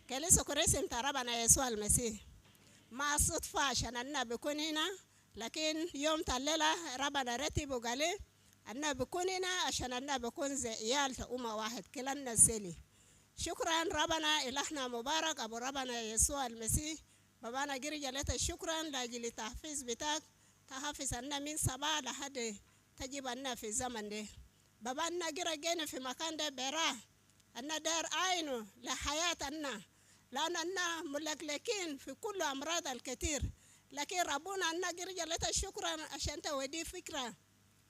كليسو كريسم تربنا يسوع المسيح ما صدفة عشان أنا بكون هنا لكن يوم الليلة ربنا رتب وقال لي أنا بكون هنا عشان أنا بكون زي عيال أمة واحد كلنا نسلي. شكرا ربنا إلهنا مبارك أبو ربنا يسوع المسيح بابانا جري لك شكرا لاجل التحفيز بتاعك تحفز أنا من صباح لحد تجيب أنا في الزمن ده بابانا جري جينا في مكان ده براه أنا دار عينه لحياة أنا لأن أنا ملكلكين في كل أمراض الكثير لكن ربنا أنا جري لك شكرا عشان تودي فكرة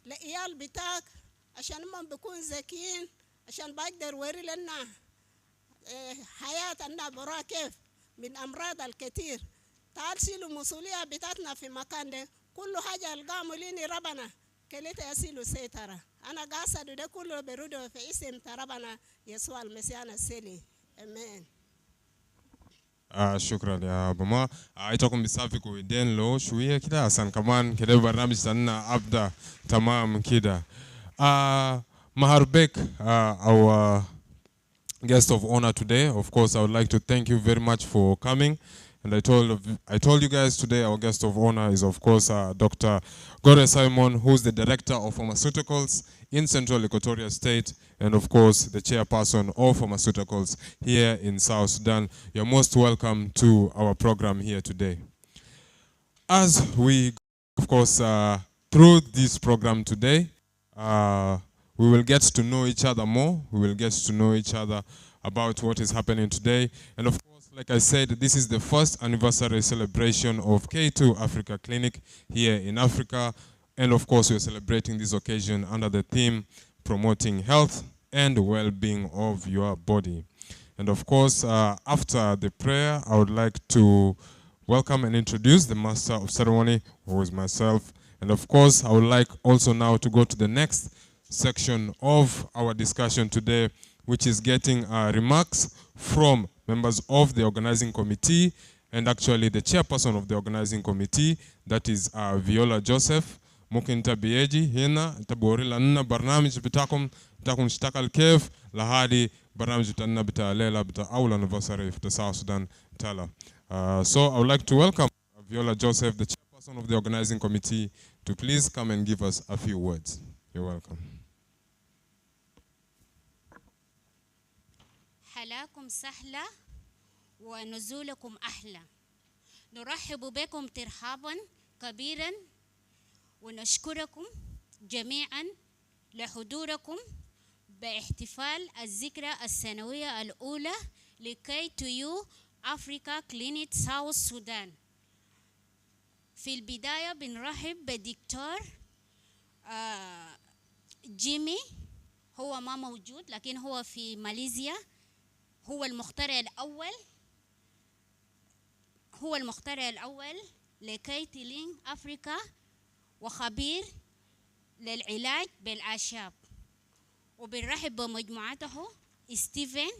لإيال بتاعك عشان ما بكون ذكيين عشان بقدر وري لنا حياة أنا برا كيف من أمراض الكثير تعال سيلو مسؤولية بتاعتنا في مكان ده كل حاجة القاموا ليني ربنا كليت يسيلو سيطرة أنا قاصد ده كله برودو في اسم ربنا يسوع المسيح السيلي أمين. شكرا يا بما عايزكم بيسافقوا ويدين لو شوية كده عشان كمان كده برنامج سنة أبدأ تمام كده. Maharbek, our guest of honor today. Of course, I would like to thank you very much for coming. And I told you guys today our guest of honor is of course Dr. Gore Simon, who's the Director of Pharmaceuticals in Central Equatoria State, and of course the Chairperson of Pharmaceuticals here in South Sudan. You're most welcome to our program here today. As we, of course, through this program today, we will get to know each other more. We will get to know each other about what is happening today. And of course, like I said, this is the first anniversary celebration of K2U Africa Clinic here in Africa. And of course, we're celebrating this occasion under the theme, promoting health and well-being of your body. And of course, after the prayer, I would like to welcome and introduce the Master of Ceremony, who is myself. And of course, I would like also now to go to the next section of our discussion today, which is getting remarks from members of the organizing committee and actually the chairperson of the organizing committee, that is Viola Joseph. ممكن تبيجي هنا تبوري لنا برنامج بتاعكم نشتغل كيف لهذه برنامج بتاعنا بتاع ليلة بتاع أول anniversary في South Sudan تالا. So I would like to welcome Viola Joseph, the chairperson of the organizing committee, to please come and give us a few words. You're welcome. حلاكم سهلة ونزولكم أحلى. نرحب بكم ترحابا كبيرا ونشكركم جميعا لحضوركم باحتفال الذكرى السنوية الأولى لK2U Africa Clinic South Sudan. في البداية بنرحب بدكتور جيمي، هو ما موجود لكن هو في ماليزيا، هو المخترع الأول لK2U أفريقيا وخبير للعلاج بالأعشاب. وبنرحب بمجموعته ستيفن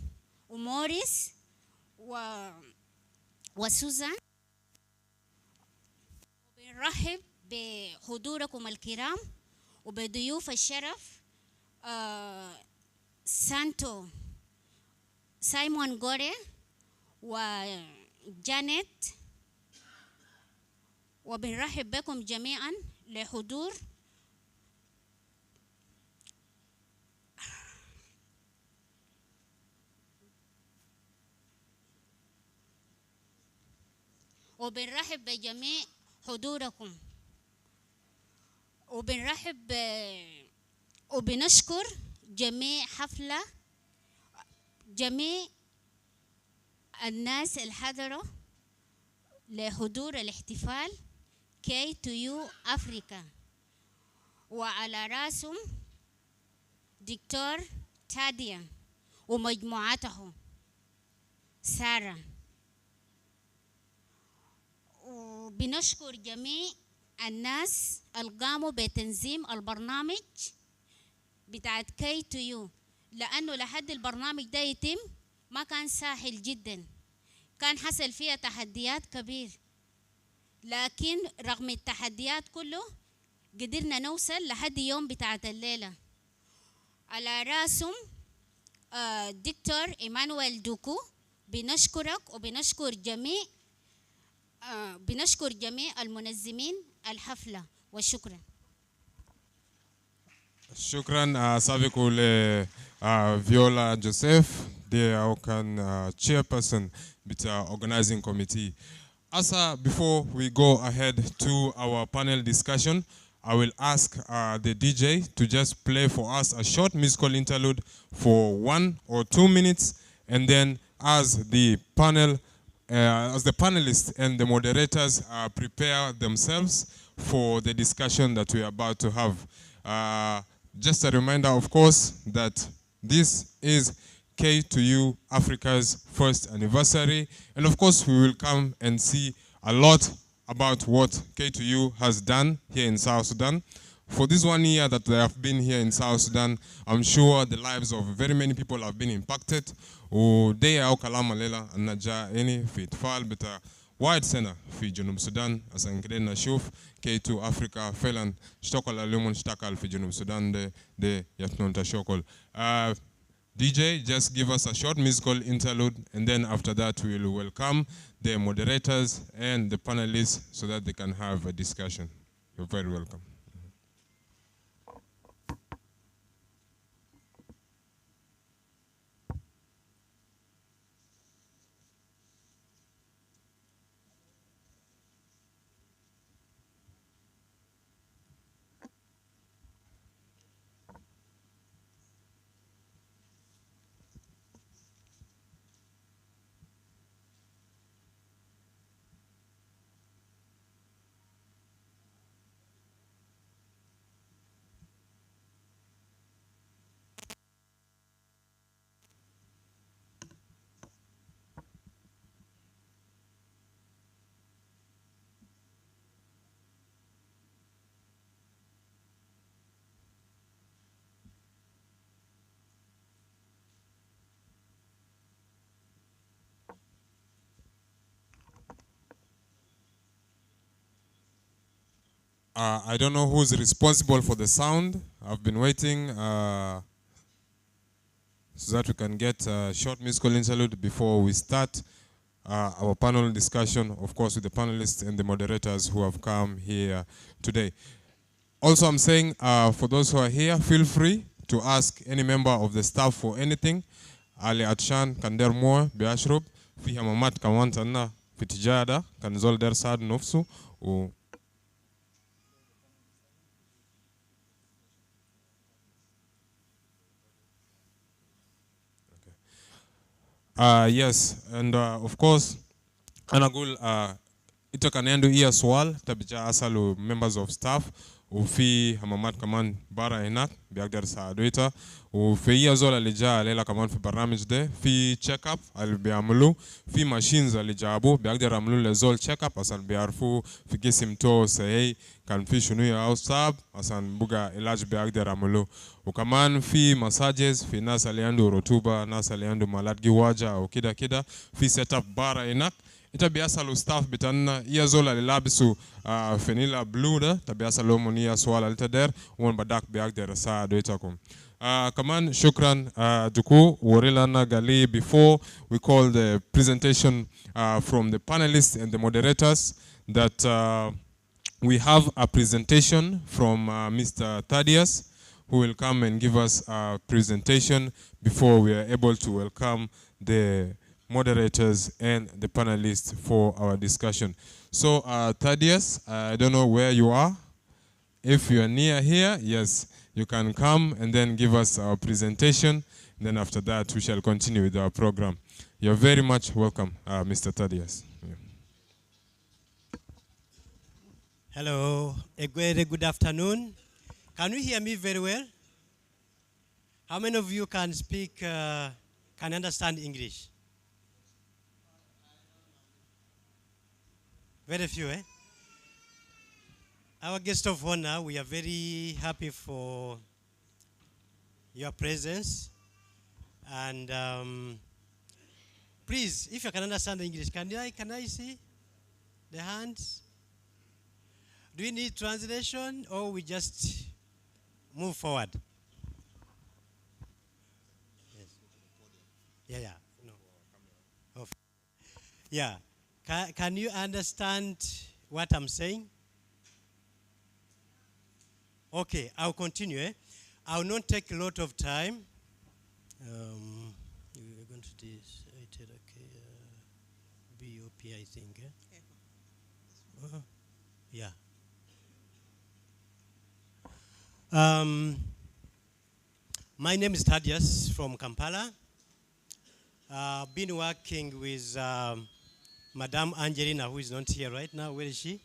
وموريس وسوزان. وبنرحب بحضوركم الكرام وبضيوف الشرف سايمون غوري وجانيت. وبنرحب بكم جميعا لحضور وبنرحب بجميع حضوركم وبنشكر جميع الناس الحضروا لحضور الاحتفال K2U أفريقيا، وعلى راسهم دكتور تاديا ومجموعته سارة. وبنشكر جميع الناس اللي قاموا بتنظيم البرنامج بتاعت K2U، لأنه لحد البرنامج ده يتم ما كان سهل جدا، كان حصل فيها تحديات كبير، لكن رغم التحديات كله قدرنا نوصل لحد يوم بتاعت الليلة. على راسهم دكتور إيمانويل دوكو بنشكرك وبنشكر جميع بنشكر جميع المنظمين الحفلة وشكرا. شكرا سابقوا ل Viola Joseph, the chairperson with the organizing committee. Asa, before we go ahead to our panel discussion, I will ask the DJ to just play for us a short musical interlude for 1 or 2 minutes, and then as the panelists and the moderators prepare themselves for the discussion that we are about to have. Just a reminder, of course, that this is K2U Africa's first anniversary, and of course we will come and see a lot about what K2U has done here in South Sudan. For this 1 year that they have been here in South Sudan, I'm sure the lives of very many people have been impacted. ودي أو كلام الليلة أن جاء إني في إتفال بتاع وايد سنة في جنوب السودان عشان كده نشوف K2 Africa فعلا اشتغل اليوم اشتغل في جنوب السودان ده يتنون تشغل. DJ, just give us a short musical interlude, and then after that we will welcome the moderators and the panelists so that they can have a discussion. You're very welcome. I don't know who's responsible for the sound. I've been waiting so that we can get a short musical interlude before we start our panel discussion, of course, with the panelists and the moderators who have come here today. Also, I'm saying for those who are here, feel free to ask any member of the staff for anything. Ali Atshan kan der mo biashrub fi hamamat kan wantana fi tijada kan zol der sad nofsu u yes, and of course, Anagul, ito kanendo iya swal tabija asalu members of staff ufi hamamat kaman bara enak biagdar saaduita ufi iya zola lija lela kaman fi barnamij de fi check up al biamulu fi machines alijabu biagdar amulu le zol check up asan biarfu fi kisim to say kan fi shunu ya ausab asan buga ilaj biagdar amulu ukaman fi massages fi nasa liandu rotuba nasa liandu maladgi waja au kida fi setup bara enak ita biasalu staff bitanna iya zola lilabisu fenila blue da tabiasalu monia swala litader won badak biagder sa doitakum. Kaman shukran duku warilana gali. Before we call the presentation from the panelists and the moderators, that we have a presentation from Mr. Thaddeus, who will come and give us a presentation before we are able to welcome the moderators and the panelists for our discussion. So Thaddeus, I don't know where you are. If you are near here, yes, you can come and then give us our presentation. And then after that, we shall continue with our program. You're very much welcome, Mr. Thaddeus. Yeah. Hello, a very good afternoon. Can you hear me very well? How many of you can speak, can understand English? Very few, eh? Our guest of honor, we are very happy for your presence. And please, if you can understand English, can I see the hands? Do we need translation or we just move forward? Yes. Yeah, no. Yeah. Can you understand what I'm saying? Okay, I'll continue. I'll not take a lot of time. We're going to this. BOP, I think. Yeah. My name is Thaddeus from Kampala. I've been working with Madame Angelina, who is not here right now. Where is she?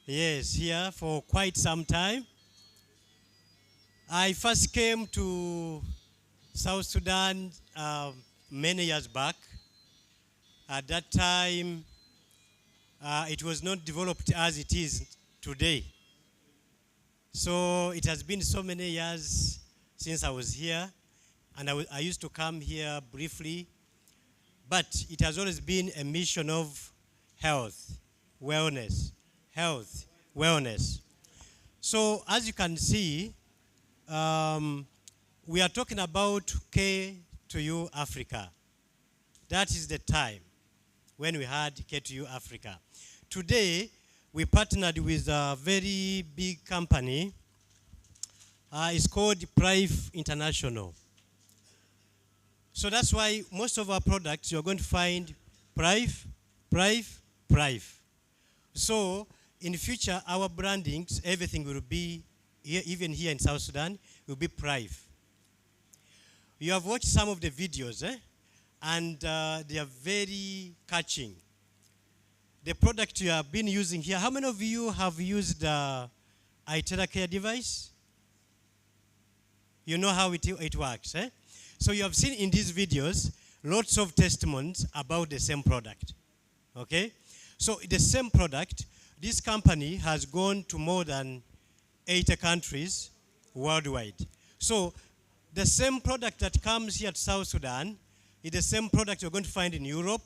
Yes, here for quite some time. I first came to South Sudan many years back. At that time, it was not developed as it is today. So it has been so many years since I was here, and I used to come here briefly, but it has always been a mission of health, wellness, health, wellness. So as you can see, we are talking about K2U Africa. That is the time when we had K2U Africa. Today, we partnered with a very big company. It's called Prive International. So that's why most of our products, you're going to find Prive, Prive, Prive. So in the future, our brandings, everything will be, here, even here in South Sudan, will be Prive. You have watched some of the videos, and they are very catching. The product you have been using here, how many of you have used the iTera Care device? You know how it works, So you have seen in these videos lots of testimonies about the same product, okay? So the same product, this company has gone to more than 80 countries worldwide. So the same product that comes here to South Sudan is the same product you're going to find in Europe,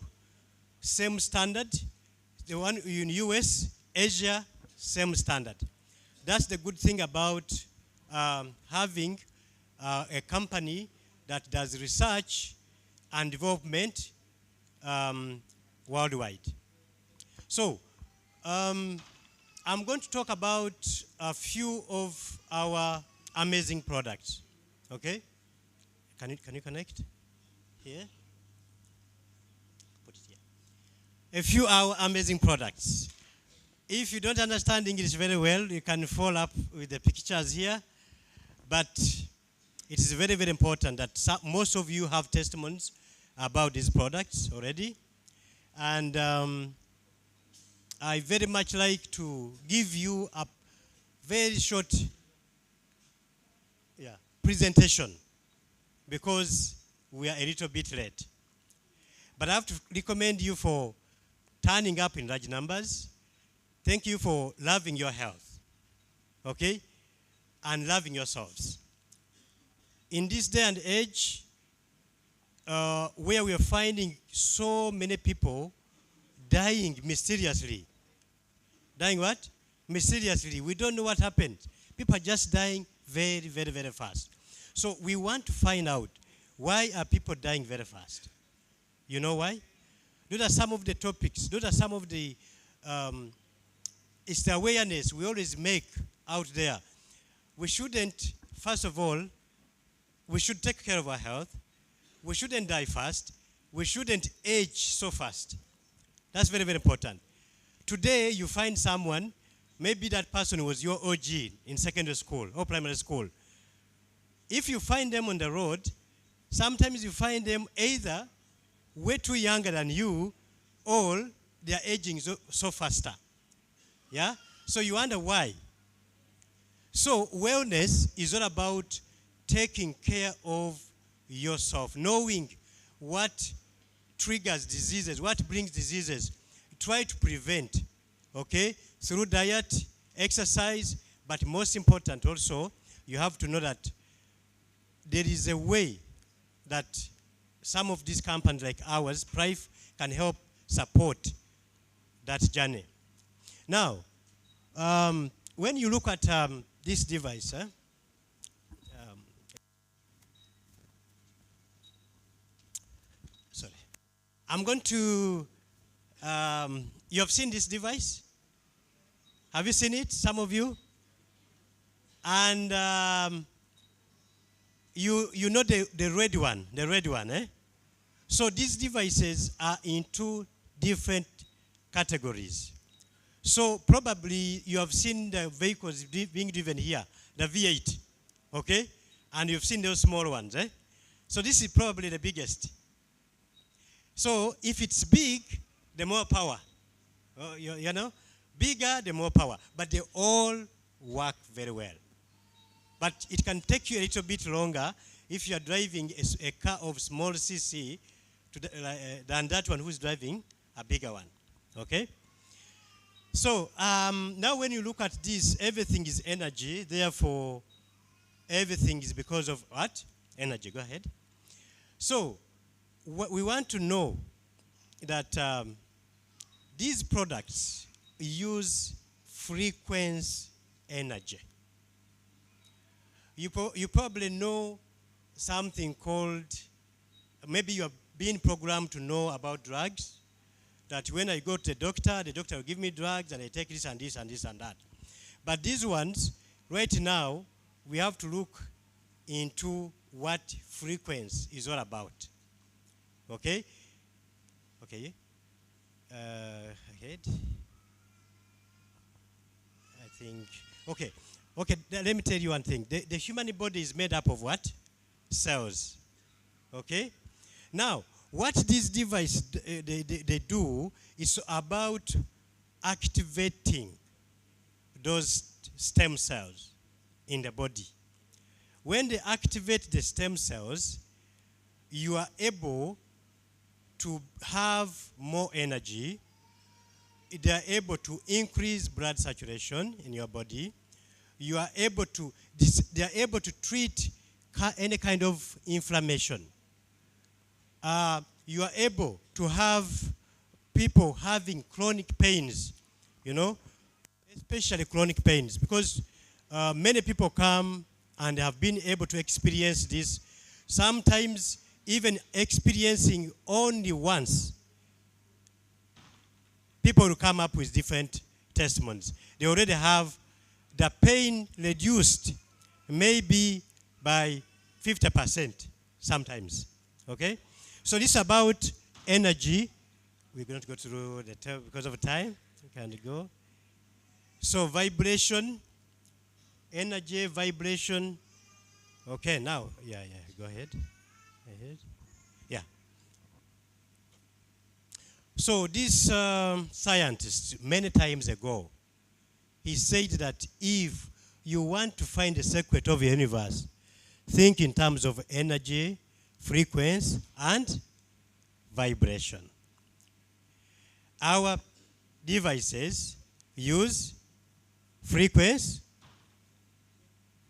same standard. The one in US, Asia, same standard. That's the good thing about having a company that does research and development worldwide. So I'm going to talk about a few of our amazing products. Okay? Can you connect here? Put it here. A few of our amazing products. If you don't understand English very well, you can follow up with the pictures here. But it is very, very important that most of you have testimonies about these products already. And I very much like to give you a very short presentation because we are a little bit late. But I have to recommend you for turning up in large numbers. Thank you for loving your health, okay? And loving yourselves. In this day and age, where we are finding so many people dying mysteriously. Dying what? Mysteriously. We don't know what happened. People are just dying very, very, very fast. So we want to find out, why are people dying very fast? You know why? Those are some of the topics. Those are some of the, it's the awareness we always make out there. We shouldn't, first of all, we should take care of our health. We shouldn't die fast. We shouldn't age so fast. That's very, very important. Today, you find someone, maybe that person was your OG in secondary school or primary school. If you find them on the road, sometimes you find them either way too younger than you or they are aging so faster. Yeah? So you wonder why. So wellness is all about taking care of yourself, knowing what triggers diseases, what brings diseases. Try to prevent, okay, through diet, exercise, but most important also, you have to know that there is a way that some of these companies like ours, Prive, can help support that journey. Now, when you look at this device, sorry. I'm going to, you have seen this device? Have you seen it, some of you? And you know the red one, eh? So these devices are in two different categories. So probably you have seen the vehicles being driven here, the V8, okay? And you've seen those small ones, eh? So this is probably the biggest. So if it's big, the more power. You know, bigger, the more power. But they all work very well. But it can take you a little bit longer if you are driving a car of small cc than that one who's driving a bigger one. Okay? So now when you look at this, everything is energy. Therefore, everything is because of what? Energy. Go ahead. So what we want to know that these products use frequency energy. You probably know something called, maybe you have been programmed to know about drugs, that when I go to the doctor will give me drugs and I take this and this and this and that. But these ones, right now, we have to look into what frequency is all about. Okay? Okay. Ahead. I think, okay. Okay, let me tell you one thing. The human body is made up of what? Cells. Okay? Now, what this device they do is about activating those stem cells in the body. When they activate the stem cells, you are able to have more energy. They are able to increase blood saturation in your body. You are able to, they are able to treat any kind of inflammation. You are able to have people having chronic pains, you know, especially chronic pains, because many people come and have been able to experience this, sometimes even experiencing only once. People will come up with different testimonies. They already have the pain reduced maybe by 50% sometimes, okay? So this is about energy. We're going to go through the term because of time. Can you go? So vibration, energy, vibration. Okay, now, go ahead. Yeah. So this scientist, many times ago, he said that if you want to find the secret of the universe, think in terms of energy, frequency, and vibration. Our devices use frequency,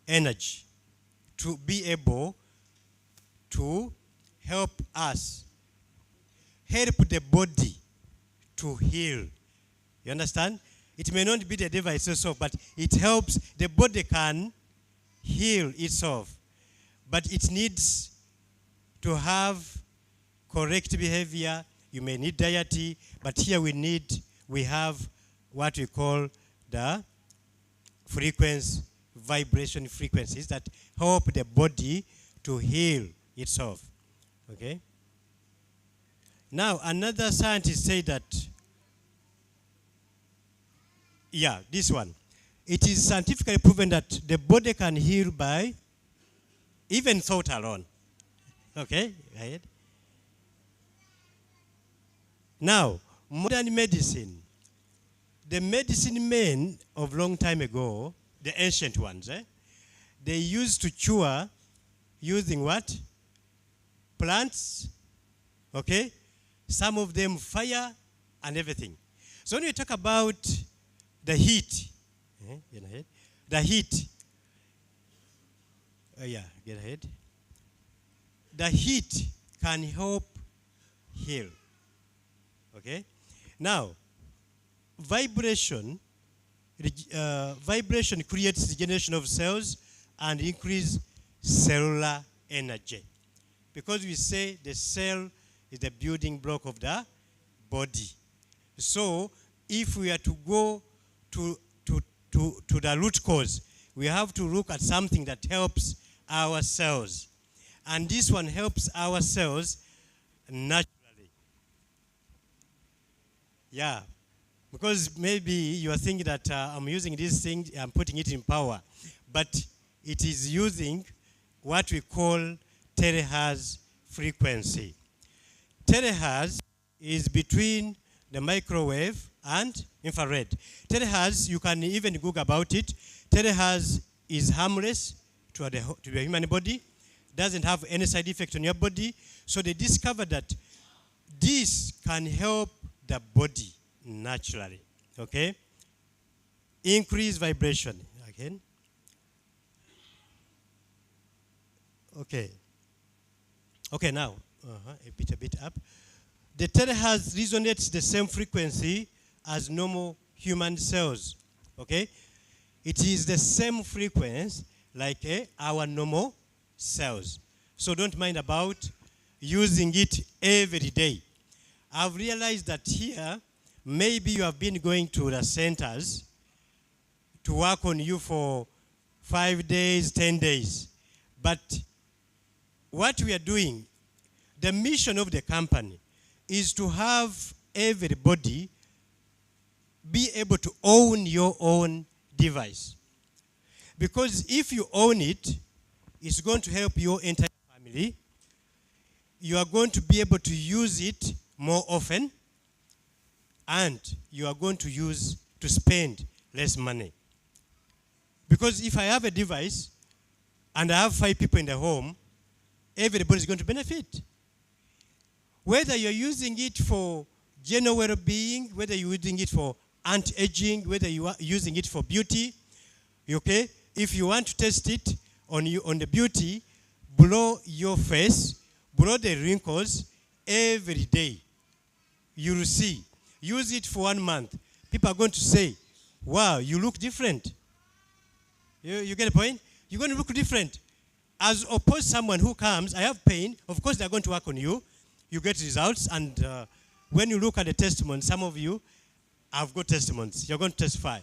energy to be able to help us, help the body to heal. You understand? It may not be the device itself, but it helps the body can heal itself. But it needs to have correct behavior. You may need diet, but here we have what we call the frequency, vibration frequencies that help the body to heal itself. Okay? Now, another scientist said that, this one. It is scientifically proven that the body can heal by even thought alone. Okay? Right. Now, modern medicine. The medicine men of long time ago, the ancient ones, they used to cure using what? Plants, okay? Some of them fire and everything. So when we talk about the heat, the heat, get ahead. The heat can help heal, okay? Now, vibration creates regeneration of cells and increase cellular energy. Because we say the cell is the building block of the body. So if we are to go to the root cause, we have to look at something that helps our cells. And this one helps our cells naturally. Yeah. Because maybe you are thinking that I'm using this thing, I'm putting it in power. But it is using what we call terahertz frequency. Terahertz is between the microwave and infrared. Terahertz, you can even Google about it. Terahertz is harmless to the human body, doesn't have any side effect on your body. So they discovered that this can help the body naturally. Okay? Increase vibration. Again. Okay. Okay, now, a bit up. The terahertz resonates the same frequency as normal human cells. Okay? It is the same frequency like our normal cells. So don't mind about using it every day. I've realized that here, maybe you have been going to the centers to work on you for 5 days, 10 days. But what we are doing, the mission of the company is to have everybody be able to own your own device. Because if you own it, it's going to help your entire family. You are going to be able to use it more often, and you are going to spend less money. Because if I have a device and I have 5 people in the home, everybody is going to benefit. Whether you're using it for general well-being, whether you're using it for anti-aging, whether you are using it for beauty, okay? If you want to test it on the beauty, blow your face, blow the wrinkles every day. You will see. Use it for 1 month. People are going to say, wow, you look different. You get the point? You're going to look different. As opposed to someone who comes, I have pain, of course they're going to work on you. You get results, and when you look at the testimony, some of you have got testimonies. You're going to testify.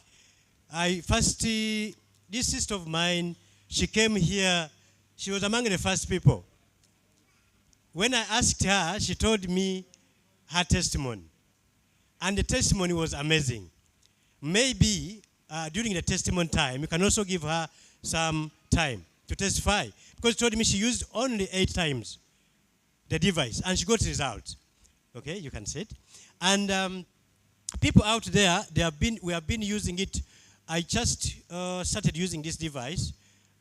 This sister of mine, she came here. She was among the first people. When I asked her, she told me her testimony. And the testimony was amazing. Maybe during the testimony time, you can also give her some time to testify. Because she told me she used only 8 times the device, and she got results. Okay, you can see it. And people out there, we have been using it. I just started using this device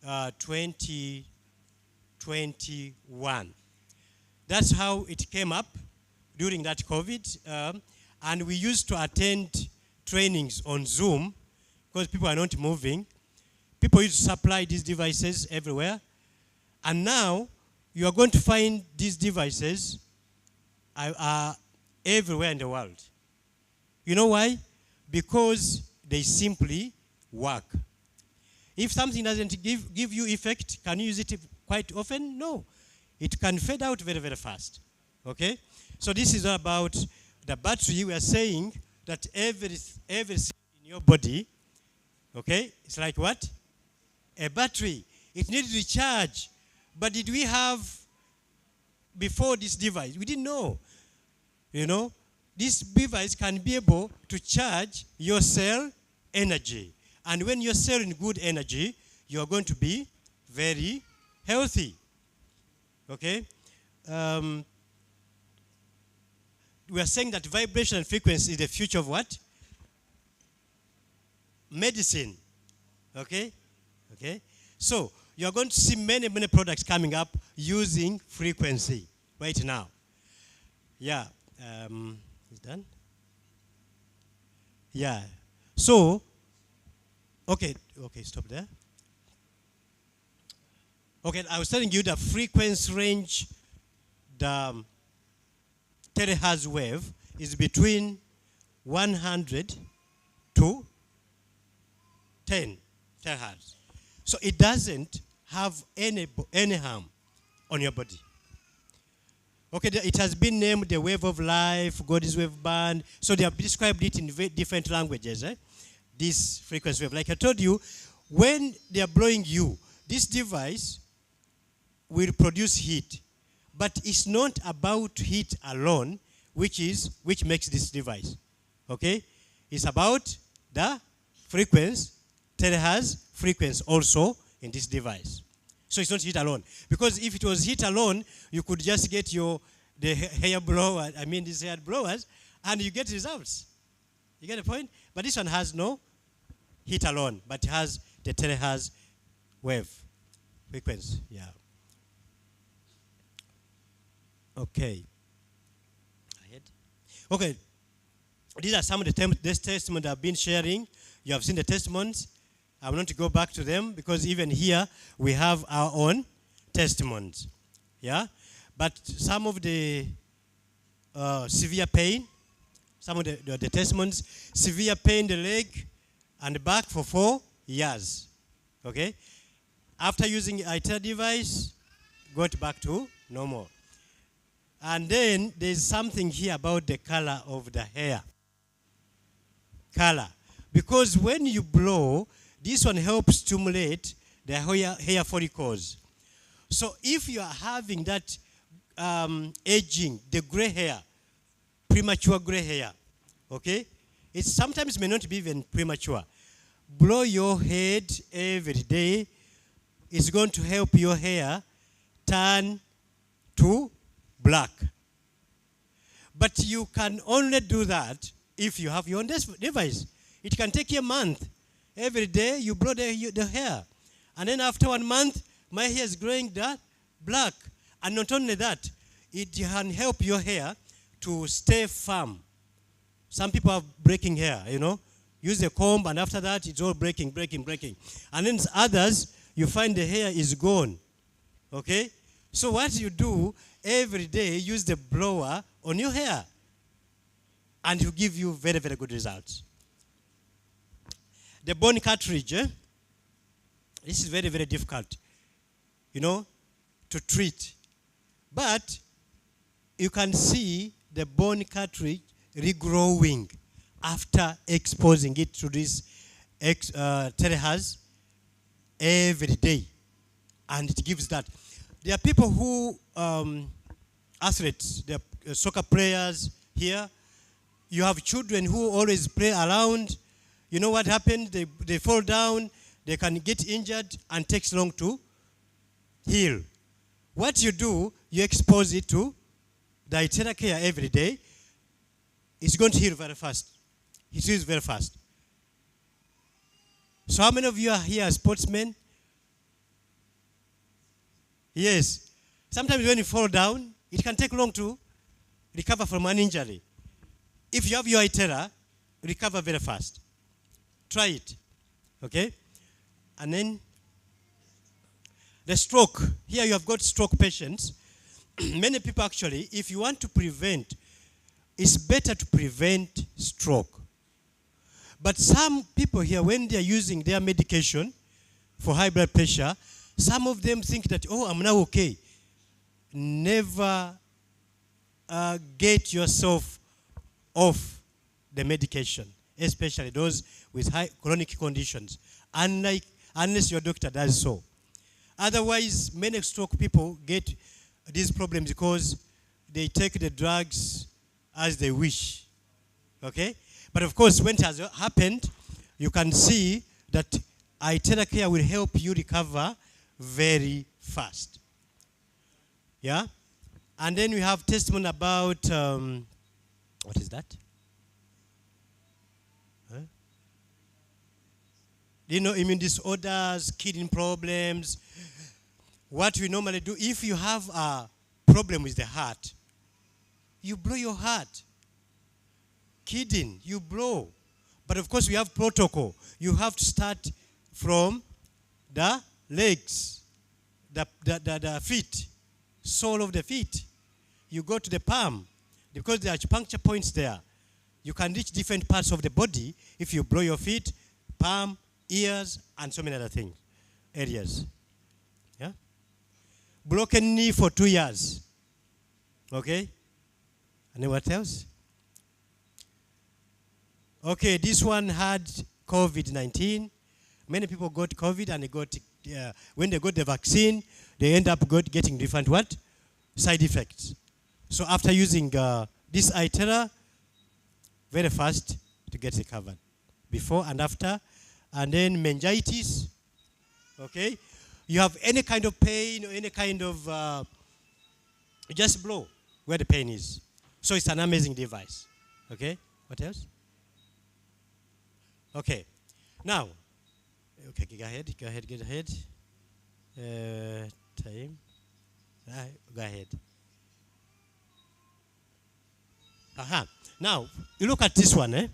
2021. That's how it came up during that COVID. And we used to attend trainings on Zoom because people are not moving. People used to supply these devices everywhere. And now you are going to find these devices are everywhere in the world. You know why? Because they simply work. If something doesn't give you effect, can you use it quite often? No. It can fade out very, very fast. Okay? So this is all about the battery. We are saying that every cell in your body, okay, it's like what? A battery. It needs recharge. But did we have, before this device, we didn't know. You know, this device can be able to charge your cell energy. And when your cell in good energy, you are going to be very healthy. Okay? We are saying that vibration and frequency is the future of what? Medicine. Okay? Okay? So, you are going to see many, many products coming up using frequency right now. Yeah. It's done? Yeah. So, okay, stop there. Okay, I was telling you the frequency range, the terahertz wave is between 100 to 10 terahertz. So it doesn't have any harm on your body. Okay, it has been named the wave of life, God's wave band. So they have described it in different languages, this frequency wave. Like I told you, when they are blowing you, this device will produce heat. But it's not about heat alone, which makes this device. Okay? It's about the frequency, terahertz frequency also in this device. So it's not heat alone. Because if it was heat alone, you could just get the hair blower, these hair blowers, and you get results. You get the point? But this one has no heat alone, but it has the terahertz wave frequency. Yeah. Okay. Ahead. Okay. These are some of the testimonies I've been sharing. You have seen the testimonies. I will not go back to them because even here we have our own testimonies. Yeah? But some of the severe pain, some of the testimonies, severe pain in the leg and the back for 4 years. Okay? After using ITER device, got back to normal. And then there's something here about the color of the hair. Color. Because when you blow, this one helps stimulate the hair follicles. So if you are having that aging, the gray hair, premature gray hair, okay? It sometimes may not be even premature. Blow your head every day. It's going to help your hair turn to black. But you can only do that if you have your own device. It can take you a month. Every day you blow the hair. And then after 1 month, my hair is growing black. And not only that, it can help your hair to stay firm. Some people have breaking hair, Use a comb and after that it's all breaking. And then others, you find the hair is gone. Okay? So what you do, every day use the blower on your hair. And it will give you very, very good results. The bone cartridge, this is very, very difficult, to treat. But you can see the bone cartridge regrowing after exposing it to this terahertz every day. And it gives that. There are people who, athletes, there are soccer players here. You have children who always play around. You know what happened? They fall down, they can get injured, and takes long to heal. What you do, you expose it to the ITER care every day. It's going to heal very fast. It heals very fast. So how many of you are here sportsmen? Yes. Sometimes when you fall down, it can take long to recover from an injury. If you have your ITER, recover very fast. Try it. Okay? And then the stroke. Here you have got stroke patients. Many people actually, if you want to prevent, it's better to prevent stroke. But some people here, when they are using their medication for high blood pressure, some of them think that, I'm now okay. Never get yourself off the medication, especially those with high chronic conditions, unless your doctor does so. Otherwise, many stroke people get these problems because they take the drugs as they wish. Okay? But of course, when it has happened, you can see that ITER care will help you recover very fast. Yeah? And then we have testimony about, what is that? Huh? Immune disorders, kidney problems. What we normally do, if you have a problem with the heart, you blow your heart. Kidney, you blow. But of course, we have protocol. You have to start from the legs, the feet, sole of the feet. You go to the palm, because there are acupuncture points there. You can reach different parts of the body if you blow your feet, palm, ears, and so many other things, areas. Yeah? Broken knee for 2 years. Okay? And then what else? Okay, this one had COVID-19. Many people got COVID and they got, when they got the vaccine, they end up getting different what? Side effects. So after using this Itera, very fast to get recovered. Before and after. And then meningitis. Okay? You have any kind of pain or any kind of, just blow where the pain is. So it's an amazing device. Okay? What else? Okay. Now, okay, go ahead. Time. Go ahead. Aha. Now, you look at this one.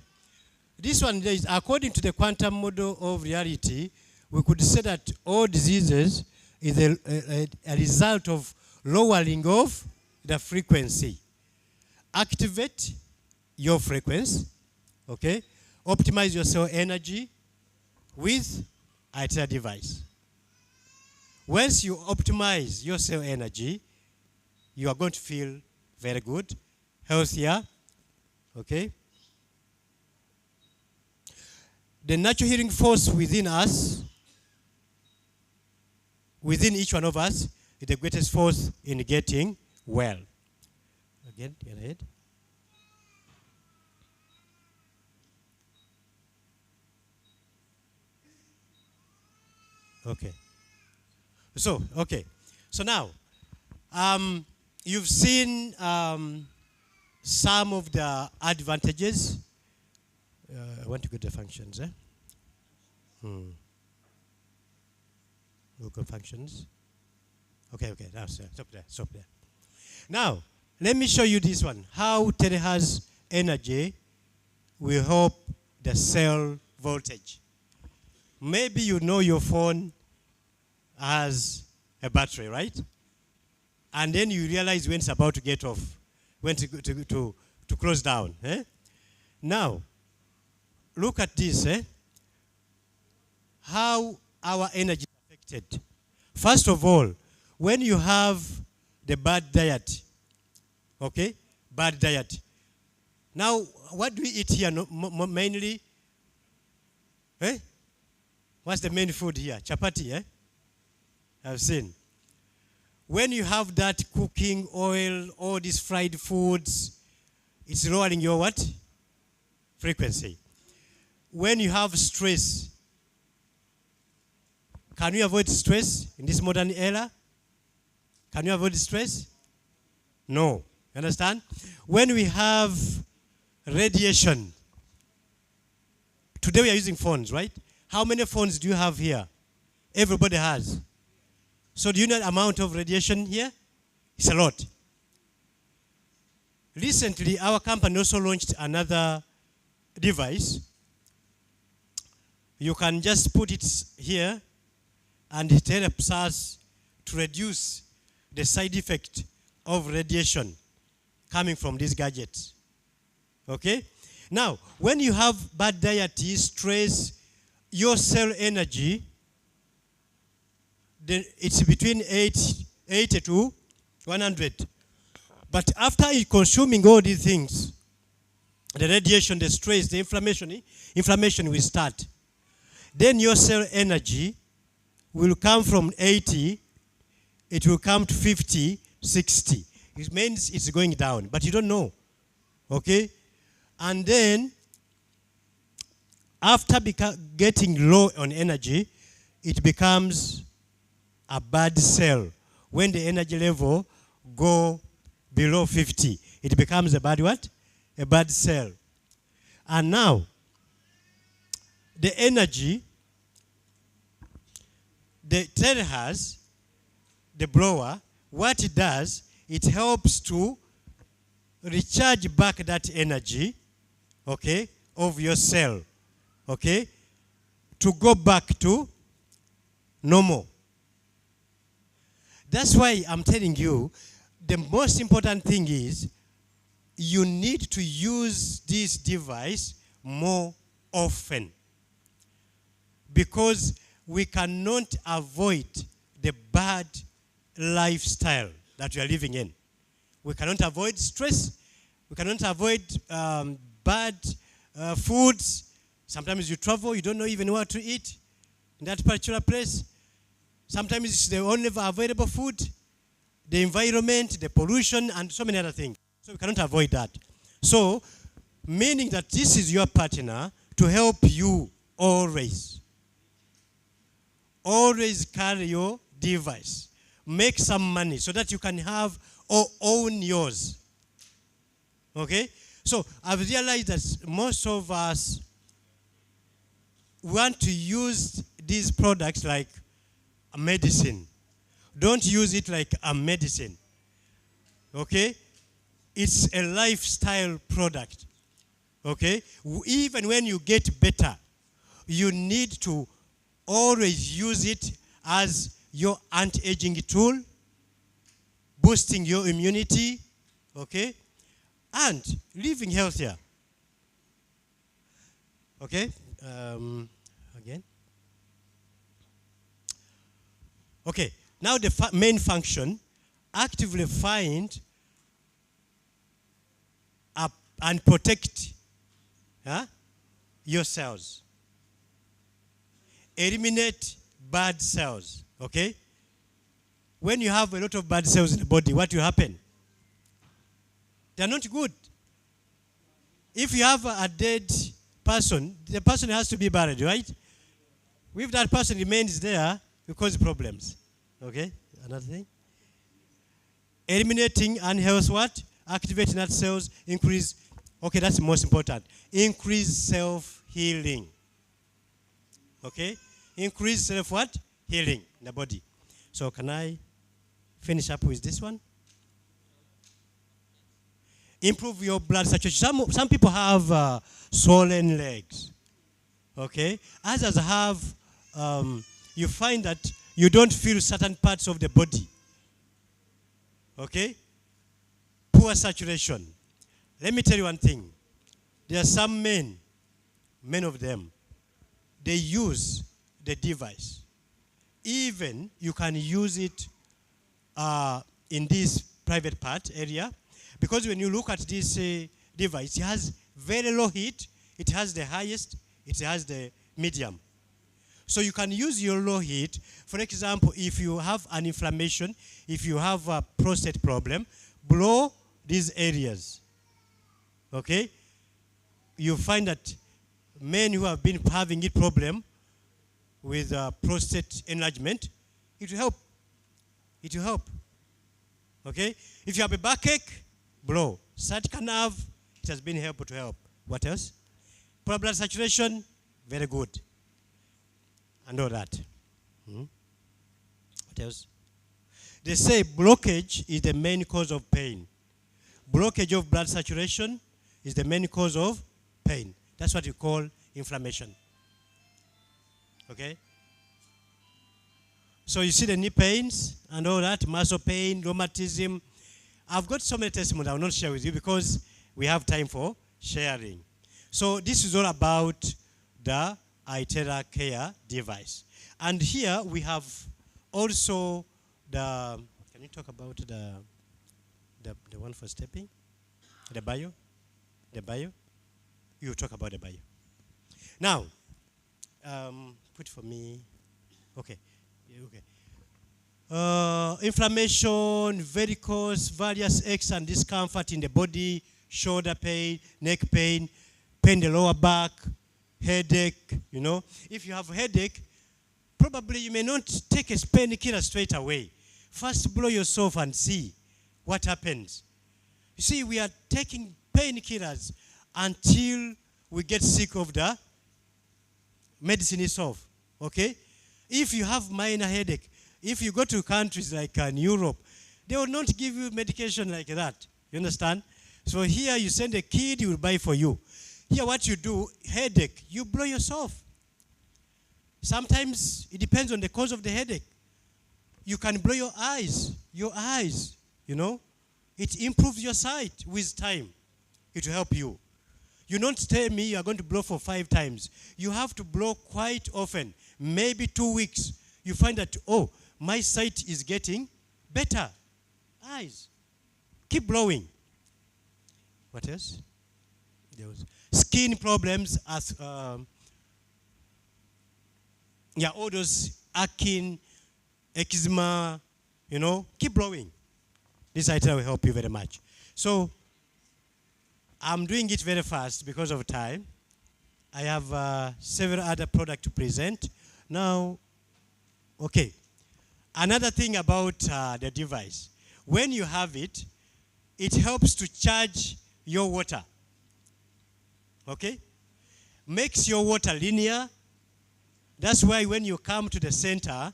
This one is, according to the quantum model of reality, we could say that all diseases is a result of lowering of the frequency. Activate your frequency, okay? Optimize your cell energy with ITER device. Once you optimize your cell energy, you are going to feel very good, healthier, okay? The natural healing force within us, within each one of us, is the greatest force in getting well. Again, get ahead. Okay. So, okay. So now, you've seen some of the advantages. I want to go to the functions. Local functions. Okay. Now, stop there. Now, let me show you this one. How telehertz energy will help the cell voltage. Maybe you know your phone has a battery, right? And then you realize when it's about to get off, when to close down. Now, look at this. How our energy is affected. First of all, when you have the bad diet, okay? Bad diet. Now, what do we eat here mainly? What's the main food here? Chapati, I've seen. When you have that cooking oil, all these fried foods, it's lowering your what? Frequency. When you have stress, can you avoid stress in this modern era? Can you avoid stress? No. You understand? When we have radiation, today we are using phones, right? How many phones do you have here? Everybody has. So do you know the amount of radiation here? It's a lot. Recently, our company also launched another device. You can just put it here and it helps us to reduce the side effect of radiation coming from these gadgets. Okay? Now, when you have bad diet, stress, your cell energy, then it's between 80 to 100. But after consuming all these things, the radiation, the stress, the inflammation will start. Then your cell energy will come from 80, it will come to 50, 60. It means it's going down, but you don't know. Okay? And then, after getting low on energy, it becomes a bad cell. When the energy level go below 50, it becomes a bad what? A bad cell. And now, the energy, the telehertz, the blower, what it does, it helps to recharge back that energy, okay, of your cell, okay, to go back to normal. That's why I'm telling you, the most important thing is you need to use this device more often, because we cannot avoid the bad lifestyle that we are living in. We cannot avoid stress. We cannot avoid bad foods. Sometimes you travel, you don't know even what to eat in that particular place. Sometimes it's the only available food, the environment, the pollution, and so many other things. So we cannot avoid that. So, meaning that this is your partner to help you always. Always carry your device. Make some money so that you can have or own yours. Okay? So I've realized that most of us want to use these products like a medicine. Don't use it like a medicine. Okay? It's a lifestyle product. Okay? Even when you get better, you need to always use it as your anti-aging tool, boosting your immunity, okay? And living healthier. Okay? Again. Okay, now the main function, actively find and protect your cells. Eliminate bad cells, okay? When you have a lot of bad cells in the body, what will happen? They are not good. If you have a dead person, the person has to be buried, right? If that person remains there, it causes problems. Okay? Another thing. Eliminating unhealthy what? Activating that cells, increase. Okay, that's the most important. Increase self-healing. Okay? Increase self what? Healing in the body. So can I finish up with this one? Improve your blood saturation. Some people have swollen legs. Okay? Others have, you find that you don't feel certain parts of the body. Okay? Poor saturation. Let me tell you one thing. There are some men of them, they use the device. Even you can use it in this private part area, because when you look at this device, it has very low heat, it has the highest, it has the medium. So you can use your low heat. For example, if you have an inflammation, if you have a prostate problem, blow these areas. Okay? You find that men who have been having a problem with prostate enlargement, it will help. It will help. Okay? If you have a backache, blow. Sciatica nerve, it has been helpful to help. What else? Poor blood saturation, very good. And all that. What else? They say blockage is the main cause of pain. Blockage of blood saturation is the main cause of pain. That's what you call inflammation. Okay? So you see the knee pains and all that, muscle pain, rheumatism. I've got so many testimonies I will not share with you because we have time for sharing. So this is all about the iTerra Care device. And here we have also the, can you talk about the one for stepping? The bio? The bio? You talk about the bio. Now, put for me, okay. Inflammation, varicose, various aches and discomfort in the body, shoulder pain, neck pain, pain in the lower back, headache, you know. If you have a headache, probably you may not take a painkiller straight away. First blow yourself and see what happens. You see, we are taking painkillers until we get sick of the medicine itself, okay? If you have minor headache, if you go to countries like in Europe, they will not give you medication like that. You understand? So here you send a kid, he will buy for you. Here what you do, headache, you blow yourself. Sometimes it depends on the cause of the headache. You can blow your eyes, you know. It improves your sight with time. It will help you. You don't tell me you are going to blow for 5 times. You have to blow quite often, maybe 2 weeks. You find that, oh, my sight is getting better. Eyes. keep blowing. What else? There was skin problems, as all those acne, eczema, keep blowing. This item will help you very much. So I'm doing it very fast because of time. I have several other products to present. Now, okay. Another thing about the device. When you have it, it helps to charge your water. Okay? Makes your water linear. That's why when you come to the center,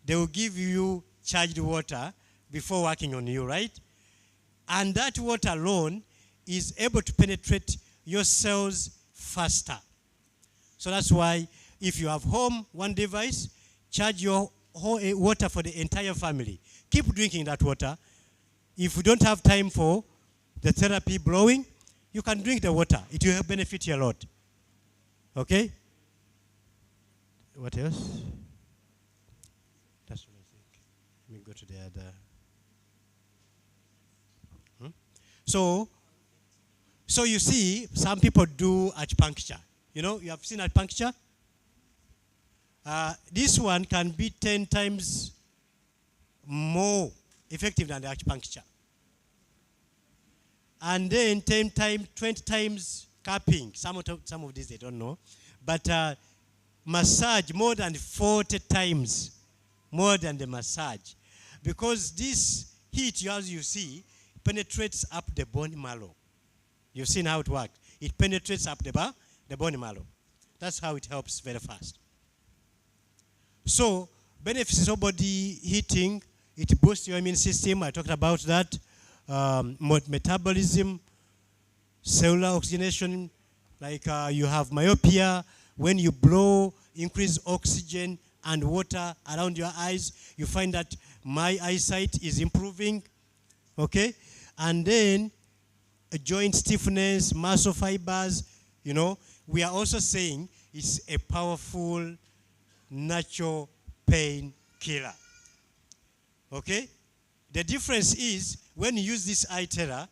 they will give you charged water before working on you, right? And that water alone is able to penetrate your cells faster. So that's why if you have home one device, charge your whole water for the entire family. Keep drinking that water. If you don't have time for the therapy blowing, you can drink the water. It will benefit you a lot. Okay? What else? That's what I think. Let me go to the other. So you see, some people do acupuncture. You have seen acupuncture? This one can be 10 times more effective than the acupuncture. And then 10 times, 20 times cupping. Some of these they don't know. But massage more than 40 times more than the massage. Because this heat, as you see, penetrates up the bone marrow. You've seen how it works. It penetrates up the bone marrow. That's how it helps very fast. So, benefits of body heating, it boosts your immune system. I talked about that. Metabolism, cellular oxygenation, like you have myopia. When you blow, increase oxygen and water around your eyes, you find that my eyesight is improving. Okay? And then joint stiffness, muscle fibers, we are also saying it's a powerful natural pain killer. Okay? The difference is when you use this eye terror,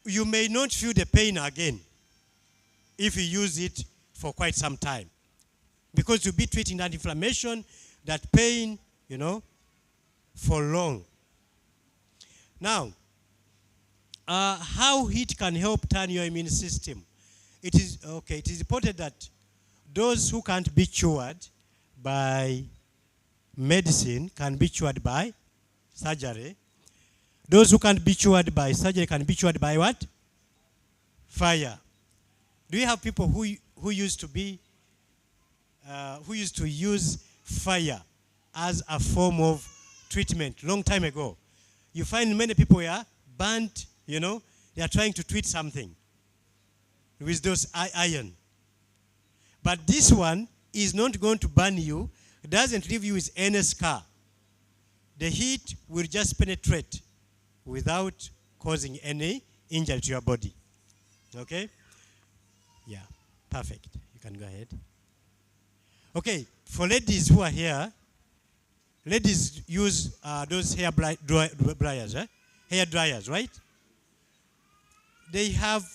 you may not feel the pain again if you use it for quite some time. Because you'll be treating that inflammation, that pain, for long. Now, how heat can help turn your immune system. It is reported that those who can't be cured by medicine can be cured by surgery. Those who can't be cured by surgery can be cured by what? Fire. Do you have people who used to use fire as a form of treatment long time ago? You find many people are burnt, they are trying to treat something with those iron. But this one is not going to burn you. It doesn't leave you with any scar. The heat will just penetrate without causing any injury to your body. Okay? Yeah, perfect. You can go ahead. Okay, for ladies who are here, ladies use those hair dryers, hair dryers, right? They have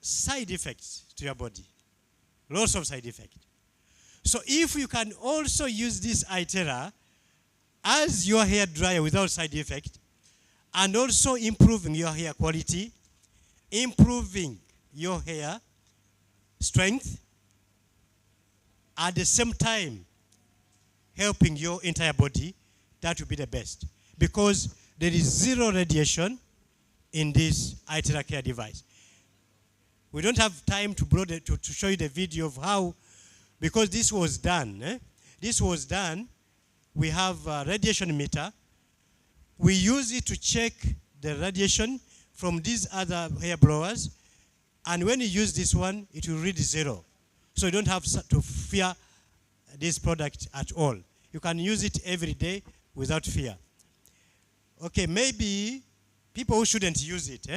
side effects to your body. Lots of side effects. So if you can also use this eye terror as your hair dryer without side effect, and also improving your hair quality, improving your hair strength, at the same time helping your entire body, that would be the best. Because there is zero radiation in this eye terror care device. We don't have time to show you the video of how, because this was done. This was done. We have a radiation meter. We use it to check the radiation from these other hair blowers. And when you use this one, it will read 0. So you don't have to fear this product at all. You can use it every day without fear. Okay, maybe people who shouldn't use it.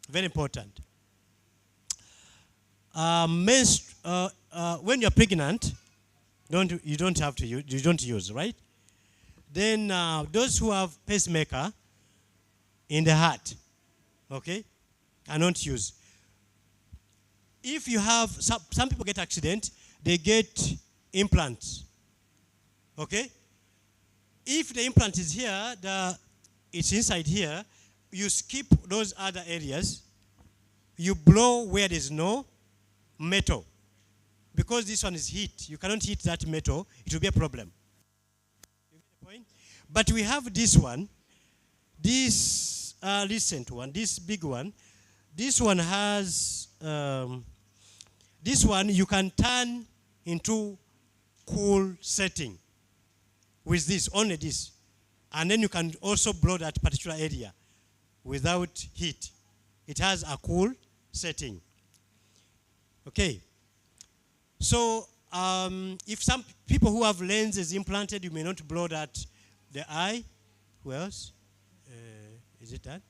Very important. When you're pregnant, you don't use, right? Then those who have pacemaker in the heart, Okay? Cannot use. If you have, some people get accident, they get implants. Okay? If the implant is here, it's inside here, you skip those other areas, you blow where there's no metal. Because this one is heat, you cannot heat that metal, it will be a problem. You get the point? But we have this one, this recent one, this big one. This one has, this one you can turn into cool setting with this, only this. And then you can also blow that particular area without heat. It has a cool setting. Okay. So if some people who have lenses implanted, you may not blow that, the eye. Who else? Is it that?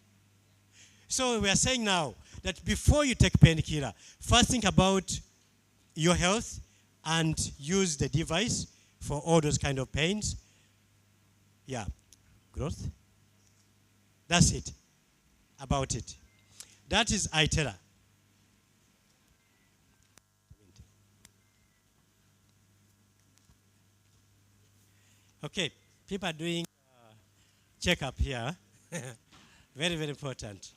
So we are saying now that before you take painkiller, first think about your health and use the device for all those kind of pains. Yeah, growth. That's it, about it. That is Itera. Okay, people are doing checkup here. Very, very important.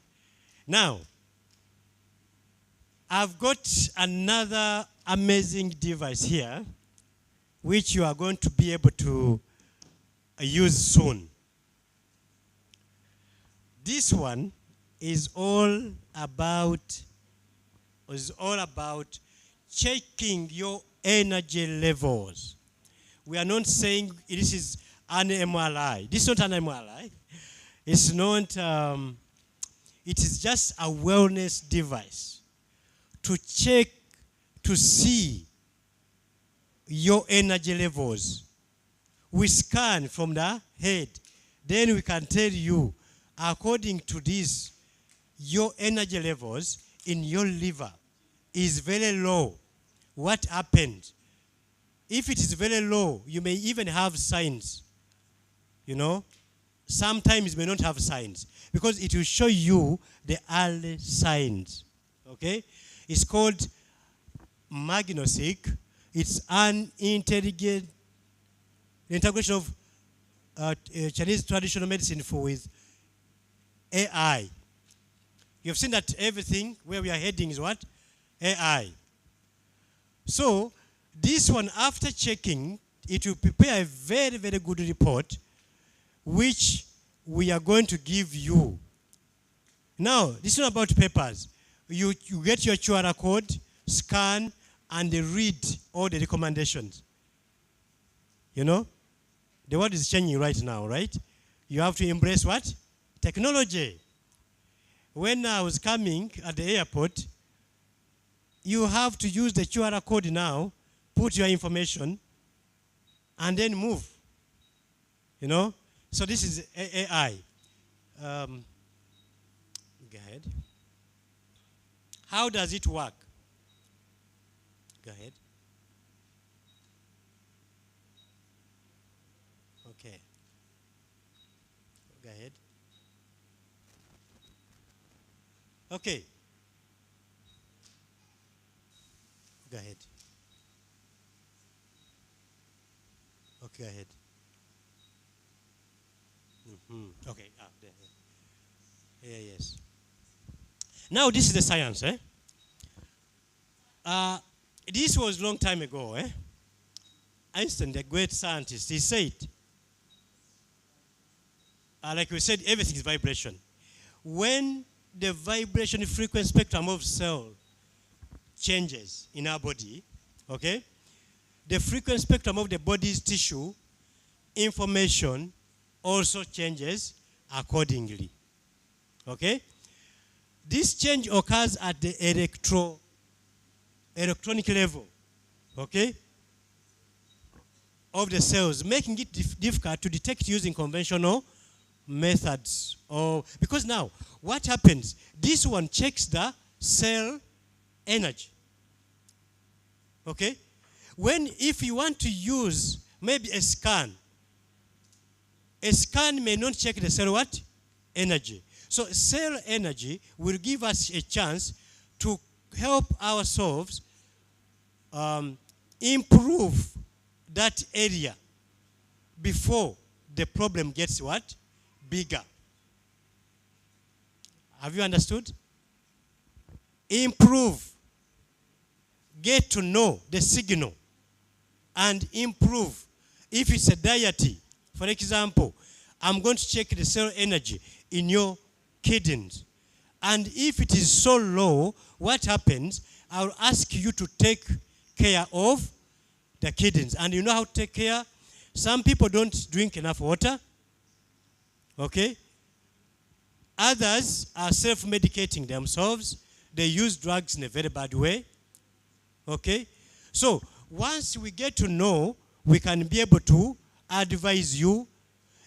Now, I've got another amazing device here, which you are going to be able to use soon. This one is all about checking your energy levels. We are not saying this is an MRI. This is not an MRI. It's not, it is just a wellness device to check, to see your energy levels. We scan from the head. Then we can tell you, according to this, your energy levels in your liver is very low. What happened? If it is very low, you may even have signs. You know, sometimes you may not have signs because it will show you the early signs. Okay? It's called Magnostic. It's an integration of Chinese traditional medicine with AI. You've seen that everything where we are heading is what? AI. So, this one, after checking, it will prepare a very, very good report, which we are going to give you. Now, this is not about papers. You get your QR code, scan, and read all the recommendations. You know? The world is changing right now, right? You have to embrace what? Technology. When I was coming at the airport, you have to use the QR code now, put your information, and then move. You know? So this is AI. Go ahead. How does it work? Go ahead. Okay. Go ahead. Okay. Go ahead. Okay, go ahead. Mm-hmm. Okay. There. Yeah, yes. Now this is the science, eh? This was a long time ago, eh? Einstein, the great scientist, he said, like we said, everything is vibration. When the vibration frequency spectrum of cell changes in our body, okay, the frequency spectrum of the body's tissue information also changes accordingly. Okay? This change occurs at the electronic level, okay, of the cells, making it difficult to detect using conventional methods. Because now, what happens? This one checks the cell energy. Okay? If you want to use maybe a scan may not check the cell what? Energy. So cell energy will give us a chance to help ourselves improve that area before the problem gets what? Bigger. Have you understood? Improve. Get to know the signal and improve. If it's a deity, for example, I'm going to check the cell energy in your kidneys. And if it is so low, what happens? I'll ask you to take care of the kidneys. And you know how to take care? Some people don't drink enough water. Okay? Others are self-medicating themselves. They use drugs in a very bad way. Okay? So, once we get to know, we can be able to advise you.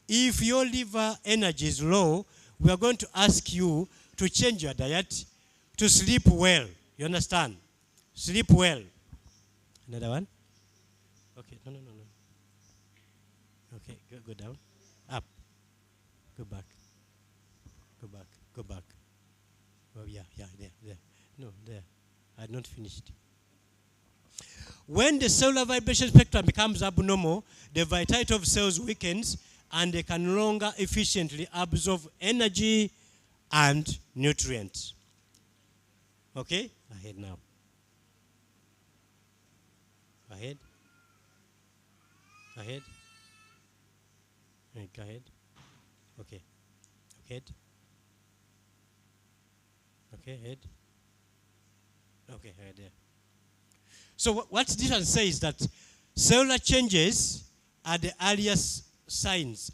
If your liver energy is low, we are going to ask you to change your diet, to sleep well. You understand? Sleep well. Another one? Okay, no. Okay, go down. Up. Go back. Go back. Oh, yeah, there. No, there. I had not finished. When the cellular vibration spectrum becomes abnormal, the vitality of cells weakens and they can no longer efficiently absorb energy and nutrients. Okay? Ahead now. Ahead. Ahead. Go ahead. Okay. Ahead. Okay, head. Okay, head there. So what this one says that cellular changes are the earliest signs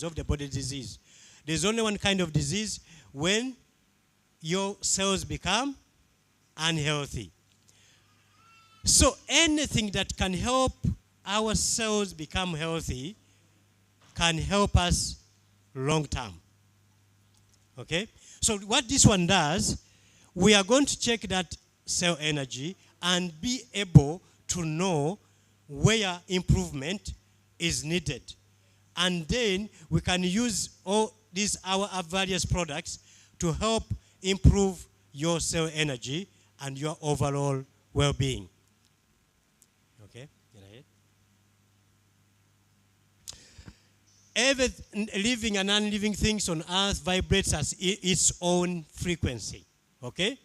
of the body disease. There's only one kind of disease when your cells become unhealthy. So anything that can help our cells become healthy can help us long term. Okay? So what this one does, we are going to check that cell energy and be able to know where improvement is needed. And then we can use all these our various products to help improve your cell energy and your overall well-being. Okay, get ahead. Every living and non-living things on earth vibrates at its own frequency. Okay?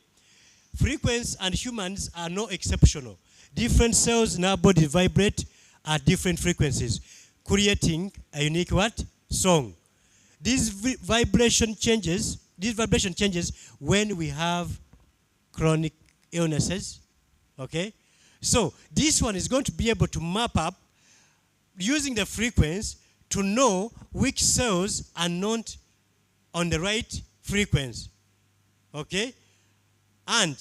Frequency and humans are no exceptional. Different cells in our body vibrate at different frequencies, creating a unique what? Song. This vibration changes when we have chronic illnesses. Okay? So this one is going to be able to map up using the frequency to know which cells are not on the right frequency. Okay? And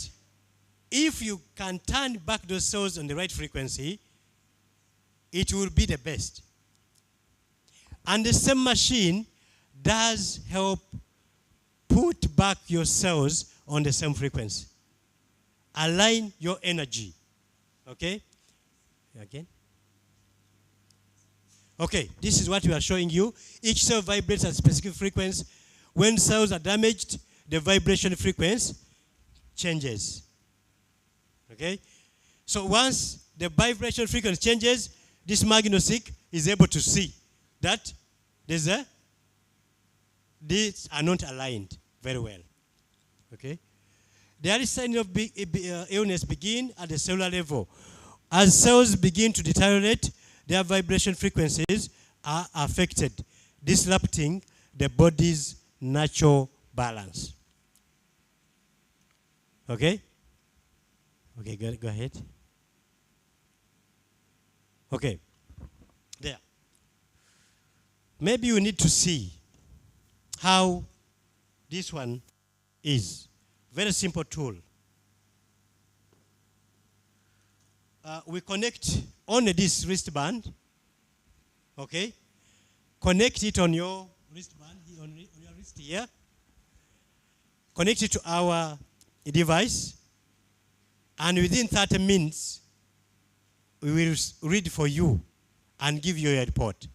if you can turn back those cells on the right frequency, it will be the best. And the same machine does help put back your cells on the same frequency. Align your energy. Okay? Again. Okay, this is what we are showing you. Each cell vibrates at a specific frequency. When cells are damaged, the vibration frequency changes. Okay? So once the vibration frequency changes, this magnostic is able to see that these are not aligned very well. Okay? The early signs of illness begin at the cellular level. As cells begin to deteriorate, their vibration frequencies are affected, disrupting the body's natural balance. Okay? Okay, go ahead. Okay. There. Maybe you need to see how this one is. Very simple tool. We connect on this wristband. Okay? Connect it on your wristband, on your wrist here. Connect it to our device. And within 30 minutes, we will read for you and give you a report.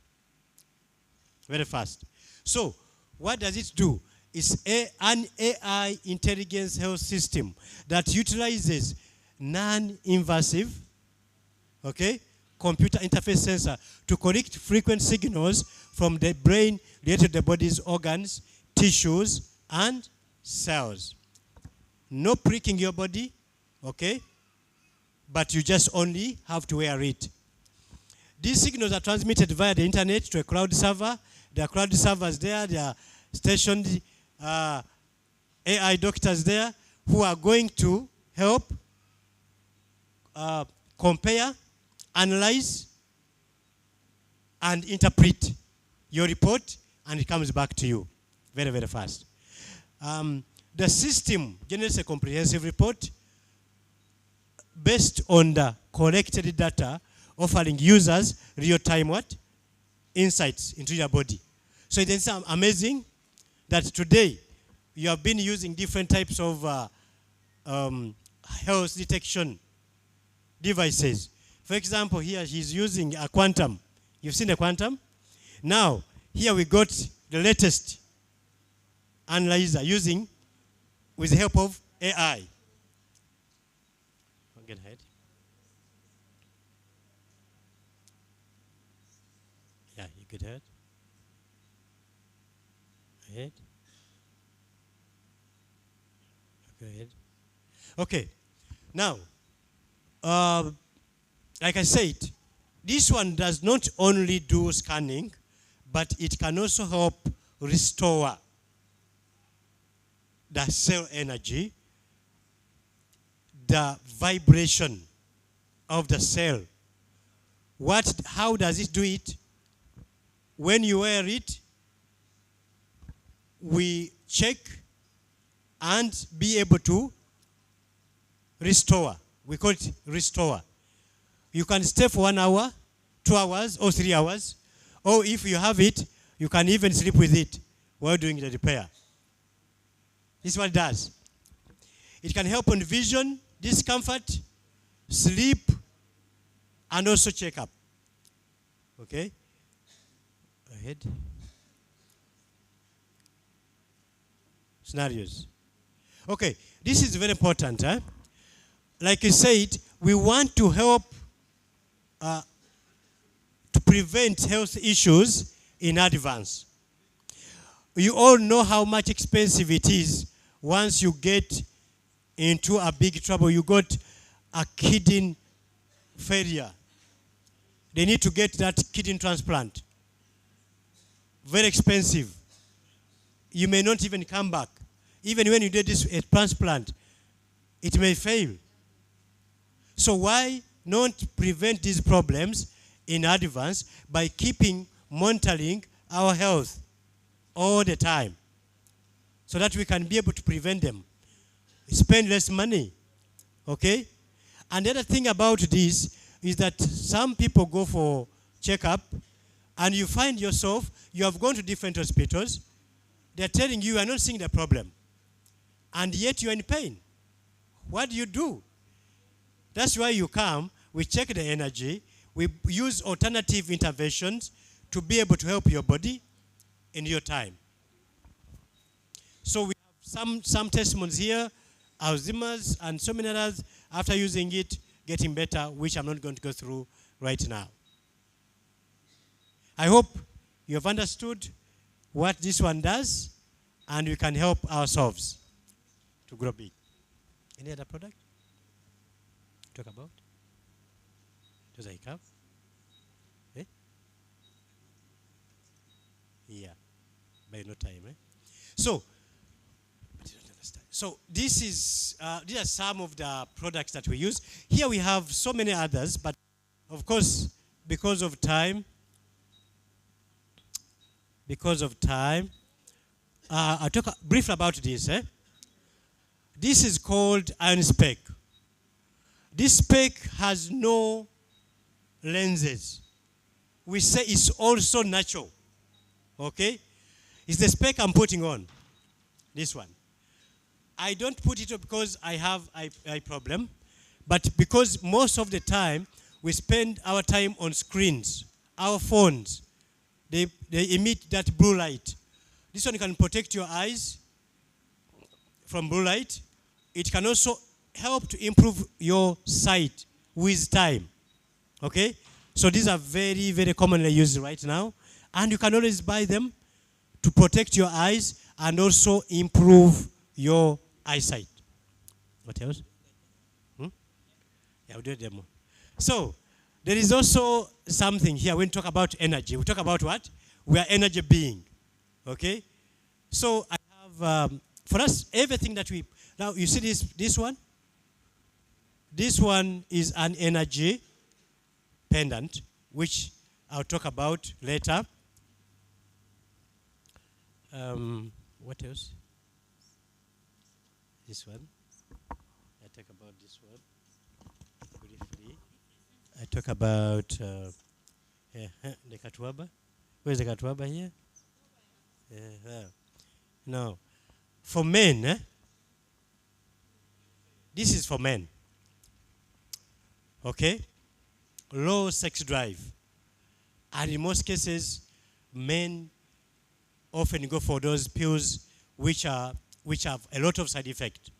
Very fast. So, what does it do? is an AI intelligence health system that utilizes non-invasive, okay, computer interface sensor to collect frequent signals from the brain related to the body's organs, tissues, and cells. No pricking your body, okay, but you just only have to wear it. These signals are transmitted via the internet to a cloud server. There are cloud servers there. There are stationed AI doctors there who are going to help compare, analyze, and interpret your report, and it comes back to you very, very fast. The system generates a comprehensive report based on the collected data, offering users real-time what? Insights into your body. So it is amazing that today you have been using different types of health detection devices. For example, here he's using a quantum. You've seen a quantum? Now, here we got the latest analyzer with the help of AI. Get ahead. Yeah, you get ahead. Ahead. Go ahead. Okay. Now, like I said, this one does not only do scanning, but it can also help restore the cell energy, the vibration of the cell. How does it do it? When you wear it, we check and be able to restore. We call it restore. You can stay for 1 hour, 2 hours, or 3 hours. Or if you have it, you can even sleep with it while doing the repair. This is what it does. It can help on vision, discomfort, sleep, and also checkup. Okay? Go ahead. Scenarios. Okay, this is very important. Like I said, we want to help to prevent health issues in advance. You all know how much expensive it is once you get into a big trouble. You got a kidney failure. They need to get that kidney transplant. Very expensive. You may not even come back. Even when you did this transplant, it may fail. So why not prevent these problems in advance by monitoring our health all the time, so that we can be able to prevent them, spend less money, okay? And the other thing about this is that some people go for checkup, and you find yourself, you have gone to different hospitals, they're telling you are not seeing the problem, and yet you're in pain. What do? That's why you come, we check the energy, we use alternative interventions to be able to help your body in your time. So we have some testimonies here, Alzheimer's and so many others, after using it, getting better, which I'm not going to go through right now. I hope you have understood what this one does, and we can help ourselves to grow big. Any other product? Talk about? Does I have? Eh? Yeah. By no time, eh? So, I didn't understand. So these are some of the products that we use. Here we have so many others, but of course, because of time, I'll talk briefly about this. This is called iron spec. This spec has no lenses. We say it's also natural. Okay? It's the spec I'm putting on. This one. I don't put it on because I have eye problem, but because most of the time we spend our time on screens, our phones. They emit that blue light. This one can protect your eyes from blue light. It can also help to improve your sight with time. Okay? So these are very, very commonly used right now. And you can always buy them to protect your eyes and also improve your eyesight. What else? Yeah, we'll do a demo. So, there is also something here when we talk about energy. We talk about what? We are energy being. Okay? So, I have, for us, everything that we, now you see this one? This one is an energy pendant, which I'll talk about later. What else? This one. I talk about this one briefly. I talk about the K2U. Where's the K2U here? No. For men, this is for men. Okay? Low sex drive. And in most cases, men often go for those pills which have a lot of side effects.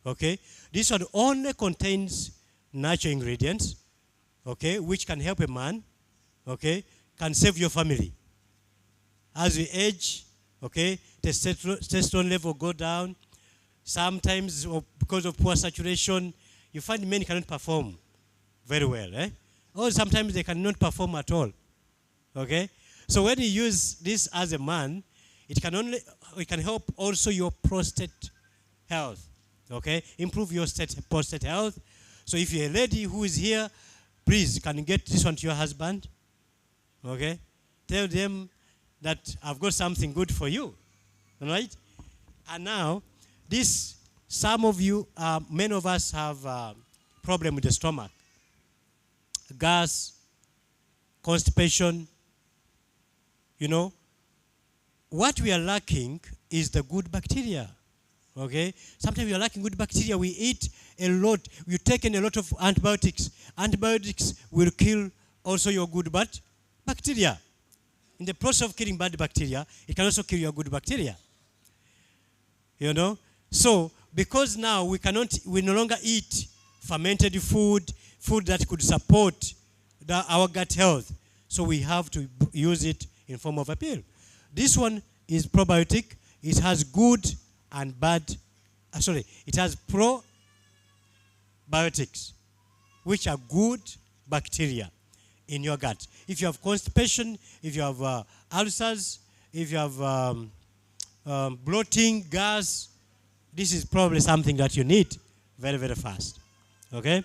Okay? This one only contains natural ingredients, okay, which can help a man, okay, can save your family. As we age, okay, testosterone level go down. Sometimes because of poor saturation, you find men cannot perform very well, or sometimes they cannot perform at all. Okay? So when you use this as a man, it can help also your prostate health. Okay? Improve your prostate health. So if you're a lady who is here, please, can you get this one to your husband? Okay? Tell them that I've got something good for you. All right? And now, some of you, many of us have a problem with the stomach. Gas, constipation, you know. What we are lacking is the good bacteria. Okay? Sometimes we are lacking good bacteria. We eat a lot. We've taken a lot of antibiotics. Antibiotics will kill also your good bad bacteria. In the process of killing bad bacteria, it can also kill your good bacteria. You know? So, because now we no longer eat fermented food that could support our gut health. So we have to use it in form of a pill. This one is probiotic. It has good and bad, it has probiotics, which are good bacteria in your gut. If you have constipation, if you have ulcers, if you have bloating, gas, this is probably something that you need very, very fast. Okay?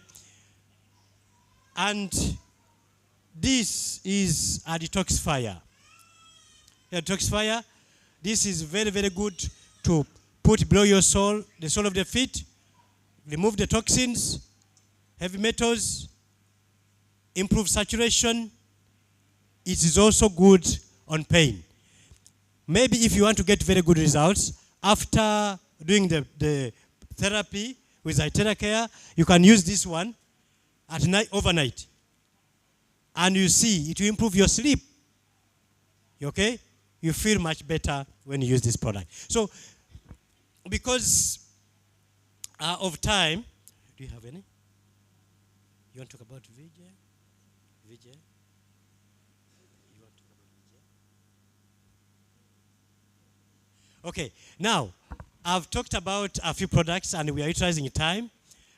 And this is a detoxifier. A detoxifier, this is very, very good to put below your sole, the sole of the feet, remove the toxins, heavy metals, improve saturation. It is also good on pain. Maybe if you want to get very good results, after doing the therapy with Care, you can use this one at night, overnight. And you see, it will improve your sleep. Okay? You feel much better when you use this product. So, because of time, do you have any? You want to talk about Vijay? Vijay? You want to talk about Vijay? Okay, now, I've talked about a few products and we are utilizing time.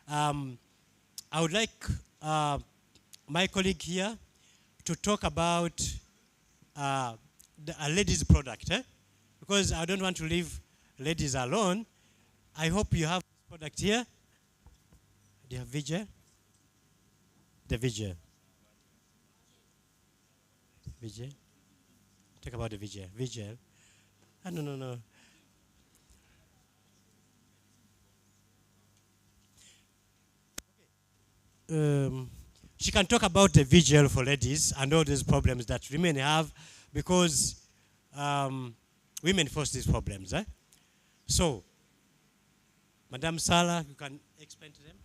I would like my colleague here to talk about a ladies' product, because I don't want to leave ladies alone. I hope you have this product here. Do you have Vijay? The Vijay. Vijay? Talk about the Vijay. Vijay. No. She can talk about the vigil for ladies and all these problems that women have, because women face these problems. So, Madam Sala, you can explain to them.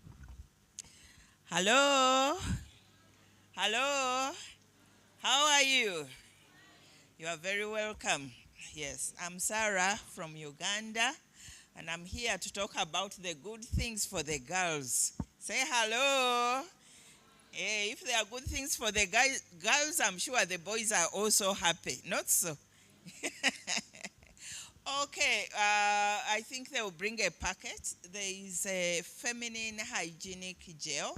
Hello. Hello. How are you? You are very welcome. Yes, I'm Sarah from Uganda. And I'm here to talk about the good things for the girls. Say hello. Hey, if there are good things for the girls, I'm sure the boys are also happy. Not so? Okay, I think they will bring a packet. There is a feminine hygienic gel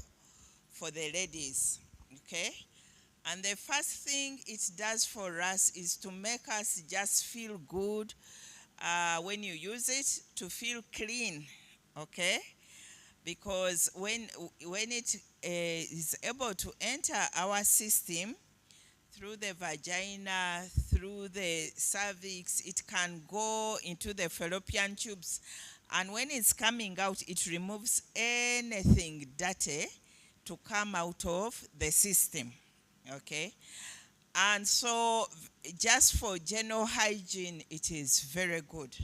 for the ladies, okay? And the first thing it does for us is to make us just feel good when you use it, to feel clean, okay? Because when it is able to enter our system, through the vagina, through the cervix, it can go into the fallopian tubes. And when it's coming out, it removes anything dirty to come out of the system, okay? And so just for general hygiene, it is very good.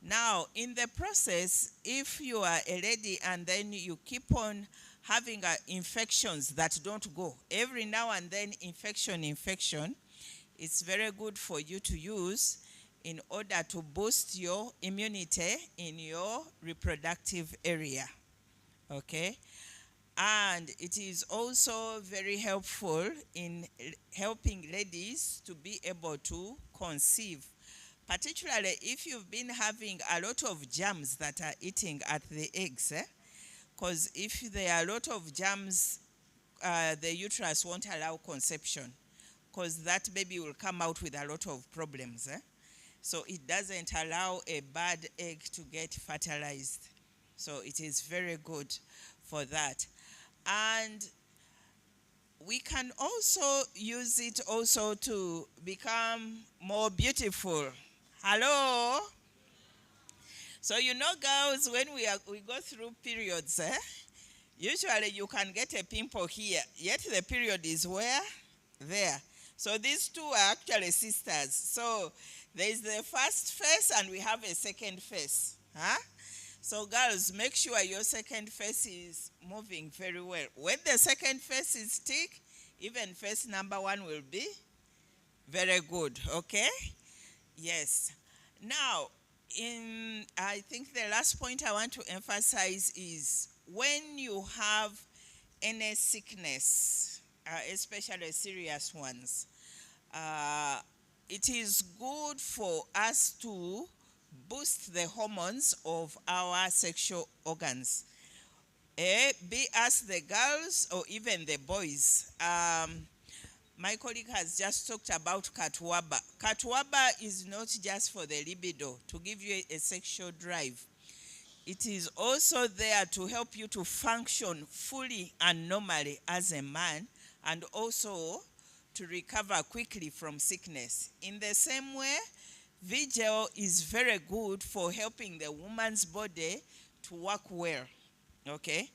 Now, in the process, if you are a lady and then you keep on having infections that don't go, every now and then infection, it's very good for you to use in order to boost your immunity in your reproductive area, okay? And it is also very helpful in helping ladies to be able to conceive, particularly if you've been having a lot of germs that are eating at the eggs, because if there are a lot of germs, the uterus won't allow conception, because that baby will come out with a lot of problems. So it doesn't allow a bad egg to get fertilized. So it is very good for that. And we can also use it also to become more beautiful. Hello? So you know, girls, when we go through periods, usually you can get a pimple here, yet the period is where? There. So these two are actually sisters. So there is the first phase and we have a second phase. Huh? So girls, make sure your second phase is moving very well. When the second phase is thick, even phase number 1 will be very good, okay? Yes. Now, I think the last point I want to emphasize is when you have any sickness, especially serious ones, it is good for us to boost the hormones of our sexual organs. Be us the girls or even the boys. My colleague has just talked about K2U. K2U is not just for the libido, to give you a sexual drive. It is also there to help you to function fully and normally as a man, and also to recover quickly from sickness. In the same way, VGel is very good for helping the woman's body to work well, okay?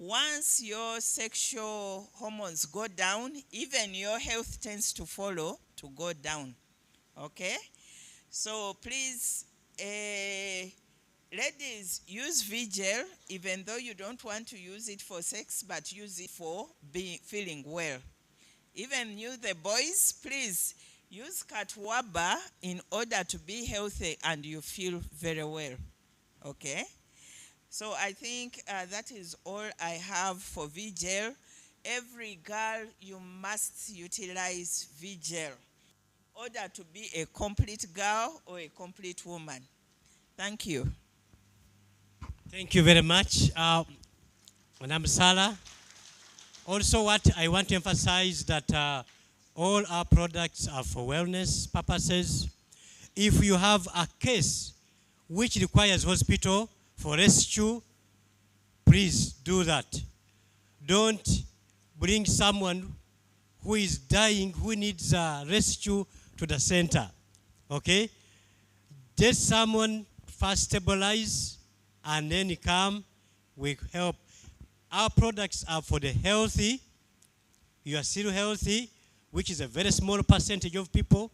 Once your sexual hormones go down, even your health tends to follow to go down, okay? So please, ladies, use VGel, even though you don't want to use it for sex, but use it for feeling well. Even you, the boys, please use K2U in order to be healthy and you feel very well, okay? So I think that is all I have for VGel. Every girl, you must utilize VGel in order to be a complete girl or a complete woman. Thank you. Thank you very much. Madam Sala. Also, what I want to emphasize that all our products are for wellness purposes. If you have a case which requires hospital for rescue, please do that. Don't bring someone who is dying, who needs rescue to the center, okay? Get someone first stabilize and then come with help. Our products are for the healthy. You are still healthy, which is a very small percentage of people.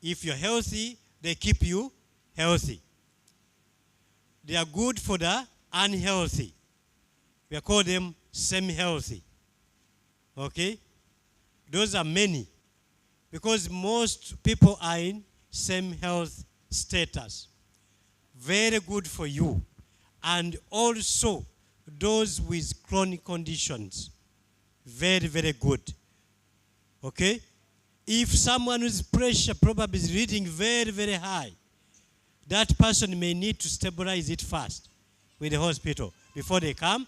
If you're healthy, they keep you healthy. They are good for the unhealthy. We call them semi-healthy. Okay? Those are many. Because most people are in same health status. very good for you. And also those with chronic conditions, very, very good. Okay? If someone with pressure probably is reading very, very high, that person may need to stabilize it first with the hospital before they come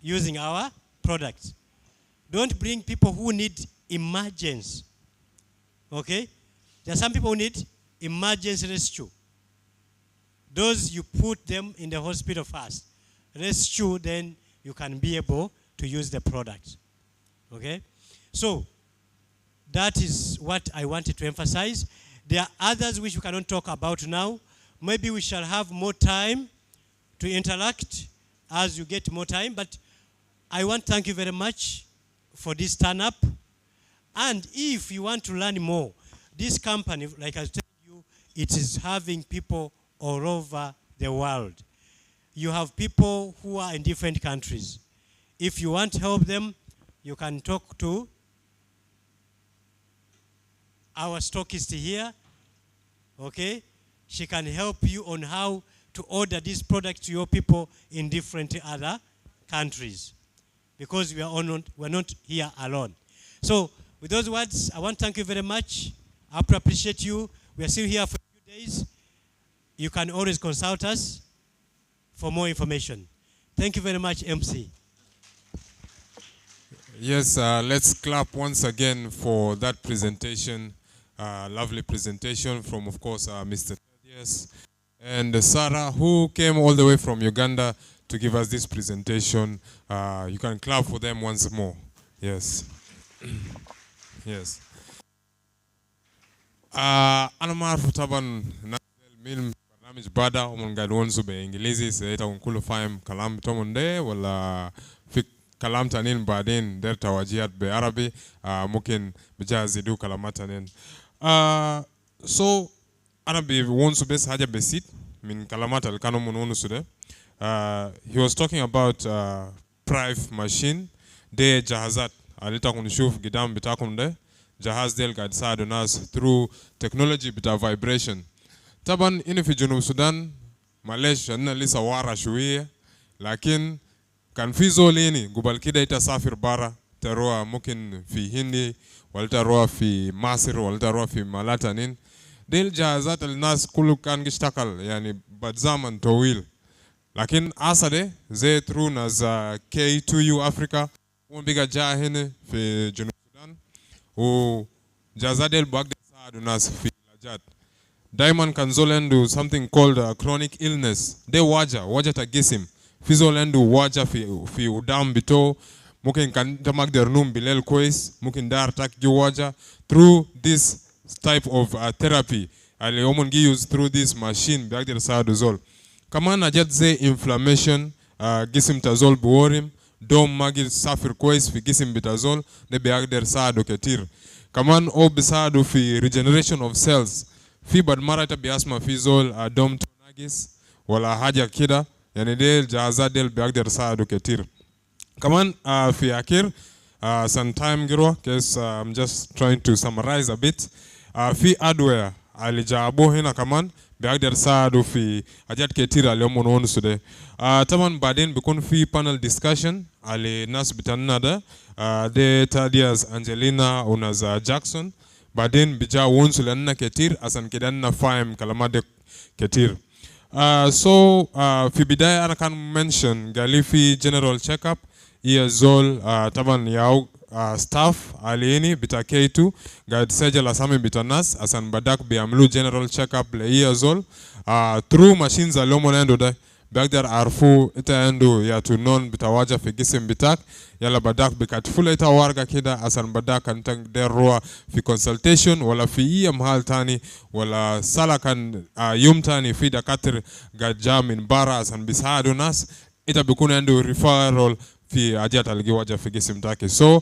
using our products. Don't bring people who need emergency. Okay? There are some people who need emergency rescue. Those you put them in the hospital first. Rescue, then you can be able to use the product. Okay? So, that is what I wanted to emphasize. There are others which we cannot talk about now. Maybe we shall have more time to interact as you get more time. But I want to thank you very much for this turn-up. And if you want to learn more, this company, like I told you, it is having people all over the world. You have people who are in different countries. If you want to help them, you can talk to our stockist here, okay? She can help you on how to order this product to your people in different other countries, because we're not here alone. So with those words, I want to thank you very much. I appreciate you. We are still here for a few days. You can always consult us for more information. Thank you very much, MC. Yes, let's clap once again for that presentation. Lovely presentation from, of course, Mr. Thaddeus and Sarah, who came all the way from Uganda to give us this presentation. You can clap for them once more. Yes. Yes. Ana maarufu taban nazel mil barnamij bada umon gadwonsu be Ingilizi seita unkulu fahem kalam tomonde wala fik kalam tanin badin der tawajiyat be Arabi mungkin bijazidu kalamatanin. So ana be wonsu bes haja besit min kalamat alkano mununu sude. He was talking about Prive machine de jahazat alita kunishuf gidam bitakunde. Jahaz del gad saadu nas through technology bita vibration. Taban ini fi Junub Sudan, Malaysia na lisa wara shuwiye, lakin kan fi zolini gubal kida ita safir bara, taroa mungkin fi Hindi, walta roa fi Masir, walta roa fi Malatanin. Del jahazat al nas kulu kan gishtakal, yani bad zaman tawil. Lakin asade, ze through nas K2U Africa, biga jahine fi Junub who Jazadel Bagde Saadu Nas fi Lajat. Diamond can zolendu something called chronic illness. De waja tagisim. Fizolendu waja fi udam bito. Mukin kan tamak der num bilel kois. Mukin dar tak ju waja. Through this type of therapy, ali omon gi use through this machine Bagde Saadu zol. Kaman ajat ze inflammation gisim tazol buorim. Dom magil safir kois fi gisim bitazol de beagder saado ketir. Kaman o bisado fi regeneration of cells. Fi bad marata biasma fi zol dom tonagis wala haja kida yani del jazadel beagder saado ketir. Kaman fi akir some time giro cause I'm just trying to summarize a bit. Fi adware alijabo hina kaman beagder saado fi ajat ketir aliyomon wonu sude. Taman badin bikun fi panel discussion ali nas bitanna da de Thaddeus Angelina unaza Jackson badin bija wonsu lanna ketir asan kidanna faim kalamade ketir. So fi bidaya ana kan mention galifi general checkup iya zol taban yaw staff alini bita K2 gad sejal asami bitanas asan badak biamlu general checkup le iya zol through machines alomolendo da bagdar arfu ita endo ya tu non bitawaja fi gisim bitak yala badak bikatfula ita warga kida asan badak antang derroa fi consultation wala fi iya mahal tani wala sala kan yum tani fi dakatir gajamin bara asan bisadu nas ita bikuna endo referral fi ajat algiwaja fi gisim taki. So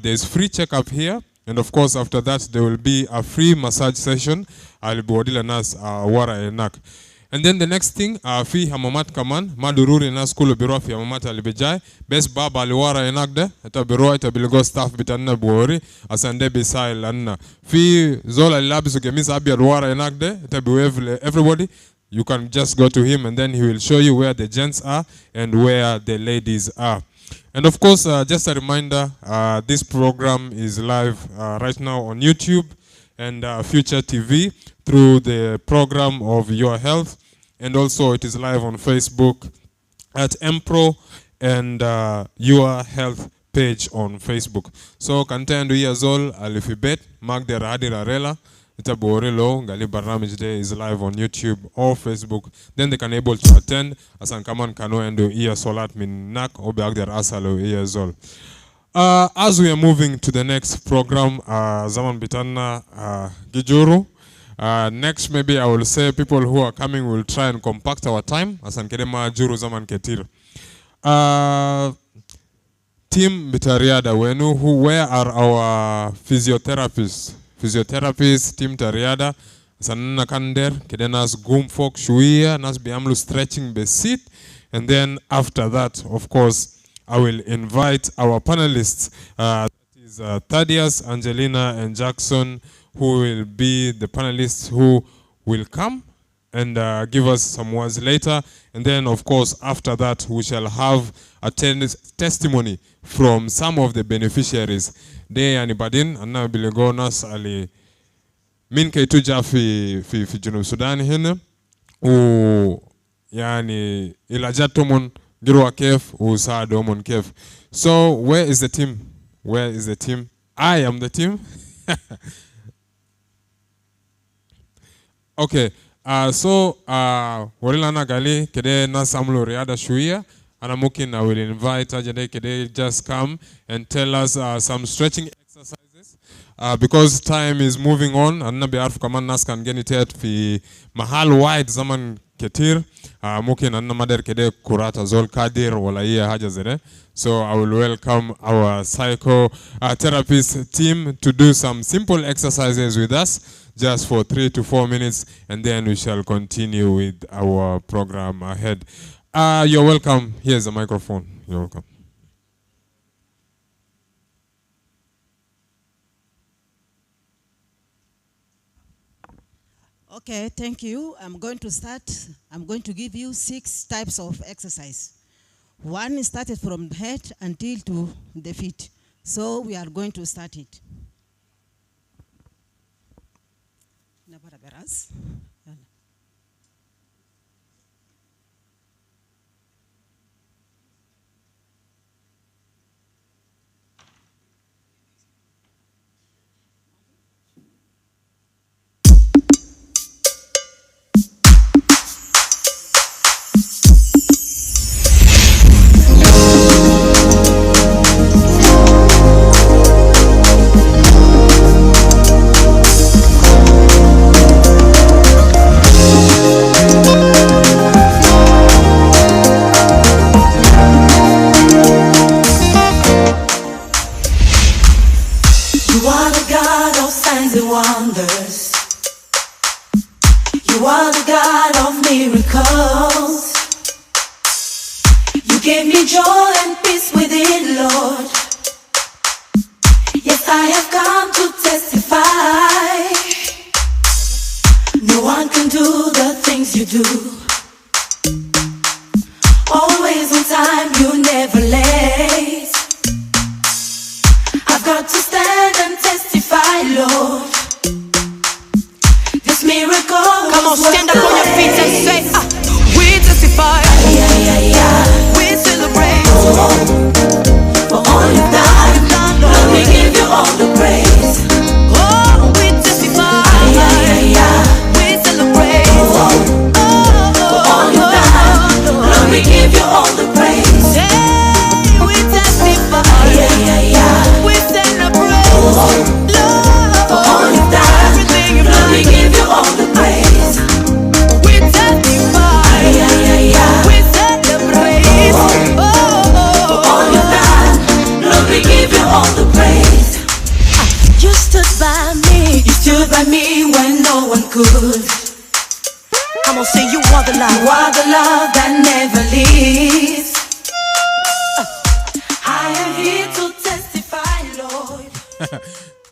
there's free checkup here, and of course after that there will be a free massage session alibuwadila nas wara enak. And then the next thing, fi hamamat kaman, madururi na skulu biro fi hamamat alibijay, bes baba aliwara enagde, ita biro ita bilgo staff bitanna buori, asande bisai lanna. Fi zola lilabisu gemisa abi aliwara enagde, ita biwevle everybody, you can just go to him and then he will show you where the gents are and where the ladies are. And of course, just a reminder, this program is live right now on YouTube and Future TV through the program of Your Health. And also it is live on Facebook at MPro and Your Health page on Facebook. So Kantendu Yazol Alifibet, Mag de Radi Rarela, Itaborelo, Gali Baramij Day is live on YouTube or Facebook. Then they can able to attend as an Kaman Kano and do Iya Solat Min Nak or Bagder Asalo Iyazol. As we are moving to the next program, Zaman Bitana Gijuru. Next, maybe I will say people who are coming will try and compact our time. As an Kedema Juru Zaman Ketir. Team Bitariada, where are our physiotherapists? Physiotherapists, Team Tariada, Sanana Kander, Kedenas Gumfok, Shuia, Nas Biamlu stretching the seat. And then after that, of course, I will invite our panelists. That is Thaddeus, Angelina, and Jackson, who will be the panelists who will come and give us some words later. And then, of course, after that, we shall have a testimony from some of the beneficiaries. They are Nibadin, and now Bilegonas Ali Min K2U fi Sudan hina. Yani ilajatomon girwa kef usadomon kef. So where is the team? Where is the team? I am the team. Okay. So Warilana Gali kede na samlo riada shuia. Anamukin, I will invite Ajade kede just come and tell us some stretching exercises. Because time is moving on, and nabi arf kaman nas kan geni tet fi mahal wide zaman ketir. Mukin anna mader kede kurata zol kadir wala iya haja zere. So I will welcome our psychotherapist team to do some simple exercises with us, just for 3 to 4 minutes, and then we shall continue with our program ahead. You're welcome. Here's the microphone. You're welcome. Okay, thank you. I'm going to start. I'm going to give you 6 types of exercise. One is started from the head until to the feet. So we are going to start it.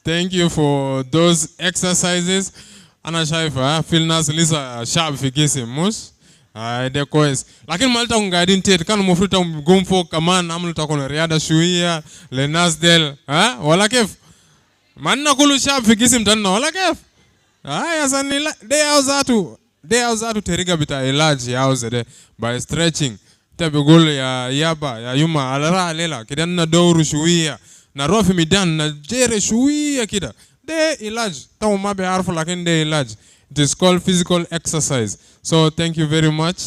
Thank you for those exercises. أنا شايفة في الناس لسه شعب في جسم مش ده كويس لكن ما لتكون قاعدين تيت كانوا المفروض تقوم فوق كمان عملوا تكون رياضة شوية للناس ديل ولا كيف ما لنا كل شعب في جسم تنا ولا كيف يا سني لا ده أوزاتو تريجا بتاع علاج يا أوزده by stretching تبقول يا يابا يا يوما على رأي ليلا كده ندور شوية نروح في ميدان نجري شوية كده ده علاج تو ما بيعرفوا لكن ده علاج. It is called physical exercise. So thank you very much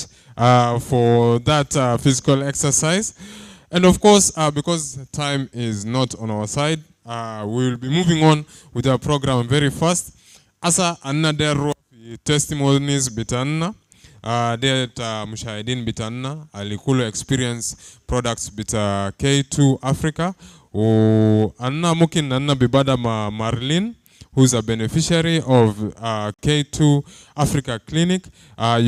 for that physical exercise. And of course, because time is not on our side, we will be moving on with our program very fast. Asa another testimonies bitanna that mushahidin bitanna alikulu experience products bita K2U Africa. Anna mukin anna bibada Marlene, who's a beneficiary of K2U Africa Clinic.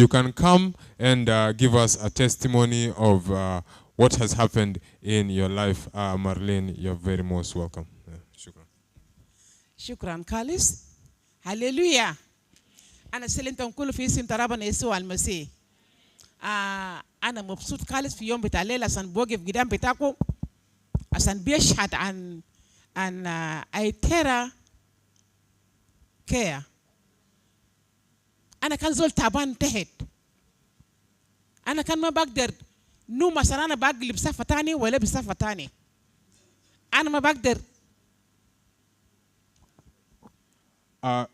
You can come and give us a testimony of what has happened in your life. Marlene, you're very most welcome. Shukran. Shukran Kalis. Hallelujah. أنا سلمتهم كله في اسم ترابنا يسوع المسيح. أنا مبسوط خالص في يوم بتاع الليلة عشان بوقف قدام بتاعكم عشان بيشهد عن أيترا كيا. أنا كان زول تعبان تحت. أنا كان ما بقدر نوم عشان أنا بقلب بصفة تاني ولا بصفة تاني. أنا ما بقدر.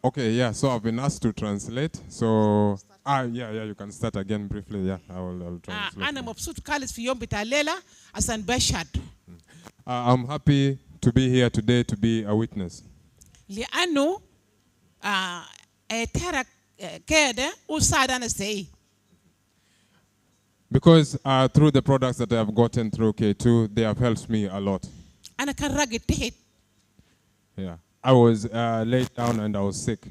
Okay, yeah, so I've been asked to translate. So, yeah, you can start again briefly. Yeah, I'll translate. أنا مبسوط خالص في يوم بتاع الليلة عشان بشهد. I'm happy to be here today to be a witness. لأنه ترى كده وصادنا سي. Because through the products that I have gotten through K2, they have helped me a lot. أنا كان راجل تحت. Yeah, I was laid down and I was sick.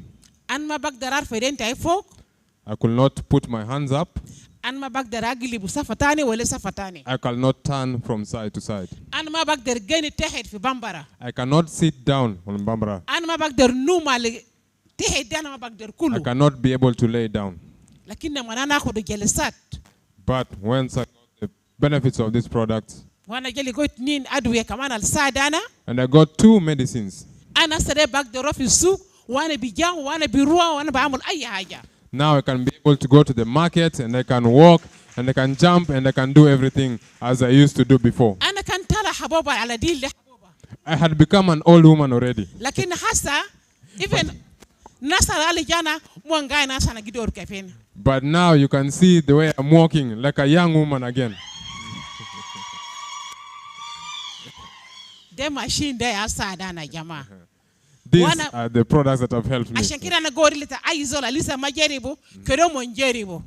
أنا ما بقدر أرفع يدي فوق. I could not put my hands up. أنا ما بقدر أقلب صفة تاني ولا صفة تاني. I cannot turn from side to side. أنا ما بقدر جاني تحت في بامبرا. I cannot sit down on Bambara. أنا ما بقدر نوم على تحت أنا ما بقدر كله. I cannot be able to lay down. لكن لما أنا أخذ الجلسات. But once I got the benefits of this product, وأنا جالي قلت نين أدوية كمان الساعد أنا. and I got 2 medicines. أنا سري بقدر في السوق وأنا بيجان وأنا بيروح وأنا بعمل أي حاجة. Now I can be able to go to the market and I can walk and I can jump and I can do everything as I used to do before. أنا كان تلا حبوبة على ديل حبوبة. I had become an old woman already. لكن حاسة even ناس على جانا موانغاي ناس أنا جدور كيفين. But now you can see the way I'm walking like a young woman again. ده ماشين ده أساعد أنا جماعة. These are the products that have helped me. عشان كده أنا قولي لتا أي زول لسه ما جربوا كده منجربوا.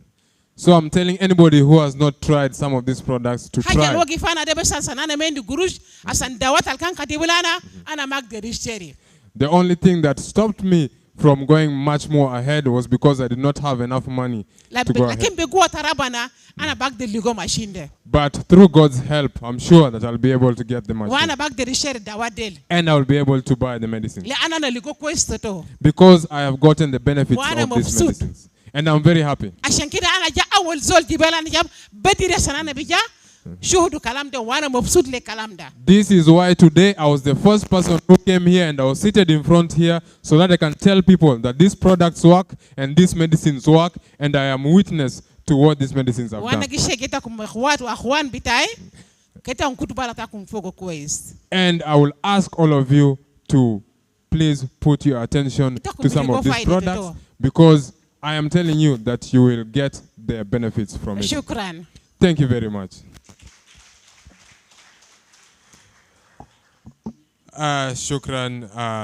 So I'm telling anybody who has not tried some of these products to حاجة try. الوقف أنا ده بس عشان أنا مندي قروش عشان دوات الكان كتيب لنا أنا ما أقدر أشتري. The only thing that stopped me from going much more ahead was because I did not have enough money to go ahead. لكن بقوة ربنا أنا بقدر لقو ماشين ده. But through God's help, I'm sure that I'll be able to get the machine. وأنا بقدر أشتري الدواء ديل. And I will be able to buy the medicine. لأن أنا لقو كويس تتو. Because I have gotten the benefits وأنا of these مبسوط. medicines. And I'm very happy. عشان كده أنا جا أول زول جبال أنا جاب بدري عشان أنا بيجا شهدوا كلام ده وأنا مبسوط لكلام ده. This is why today I was the first person who came here and I was seated in front here so that I can tell people that these products work and these medicines work and I am witness to what these medicines have وأنا done. كيشة كده كم إخوات وأخوان بتاعي كده أنكتب على تاكم فوق كويس. And I will ask all of you to please put your attention to some of these products because I am telling you that you will get the benefits from it. شكرا. Thank you very much. شكرا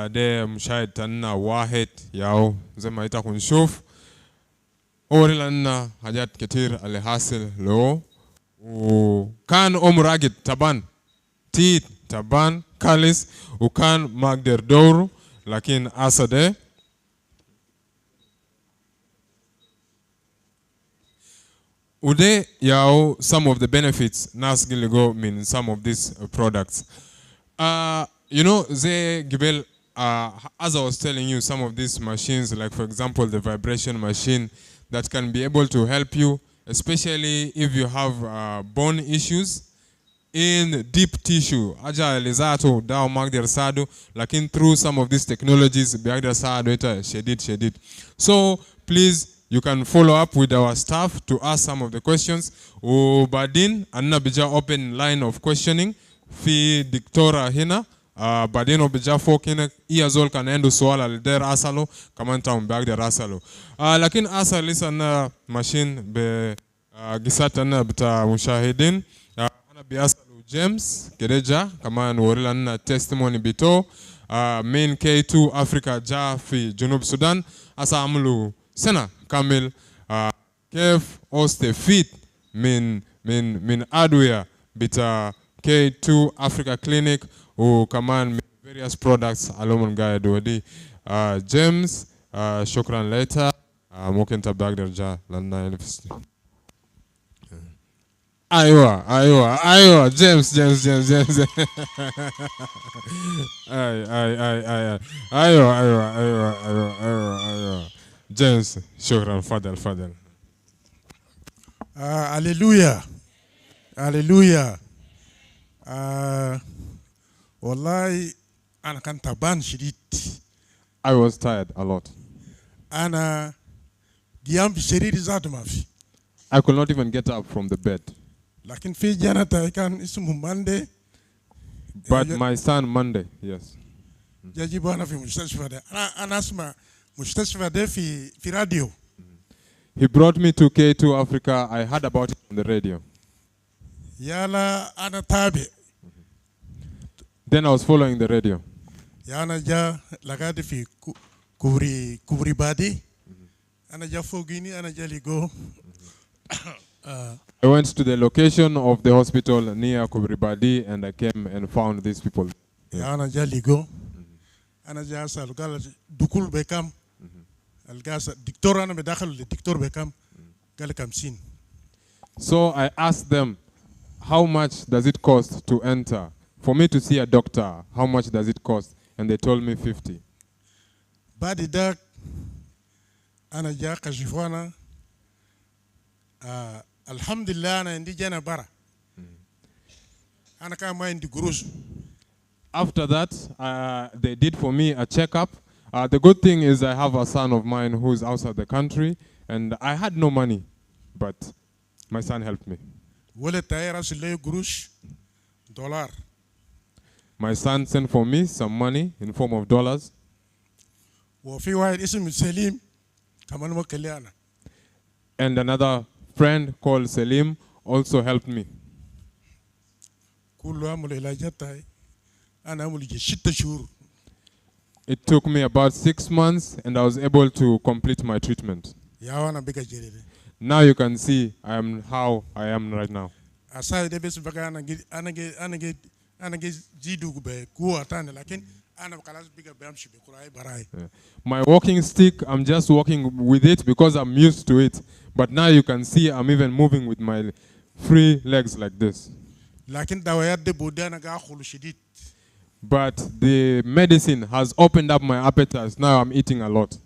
ده مشاهد تنا واحد ياو زي ما يتكون نشوف أوري لنا حاجات كتير اللي حاصل له وكان راجل تبان تيت تبان كاليس وكان ما قدر دوره لكن أسده وده ياو some of the benefits ناس قل go من some of these products. You know, زي قبل as I was telling you, some of these machines, like for example, the vibration machine that can be able to help you, especially if you have bone issues in deep tissue. Aja elizato dao magder sado, lakin through some of these technologies, biagder sado ita shedid. So please, you can follow up with our staff to ask some of the questions. Badin, anna bija open line of questioning. Fi diktora hina. Badin obija fokine iazol kan endo swala der asalo kamanta umbagder asalo. Lakin asa lisa na machine be gisata na bita mushahidin. Biasalu James Gereja kama nuorila na testimony bito main K2U Africa ja fi Junub Sudan asa amlu sena kamil kef oste fit min adware bita K2U Africa Clinic u kaman various products alomon gaya duwadi James shukran later mungkin tabagder ja lanna university. Aywa, James. Aywa. James, shukran, fadal. Hallelujah. Wallahi, ana kan taban shidit. I was tired a lot. Ana giyam shiriri zatu mafi. I could not even get up from the bed. Lakin fi janata ikan ismu Monday. But my son Monday, yes. Jajibu ana fi mustashfa de. Ana asma mustashfa de fi radio. He brought me to K2U Africa. I heard about it on the radio. Yala ana tabi. Then I was following the radio. Yana ja lagadi fi kubri badi. Ana ja fogini ana ja ligo. I went to the location of the hospital near Kubribadi and I came and found these people. Ana ja ligo. Ana ja salugala dukul bekam. Algasa dictor ana medakhalu le dictor bekam. Gal kamsin. So I asked them, how much does it cost to enter? For me to see a doctor, how much does it cost? And they told me 50. Badi dak ana ja kashifwana. Alhamdulillah ana indi jana bara. Ana kama indi gurus. After that, they did for me a checkup. The good thing is I have a son of mine who is outside the country, and I had no money, but my son helped me. My son sent for me some money in form of dollars. And another friend called Selim also helped me. It took me about 6 months and I was able to complete my treatment. Now you can see I am how I am right now. My walking stick, I'm just walking with it because I'm used to it. But now you can see I'm even moving with my free legs like this. But the medicine has opened up my appetite. Now I'm eating a lot.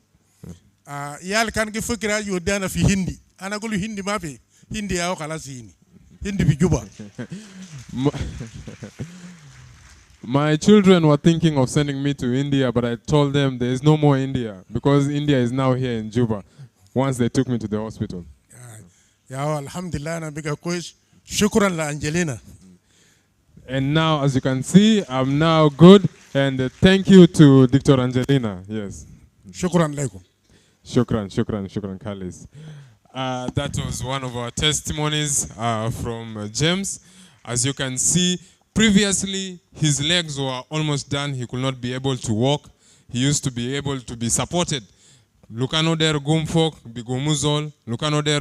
My children were thinking of sending me to India, but I told them there is no more India because India is now here in JUBA once they took me to the hospital. And now, as you can see, I'm now good. And thank you to Dr. Angelina. Yes. Shukran alaikum. Shukran, Khalis. That was one of our testimonies from James. As you can see, previously, his legs were almost done. He could not be able to walk. He used to be able to be supported. Lukano der gumfok bigumuzol, lukano der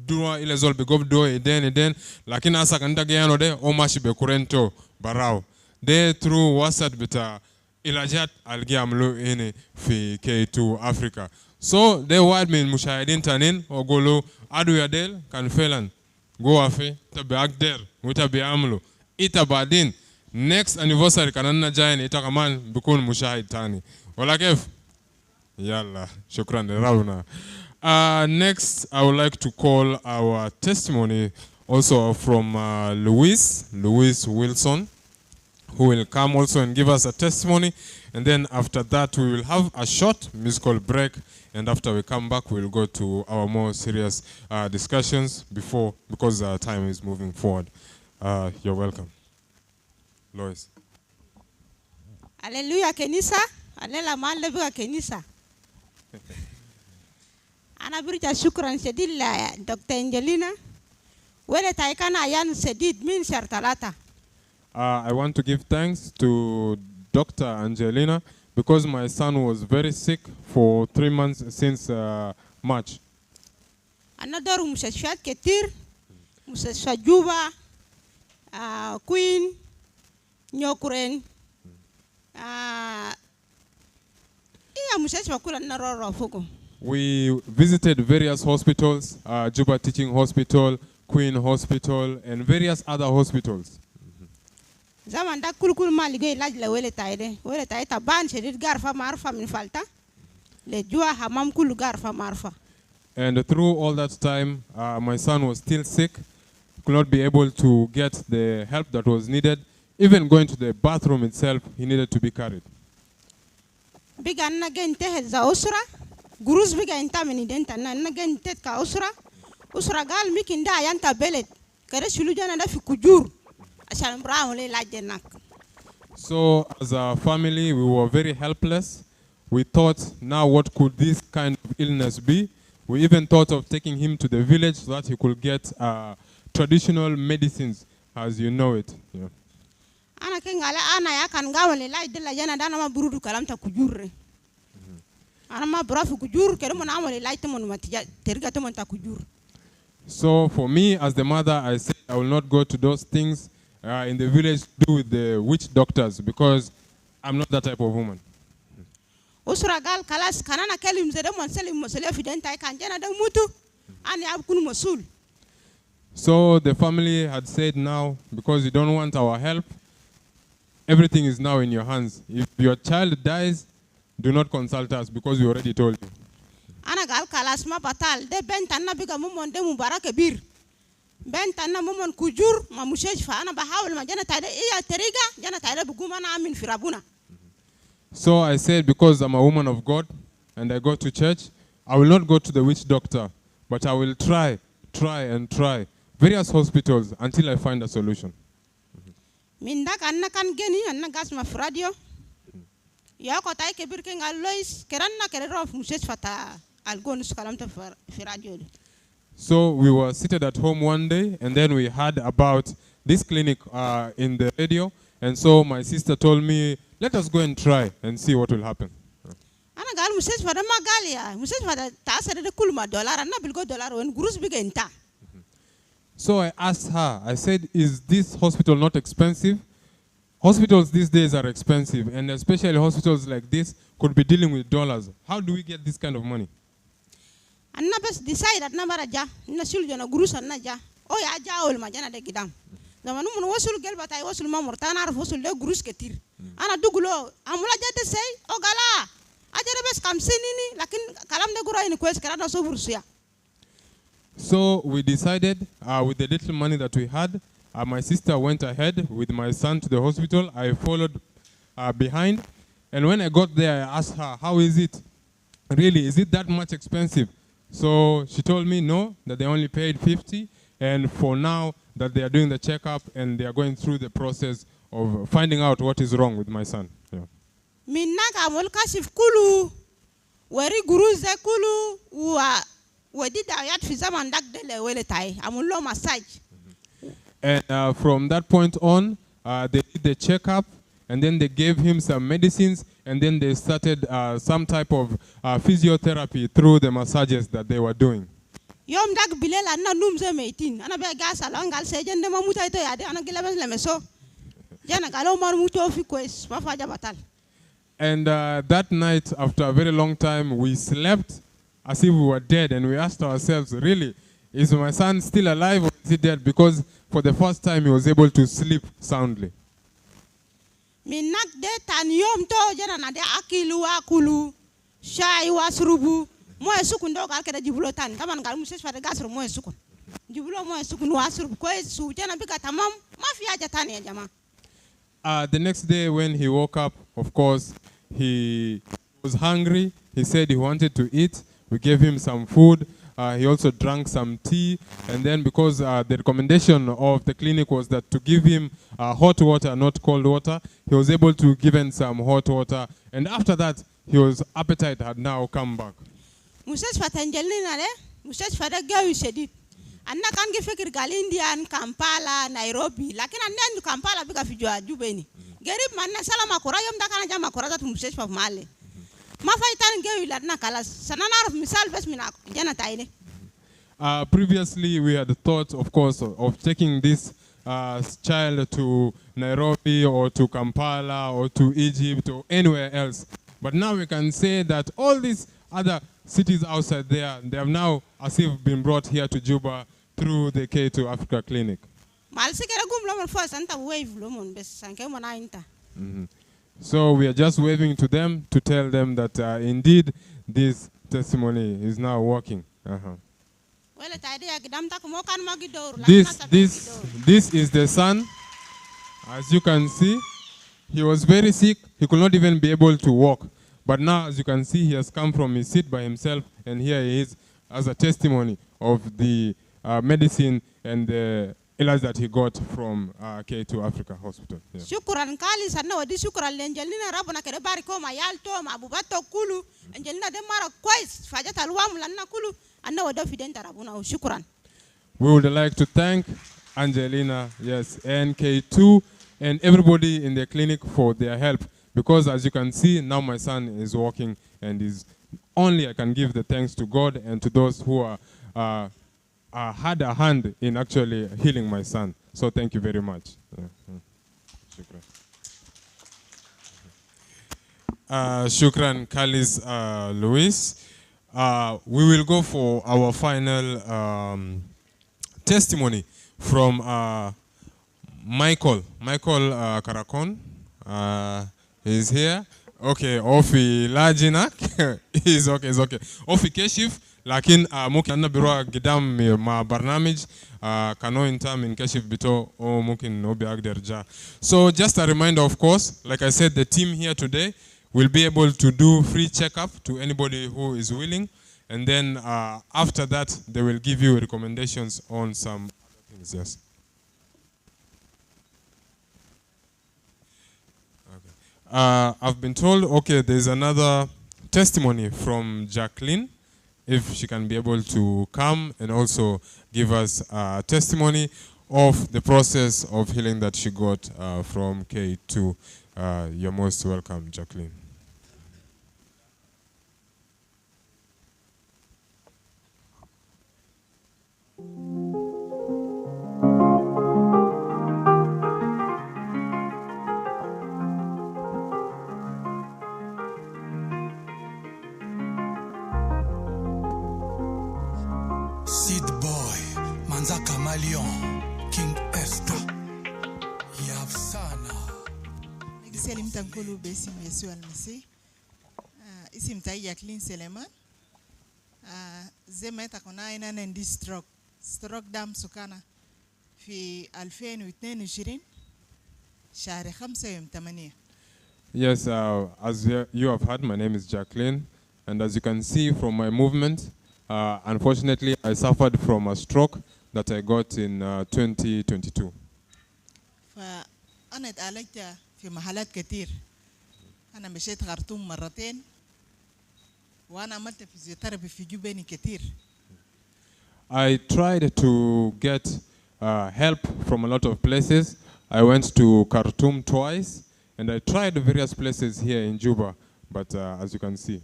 dua ilezol bigobdo eden, lakini asa kanda gayano de omashi be kurento barao. De through wasat bita ilajat algiamlu ine fi K2U Africa. So they wad min mushahidin tanin ogolo adu yadel kan felan go afe tabi agder mutabi amlu ita badin next anniversary kanana jai ita kaman bikun mushahid tani. Wala kef? Yalla, shukran rauna. Next, I would like to call our testimony also from Louis Wilson, who will come also and give us a testimony. And then after that, we will have a short musical break. And after we come back, we'll go to our more serious discussions because time is moving forward. You're welcome. Lois. Hallelujah, Kenisa. Alela malebuga Kenisa. Ana birja shukran shadid la Dr. Angelina. Wele taikana ayan shadid min shartalata. I want to give thanks to Dr. Angelina because my son was very sick for 3 months since March. Another mustashfiyat ketir, mustashfa JUBA, Queen, Nyokuren, we visited various hospitals, JUBA Teaching Hospital, Queen Hospital, and various other hospitals. Zaman da kulkul maligay laj la wele taida ban shedid garfa marfa min falta le jua hamam kul garfa marfa. And through all that time, my son was still sick, could not be able to get the help that was needed. Even going to the bathroom itself, he needed to be carried. Biga na gente za usra, gurus biga inta mini denta na gente ka usra gal mikinda yanta belet kare shulujana da fi kujur. So as a family, we were very helpless. We thought, now what could this kind of illness be? We even thought of taking him to the village so that he could get traditional medicines, as you know it. Yeah. So for me, as the mother, I said I will not go to those things in the village to do with the witch doctors because I'm not that type of woman. So the family had said now, because you don't want our help, everything is now in your hands. If your child dies, do not consult us because we already told you. So I said, because I'm a woman of God and I go to church, I will not go to the witch doctor, but I will try various hospitals until I find a solution. So we were seated at home one day, and then we heard about this clinic in the radio. And so my sister told me, let us go and try and see what will happen. So I asked her, I said, is this hospital not expensive? Hospitals these days are expensive, and especially hospitals like this could be dealing with dollars. How do we get this kind of money? Decide na baraja na suljo gurusa na ja o ya ja ol majana de gidam zamanu mun wasul gel batay wasul ma murtana arf wasul de gurus ketir ana dugulo amula jade sey o gala ajere bes kam sinini lakin kalam de gura ini kwes karada so bursuya. So we decided with the little money that we had, my sister went ahead with my son to the hospital. I followed behind, and when I got there I asked her, how is it? Really, is it that much expensive? So she told me no, that they only paid 50, and for now that they are doing the checkup and they are going through the process of finding out what is wrong with my son. Minnaga mulkashif kulu wari guruze kulu wa wadida ayat fi zaman dak dele wele tai amullo massage. And from that point on, they did the checkup, and then they gave him some medicines, and then they started some type of physiotherapy through the massages that they were doing. Yom dak bilela na numze meitin ana be gasa langal sejen de mamuta ito yade ana gilabes lemeso jana galo mar muto fi kwes mafaja batal. And that night, after a very long time, we slept as if we were dead, and we asked ourselves, really, is my son still alive or is he dead? Because for the first time he was able to sleep soundly. Minak de tan yom to jana na de akilu akulu shai wasrubu mo sukundo gal keda jibulo tan taman gal musesfa de gasro mo sukun jibulo mo sukun wasrubu ko su jana bika tamam mafia jatan ya jama. The next day when he woke up, of course, he was hungry. He said he wanted to eat. We gave him some food. He also drank some tea. And then because the recommendation of the clinic was that to give him hot water, not cold water, he was able to give him some hot water. And after that, his appetite had now come back. Musesfa tanjelina le musesfa de gawi shedid. Anna kan ge fikir gal Indian Kampala Nairobi lakini anna Kampala bika fijwa jubeni gerib manna salama kura yom da kana jama kura da musesfa male ma faitan ge ila na kala sanana misal bes mina jana taine. Previously we had thought, of course, of taking this child to Nairobi or to Kampala or to Egypt or anywhere else, but now we can say that all these other cities outside there, they have now as if been brought here to Juba through the K2U Africa Clinic. So we are just waving to them to tell them that indeed this testimony is now working. This is the son. As you can see, he was very sick. He could not even be able to walk. But now, as you can see, he has come from his seat by himself, and here he is as a testimony of the medicine and the illness that he got from K2U Africa Hospital. Shukran kali sana wadi shukran lenjelina rabu na kere bari koma yalto mabubato kulu angelina de mara kwais fajata alwamu lanna kulu anna wada fidenta rabu na shukran. We would like to thank Angelina, yes, and K2 and everybody in the clinic for their help. Because as you can see, now my son is walking, and only I can give the thanks to God and to those who had a hand in actually healing my son. So thank you very much. Shukran Kalis Luis. We will go for our final testimony from Michael Karakon. He's here. Okay, Ofi Lajinak. He's okay. Ofi Keshif. Lakin mungkin na biro gidam ma barnamij kano inta min Keshif bito o mungkin no bi agderja. So just a reminder, of course, like I said, the team here today will be able to do free checkup to anybody who is willing, and then after that they will give you recommendations on some other things. Yes. I've been told, okay, there's another testimony from Jacqueline, if she can be able to come and also give us a testimony of the process of healing that she got from K2. You're most welcome, Jacqueline. Seed Boy, Manza Kamalion, King Esther, Yavsana. Selim Tankulu Besim Yesu Almasi, Isim Tai Jacqueline Seleman, Zemeta Konaina and this stroke dam Sukana, Fi Alfen with Nenushirin, Share Hamsayum Tamania. Yes, as you have heard, my name is Jacqueline, and as you can see from my movement, unfortunately, I suffered from a stroke that I got in 2022. فأنا اتعالجت في محلات كتير. أنا مشيت خرطوم مرتين وأنا عملت فيزيوثيرابي في جوباني كتير. I tried to get help from a lot of places. I went to Khartoum twice, and I tried various places here in Juba, but as you can see.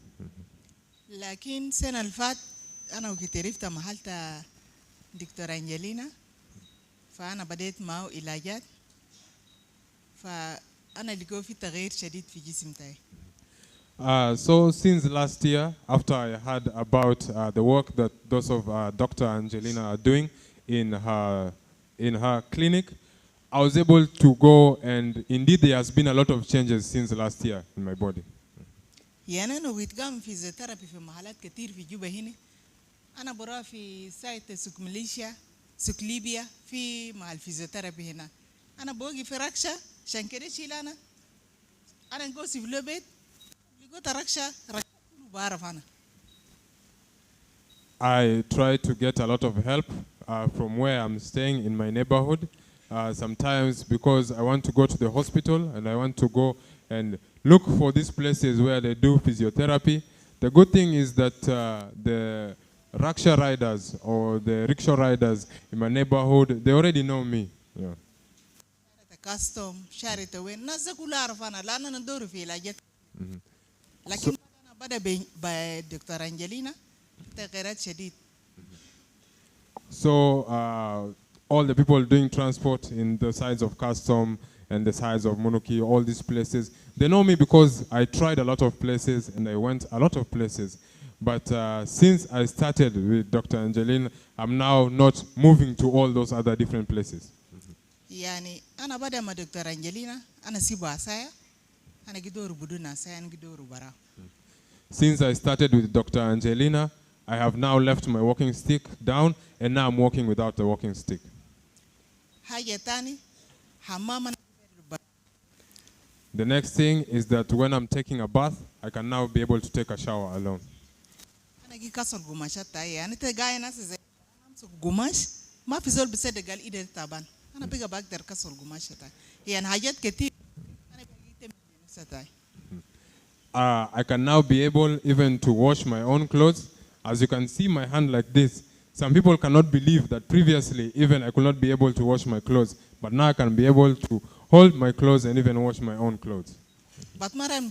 لكن سنة الفات أنا وكتيرفت محلت دكتور أنجلينا فأنا بديت معه علاجات فأنا لقوا في تغيير شديد في جسم تاعي. So since last year, after I heard about the work that those of Dr. Angelina are doing in her clinic, I was able to go, and indeed there has been a lot of changes since last year in my body. يعني أنا ويتقام فيزيوثيرابي في محلات كتير في جوبا هنا. أنا برا في سايت سوق ماليزيا سوق ليبيا في مع الفيزيوثيرابي هنا. أنا بوقي في ركشة عشان كده شيل أنا نقوسي في البيت لقيت ركشة بعرف أنا. I try to get a lot of help from where I'm staying in my neighborhood. Sometimes because I want to go to the hospital and I want to go and look for these places where they do physiotherapy. The good thing is that the rickshaw riders or the rickshaw riders in my neighborhood, they already know me. Yeah. custom شارته وين ناس كلها عرفانا لأننا ندور في علاجات لكن أنا بدأ بدكتور أنجلينا تغيرات شديد. So all the people doing transport in the sides of custom and the sides of Monoki, all these places, they know me because I tried a lot of places and I went a lot of places. But since I started with Dr. Angeline, I'm now not moving to all those other different places. يعني أنا بدأ مع دكتور أنجلينا أنا سيبوا عسايا أنا قدور بدون عسايا أنا قدور برا. Since I started with Dr. Angelina, I have now left my walking stick down and now I'm walking without the walking stick. حاجة تاني حمام. The next thing is that when I'm taking a bath, I can now be able to take a shower alone. أنا جي كسر قماشات تاعي يعني تجاي ناس زي قماش ما في زول بيصدق قال إيده تعبان أنا بيجا بقدر كسر قماشات تاعي يعني حاجات كتير أنا بيجي تمشي تاعي. I can now be able even to wash my own clothes. As you can see my hand like this. Some people cannot believe that previously even I could not be able to wash my clothes. But now I can be able to hold my clothes and even wash my own clothes. But مرة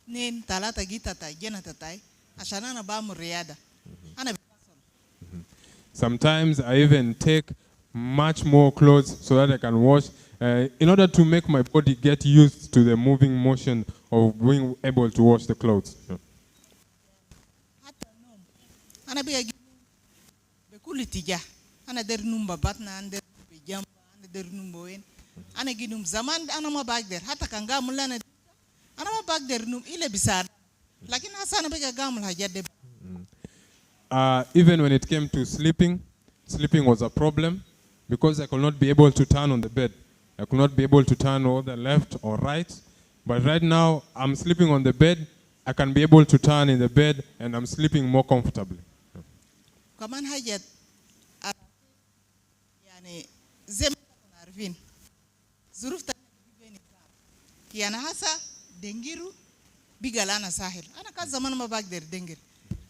اثنين ثلاثة جيت تاعي جنة تاعي عشان أنا بعمل رياضة. أنا Sometimes I even take much more clothes so that I can wash in order to make my body get used to the moving motion of being able to wash the clothes. Yeah. أنا بيجي بكل اتجاه أنا در نوم ببطن أنا در بجنب أنا در نوم بوين أنا جي نوم زمان أنا ما بقدر حتى كان قامل أنا ما بقدر نوم إلا بسار لكن هسه أنا بيجي قامل حاجات دي. Even when it came to sleeping was a problem because I could not be able to turn on the bed. I could not be able to turn either left or right. But right now, I'm sleeping on the bed. I can be able to turn in the bed and I'm sleeping more comfortably. كمان حاجة يعني زي ما كنا عارفين ظروف تانية يعني هسا دنجيرو بيجا لنا ساحل أنا كان زمان ما بقدر دنجر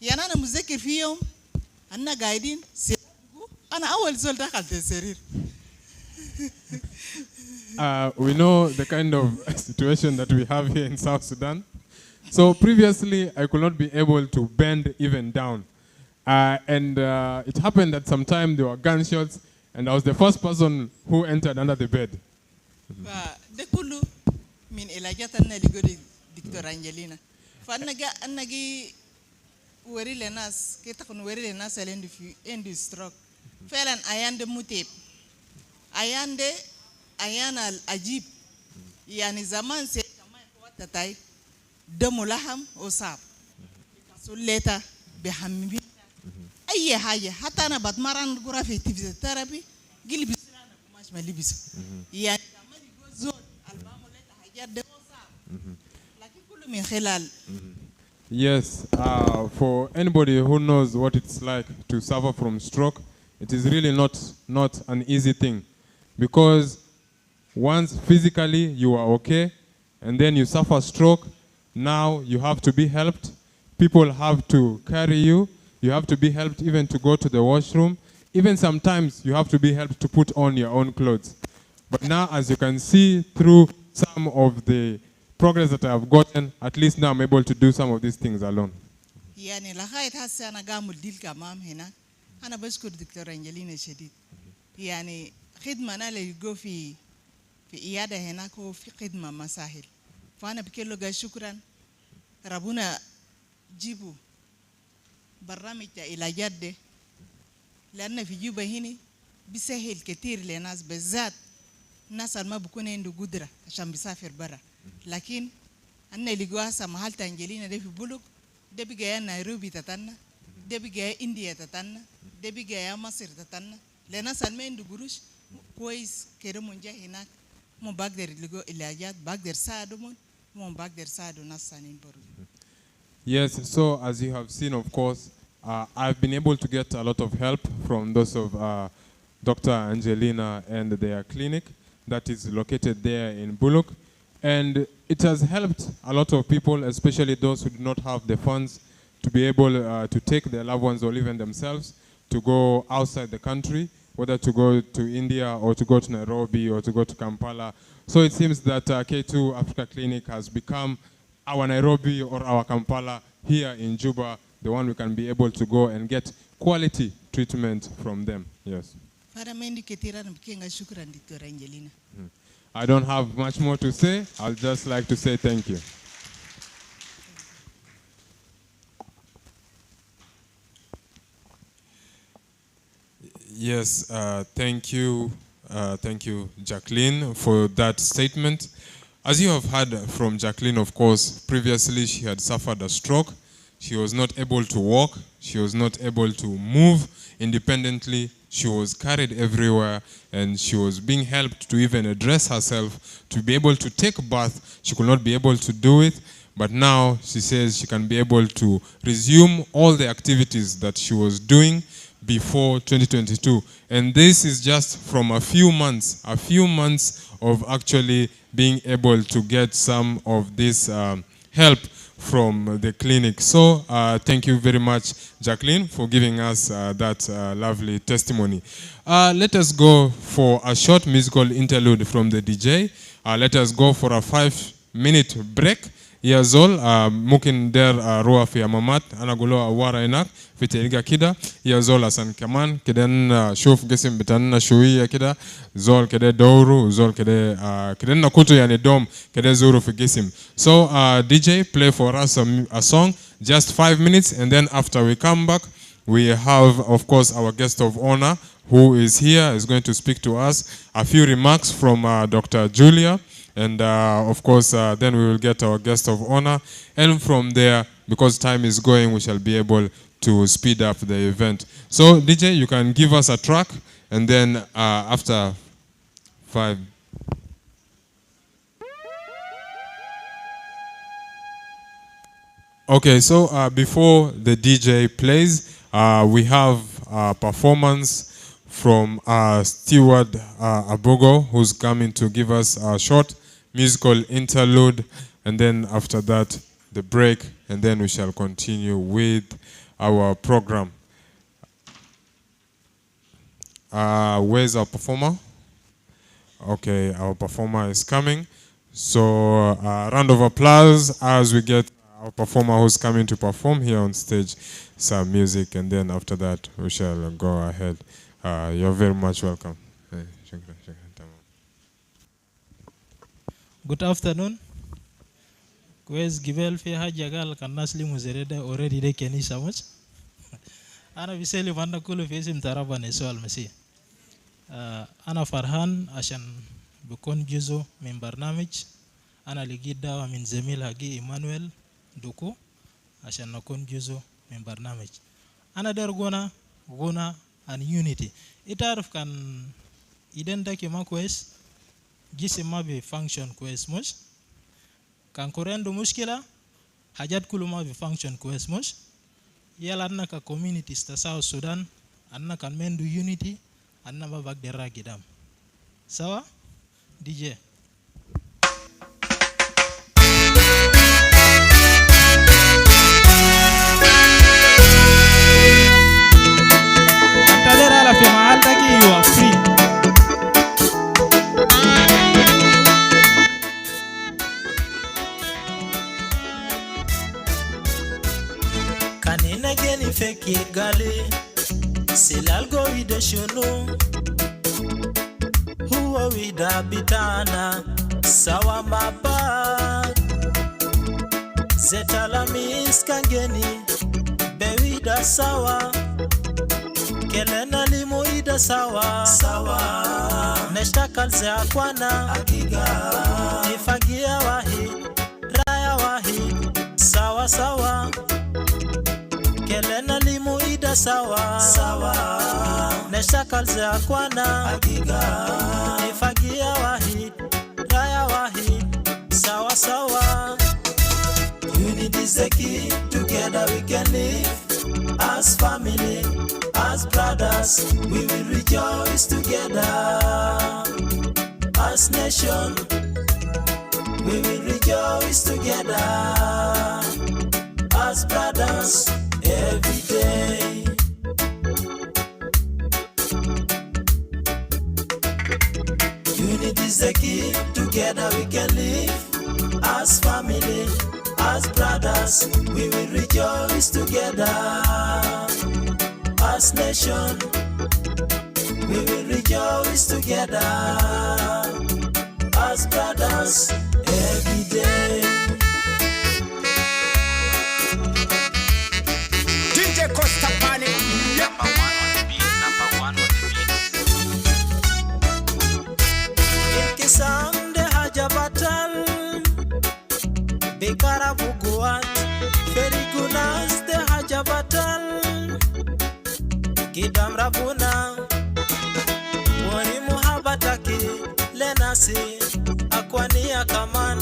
يعني أنا مذكر في يوم أنا قاعدين أنا أول زول دخلت السرير. We know the kind of situation that we have here in South Sudan. So previously, I could not be able to bend even down. It happened that sometime there were gunshots, and I was the first person who entered under the bed. ده كله من علاجاتنا اللي قولي دكتور أنجلينا. فأنا جي وري للناس كي تكون وري للناس اللي عندي ستروك. فعلا أيان ده متعب. أيان العجيب. يعني زمان سي كمان وقت تاي دم لحم وصعب. سولتا بحمي. أي حاجة حتى أنا بتمرن غرفة فيزيوثيرابي قلبي بسرعة مش ملبسه يعني كمان يقول زول البامو لتا حاجات ده صعب لكن كله من خلال. Yes, for anybody who knows what it's like to suffer from stroke, it is really not an easy thing because once physically you are okay and then you suffer stroke, now you have to be helped. People have to carry you. You have to be helped even to go to the washroom. Even sometimes you have to be helped to put on your own clothes. But now, as you can see through some of the progress that I have gotten, at least now I'm able to do some of these things alone. يعني لغاية هسه أنا قامل ديل كمام هنا أنا بشكر دكتور أنجلينا شديد يعني خدمة أنا اللي يقول في إيادة هناك وفي خدمة مساهل فأنا بكل له شكرا ربنا جيبوا برنامج علاجات ده لأن في جوبا هنا بيسهل كتير للناس بالذات nasa ma bukuna indu gudra عشان بيسافر برا لكن أنا اللي جواسا محل تانجلينا ده في بلوك ده بيجي نيروبي تتنا ده بيجي إنديا تتنا ده بيجي مصر تتنا لأن سلمى إندو قروش كويس كده منجا هناك مو بقدر لقو إلاجات بقدر ساعدهم مو بقدر ساعدوا ناس سانين برضو. Yes, so as you have seen, of course, I've been able to get a lot of help from those of Dr. Angelina and their clinic that is located there in Bullock. And it has helped a lot of people, especially those who do not have the funds to be able to take their loved ones or even themselves to go outside the country, whether to go to India or to go to Nairobi or to go to Kampala. So it seems that K2U Africa Clinic has become our Nairobi or our Kampala here in Juba, the one we can be able to go and get quality treatment from them. Yes. I don't have much more to say. I'll just like to say thank you. Yes, thank you, Jacqueline, for that statement. As you have heard from Jacqueline, of course, previously she had suffered a stroke. She was not able to walk. She was not able to move independently. She was carried everywhere, and she was being helped to even dress herself, to be able to take a bath. She could not be able to do it, but now she says she can be able to resume all the activities that she was doing before 2022. And this is just from a few months of actually being able to get some of this help from the clinic. So thank you very much, Jacqueline, for giving us that lovely testimony. Let us go for a short musical interlude from the DJ. Let us go for a 5-minute break. Yazol mungkin der ruwa fi amamat ana gulo awara inak fi teriga kida yazol asan kaman kiden shuf gesim bitanna shuwiya kida zol kede dawru zol kede kiden nakutu yani dom kede zuru fi gesim. So DJ, play for us a song, just 5 minutes, and then after we come back we have, of course, our guest of honor who is here, is going to speak to us. A few remarks from Dr. Julia. And of course, then we will get our guest of honor. And from there, because time is going, we shall be able to speed up the event. So, DJ, you can give us a track, and then after 5. Okay, so before the DJ plays, we have a performance from Steward Abogo, who's coming to give us a short musical interlude, and then after that the break, and then we shall continue with our program. Where's our performer? Okay, our performer is coming. So round of applause as we get our performer who's coming to perform here on stage some music, and then after that we shall go ahead. You're very much welcome. Good afternoon. Kwez gibel fi haja gal kan nasli muzereda already de kenisa much. Ana biseli manna kulu fi isim taraba ne soal masi. Ana Farhan عشان بكون جزء من برنامج. أنا لقيت دعوة من زميل هاجي إيمانويل دوكو عشان نكون جزء من برنامج. أنا دار غونا and unity. إتعرف كان إذن ده كمان كويس جسم ما بفانكشن كويس مش كان كورندو مشكلة حاجات كله ما بفانكشن كويس مش يلا أننا كcommunities تا South Sudan أننا كان مندو unity أننا ما بقدر راقدام سوا DJ Tolera في محلك you are free Kanina geni fekir gali Silalgo wida shunu Huwa wida bitana Sawa maba Zetala miskangeni Bewida sawa Kelena limo ida sawa sawa nashtakal za kwana agiga nifagia wahid raya wahid sawa sawa kelena limu ida sawa sawa nashtakal za kwana agiga nifagia wahid raya wahid sawa sawa. Unity is the key, together we can live as family, as brothers, we will rejoice together. As nation, we will rejoice together. As brothers, every day. Unity is the key, together we can live as family, as brothers, we will rejoice together. As nation, we will rejoice together. As brothers, every day. DJ Costa Panic, number one on the beat, number one on the beat. Inkisam de hajabatal, Bekara buguat, Ferigunas de hajabatal, Kidam rabuna, Wari muhabataki, Lenasi, Aquania kaman,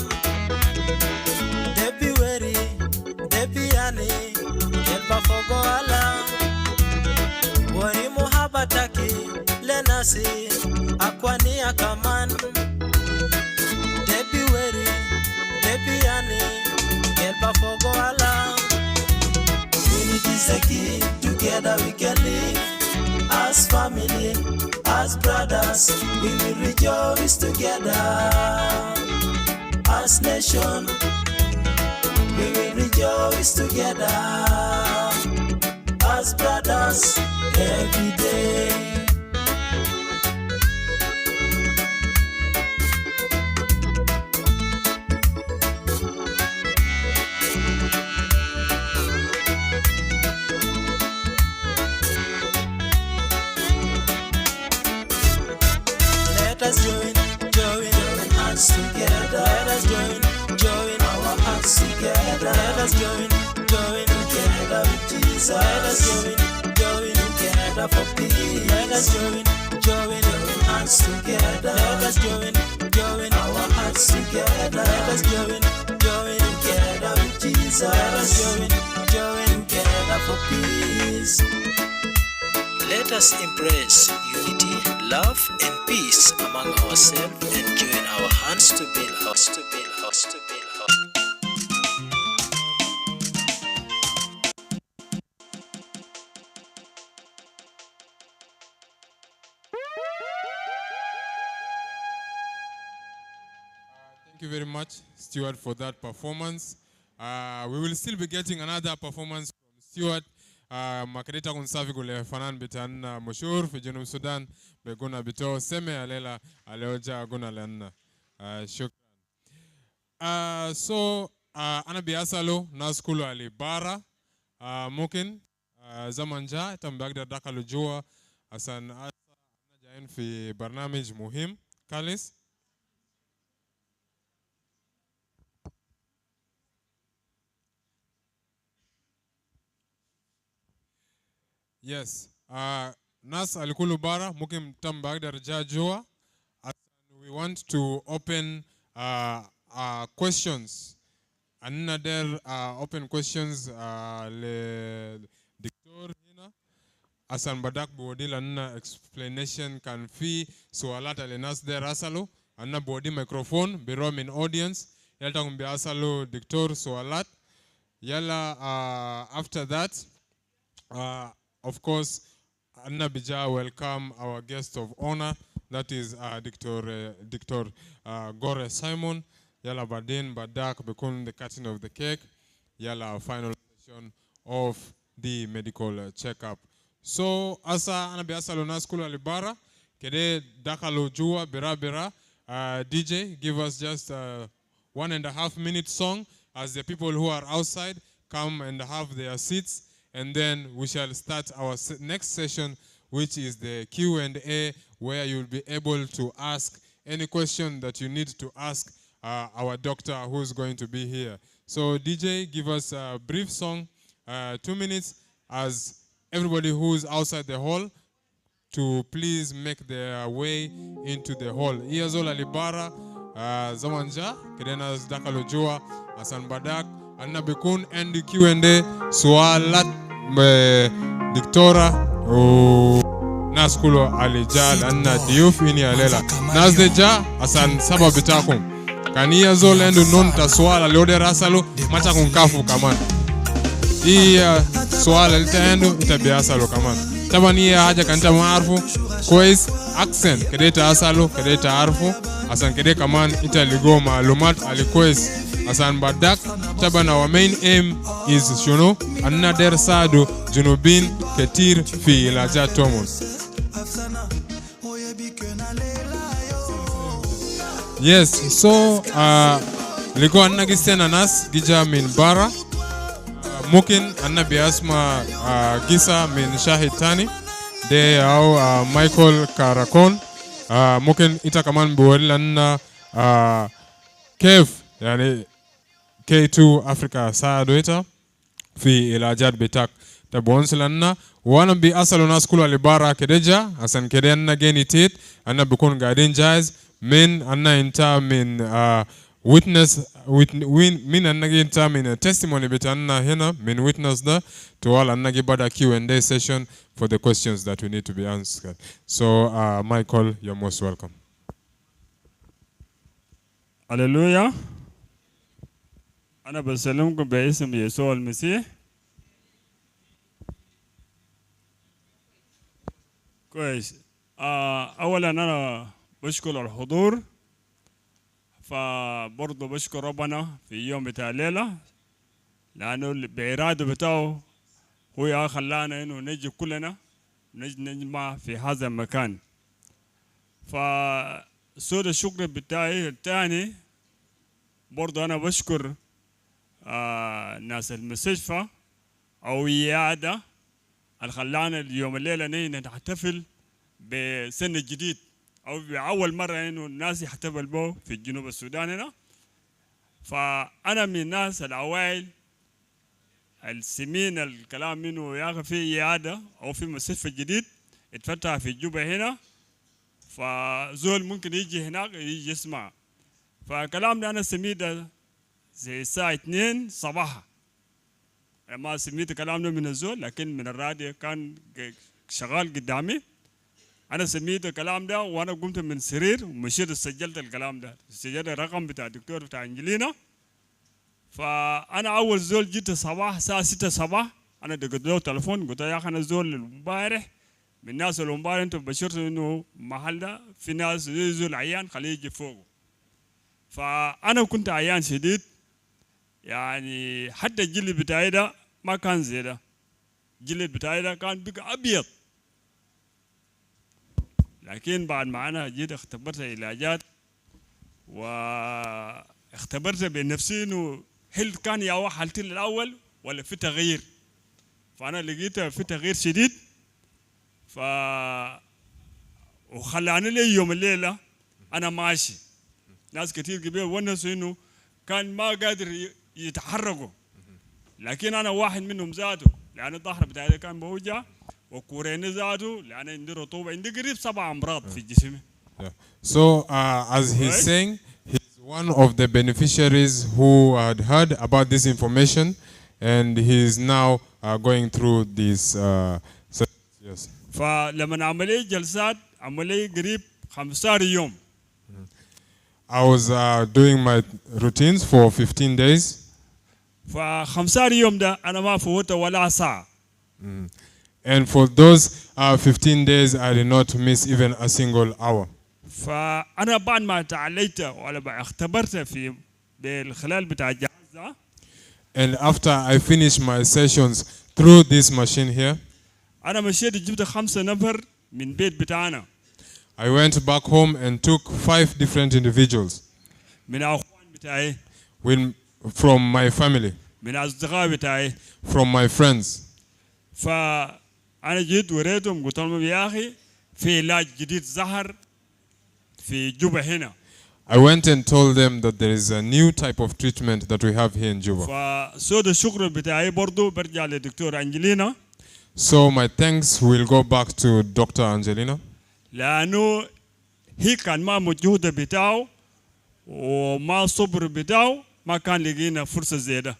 Debi weri, Debi yani, Elba fogo ala, Wari muhabataki, Lenasi, Aquania kaman, Debi weri, Debi yani, Elba fogo ala. Unity is the key, together we can live as family, as brothers, we will rejoice together. As nation, we will rejoice together. As brothers, every day. Let us join hands together. Let us join our hands together. Let us join together with Jesus. Let us join together for peace. Let us join hands together. Let us join our hands together. Let us join together with Jesus. Let us join together for peace. Let us embrace unity, love, and peace among ourselves and join our hands to build house, to build house, to build house. Thank you very much, Stuart, for that performance. We will still be getting another performance from Stuart. Makarita kunsafi kule fanan bitan mushur fi junub Sudan beguna bito seme alela aleoja guna lenna. Shukran. So ana biasalo na skulu ali bara mungkin zaman ja tambagda dakalu jua asan asa najain fi barnamij muhim kalis. Yes. Nas alikulu bara mukim tambagda rajajua. We want to open questions. Another open questions le dictor hina. Asan badak bodi lanna explanation kan fi sualata le nas der asalo. Anna bodi microphone biro min audience. Yalta kumbi asalo dictor sualat. Yala after that of course, Anna Bija welcome our guest of honor, that is Dr. Gore Simon. Yala Badin Badak Bekun, the cutting of the cake. Yala final session of the medical checkup. So, asa Anna Bija Salona School Alibara, Kede Dakalo Jua Bera Bera. DJ, give us just 1.5 minute song as the people who are outside come and have their seats. And then we shall start our next session which is the Q&A, where you'll be able to ask any question that you need to ask our doctor who's going to be here. So DJ, give us a brief song, 2 minutes, as everybody who's outside the hall to please make their way into the hall. Iyazol Alibara, Zamanja, Kedena Dakalo Jua, Asan Badak, Anna Bekun, and the Q&A, Sualat Dictora, Naskulo Alijal, Anna Diuf ini Alela. Nasdeja, Asan Saba Bitakum. Kania Zol and non Taswala Lode Rasalo, Matakun Kafu Kaman. Iya swala litaendo itabiasalo kaman. Tabani haja kanta maarfu kois accent kedeta asalo kedeta arfu asan kede kaman italigo maalumat alikois asan badak tabana our main aim is shuno another sado junubin ketir fi ilaja tomon. Yes, so liko annagisena nas gija min bara ممكن أنا باسم قصة من شاهد تاني ده أو مايكل كاراكون ممكن إنت كمان بقول لنا كيف يعني K2U Africa ساعدويتا في العلاجات بتاعك تبونس لنا وانا بأصل ناس كلها لبارا كدجا عشان كده أنا جيني تيت أنا بكون قاعدين جاهز من أنا إنت من witness min annagi inta min testimony bitanna hena min witness da to all annagi bada Q&A session for the questions that we need to be answered. So Michael, you're most welcome. Hallelujah. أنا بسلمكم باسم يسوع المسيح. كويس. أولا أنا بشكر الحضور. فبرضه بشكر ربنا في يوم بتاع الليلة لأنه بإرادة بتاعه هو خلانا إنه نجي كلنا نجمع في هذا المكان. فسود الشكر بتاعي الثاني برضه أنا بشكر ناس المستشفى أو العيادة اللي خلانا اليوم الليلة نحتفل بسنة جديد أو بأول مرة إنه الناس يحتفل به في جنوب السودان هنا. فأنا من الناس الأوائل السمين الكلام منه يا في عيادة أو في مستشفى جديد اتفتح في جوبا هنا، فزول ممكن يجي هناك يجي يسمع. فكلام ده أنا سميته زي الساعة 2 صباحا، ما سميت كلام ده من الزول لكن من الراديو كان شغال قدامي. أنا سميت الكلام ده وأنا قمت من سرير ومشيت سجلت الكلام ده، سجلت الرقم بتاع الدكتور بتاع أنجلينا. فأنا أول زول جيت الصباح الساعة 6 صباح أنا دقت له تلفون قلت يا أخي أنا زول امبارح من الناس اللي امبارح أنتم بشرتوا إنه محل ده في ناس زول عيان خليه يجي فوقه. فأنا كنت عيان شديد، يعني حتى الجلد بتاعي ده ما كان زي ده، الجلد بتاعي ده كان بقى أبيض. لكن بعد ما أنا جيت اختبرت العلاجات واختبرت بنفسي إنه هل كان يا حالتي الأول ولا في تغيير. فأنا لقيت في تغيير شديد، وخلاني لي يوم الليلة أنا ماشي. ناس كتير قبل ونسوا إنه كان ما قادر يتحركوا، لكن أنا واحد منهم ذاته لأن الظهر بتاعي كان بوجع وكوريني ذاته لأن عندي رطوبة، عندي قريب 7 أمراض في جسمي. So as he's saying, he's one of the beneficiaries who had heard about this information, and he's now going through this. Yes. فلما عملي جلسات عملي قريب 15 يوم. I was doing my routines for 15 days. ف15 يوم ده أنا ما فوت ولا ساعة. And for those 15 days, I did not miss even a single hour. فأنا بعد ما تعليت ولا اختبرت في بالخلال بتاع الجهاز ده. And after I finished my sessions through this machine here, أنا مشيت جبت 5 نفر من بيت بتاعنا. I went back home and took 5 different individuals. من أخوان بتاعي. From my family. من أصدقاء بتاعي. From my friends. أنا جيت وريتهم قلت لهم يا أخي في علاج جديد ظهر في جوبا هنا. I went and told them that there is a new type of treatment that we have here in Juba. فسود الشكر بتاعي برضو برجع لدكتور أنجلينا. So my thanks will go back to Dr. Angelina. لأنه هي كان ما مجهود بتاعه وما صبر بتاعه ما كان لقينا فرصة زي ده.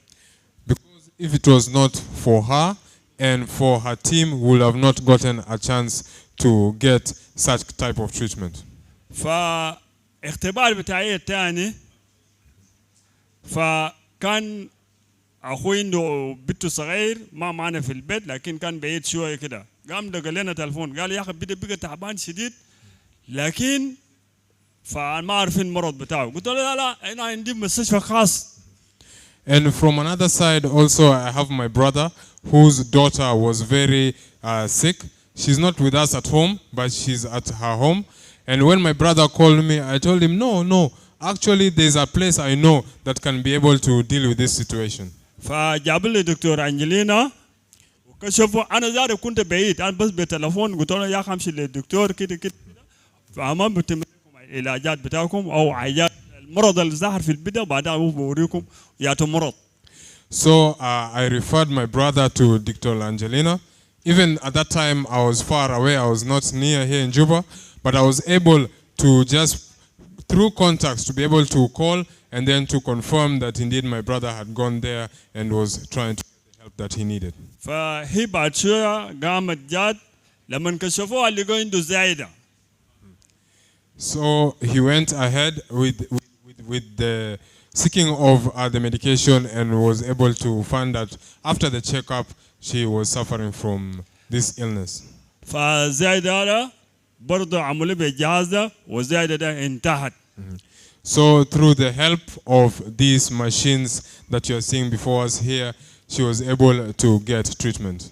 Because if it was not for her and for her team, we would have not gotten a chance to get such type of treatment. فاختبار بتاعي الثاني فكان أخوي عنده بنته صغير ما معنا في البيت لكن كان بعيد شوية كده. قام دق لنا تلفون قال يا أخي بدي بقى تعبان شديد لكن فما عارفين المرض بتاعه. قلت له لا أنا عندي مستشفى خاص. And from another side also I have my brother whose daughter was very sick. She's not with us at home, but she's at her home. And when my brother called me, I told him, no, actually there's a place I know that can be able to deal with this situation. فجاب لي دكتور أنجلينا وكشفوا. أنا زاري كنت بعيد أنا بس بالتلفون قلت له يا أخي أمشي للدكتور كده فأمام بتملكم العلاجات بتاعكم أو علاج المرض اللي ظهر في البداية بعدها هو بوريكم ياتو مرض. So I referred my brother to Dr. Angelina. Even at that time I was far away, I was not near here in Juba, but I was able to just through contacts to be able to call and then to confirm that indeed my brother had gone there and was trying to get the help that he needed. فهي بعد شوية قامت جات لما كشفوها اللي عنده زايدة. So he went ahead with the seeking of the medication and was able to find that after the checkup she was suffering from this illness. فزايدة هذا برضه عملوا بالجهاز ده وزايدة ده انتهت. So through the help of these machines that you are seeing before us here, she was able to get treatment.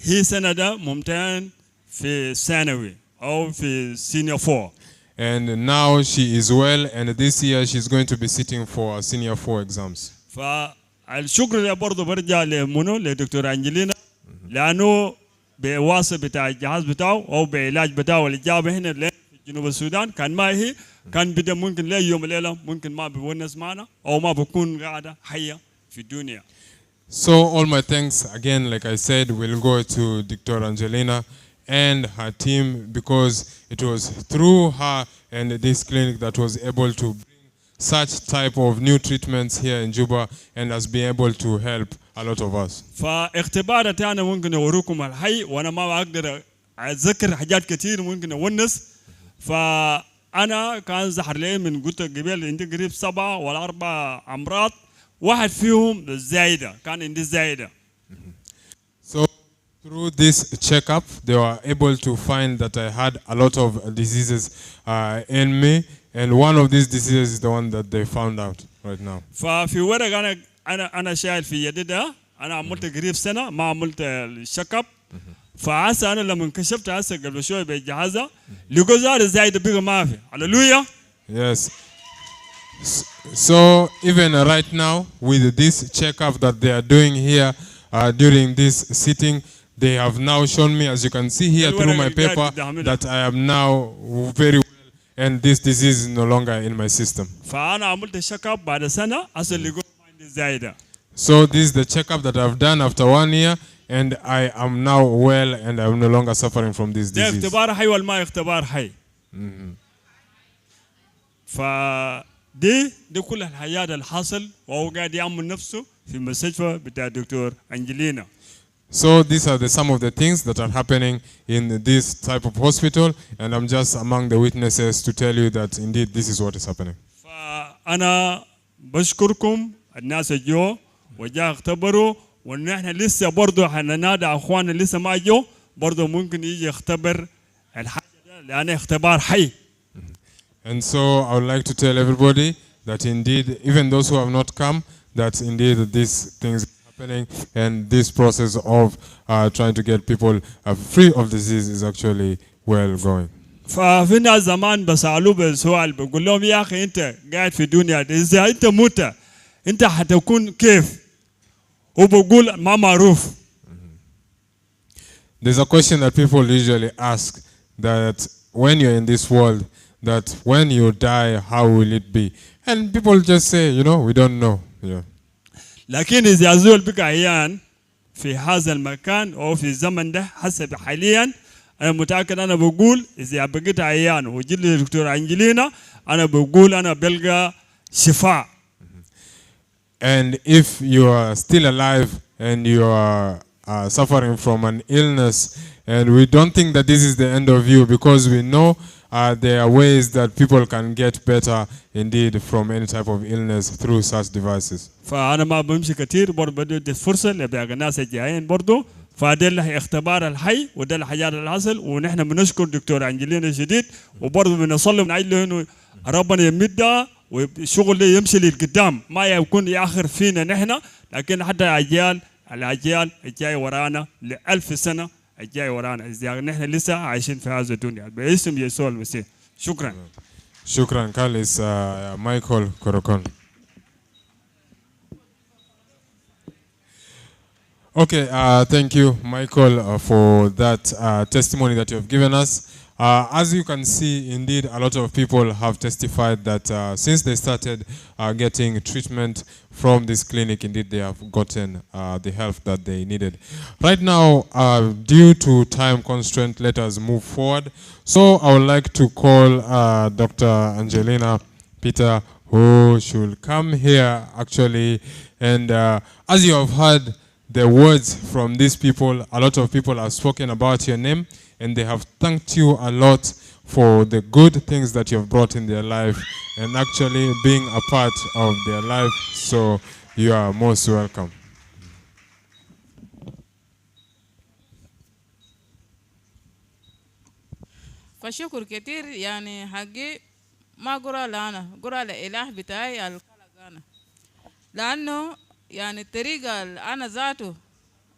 هي سنة ده ممتحن في ثانوي أو في senior 4. And now she is well, and this year she's going to be sitting for senior 4 exams. فالشكر ده برضه برجع لمنو لدكتور أنجلينا لأنه بواسطة بتاع الجهاز بتاعه أو بعلاج بتاعه اللي جابه هنا في جنوب السودان كان ما هي كان بدأ ممكن لا يوم ليلة ممكن ما بيونس معنا أو ما بكون قاعدة حية في الدنيا. So all my thanks again, like I said, will go to Dr. Angelina and her team because it was through her and this clinic that was able to bring such type of new treatments here in Juba and has been able to help a lot of us. فاختبارات أنا ممكن أوريكم الحي وأنا ما أقدر أتذكر حاجات كتير ممكن أونس. فأنا كان ظهر لي من قلت قبل عندي قريب 7 ولا 4 أمراض واحد فيهم الزايدة كان عندي الزايدة. So through this checkup, they were able to find that I had a lot of diseases in me, and one of these diseases is the one that they found out right now. ففي ورق أنا شايل في يدي ده أنا عملت قريب سنة ما عملت الشيك اب. فعسى أنا لما انكشفت عسى قبل شوية بالجهازة لقوا زار زايد بقى ما في. هللويا. Yes. So even right now with this checkup that they are doing here during this sitting, they have now shown me, as you can see here through my paper, that I am now very well and this disease is no longer in my system. فأنا عملت الشيك اب بعد سنة عسى لقوا ما عندي زايدة. So this is the checkup that I've done after 1 year, and I am now well and I'm no longer suffering from this ده disease. اختبار حي ولا ما اختبار حي. دي كل الحياة اللي حصل وهو قاعد يعمل نفسه في المستشفى بتاع الدكتور أنجلينا. So these are some of the things that are happening in this type of hospital, and I'm just among the witnesses to tell you that indeed this is what is happening. فأنا بشكركم الناس جو وجاء اختبروا ونحن لسه برضو حننادى أخواننا لسه ما جو برضو ممكن يجي يختبر الحاجة لأنه اختبار حي. And so I would like to tell everybody that indeed, even those who have not come, that indeed these things are happening and this process of trying to get people free of disease is actually well going. ففي ناس زمان بسألوه بالسؤال بقول لهم يا أخي أنت قاعد في الدنيا دي إذا أنت مت أنت حتكون كيف؟ وبقول ما معروف. there's a question that people usually ask, that when you're in this world, that when you die, how will it be? And people just say, you know, we don't know. Yeah. لكن إذا زول بقى عيان في هذا المكان أو في الزمن ده حسب حاليا أنا متأكد أنا بقول إذا بقيت عيان وجيت لي دكتور أنجلينا أنا بقول أنا بلقى شفاء. And if you are still alive and you are suffering from an illness, and we don't think that this is the end of you, because we know there are ways that people can get better indeed from any type of illness through such devices. فأنا ما بمشي كتير برضه بدي الفرصة لباقي الناس الجايين برضه فده له اختبار الحي وده الحاجات اللي حصل ونحن بنشكر دكتور أنجلينا شديد وبرضه بنصلي ونعيد له إنه ربنا يمدها والشغل ده يمشي للقدام ما يكون يأخر فينا نحن لكن حتى الأجيال الجاي ورانا ل1000 سنة الجاي ورانا إذا نحن لسه عايشين في هذه الدنيا باسم يسوع المسيح. شكرا. شكرا كاليس مايكل كوروكون. Okay, thank you, Michael, for that testimony that you have given us. As you can see, indeed, a lot of people have testified that since they started getting treatment from this clinic, indeed, they have gotten the help that they needed. Right now, due to time constraint, let us move forward. So I would like to call Dr. Angelina Peter, who should come here, actually. And as you have heard, the words from these people, a lot of people have spoken about your name, and they have thanked you a lot for the good things that you have brought in their life and actually being a part of their life. So you are most welcome. فشكر كتير يعني حقي ما قرأ لأنا قرأ لإله بتاعي الكلاغانا لأنه يعني الطريقة أنا ذاته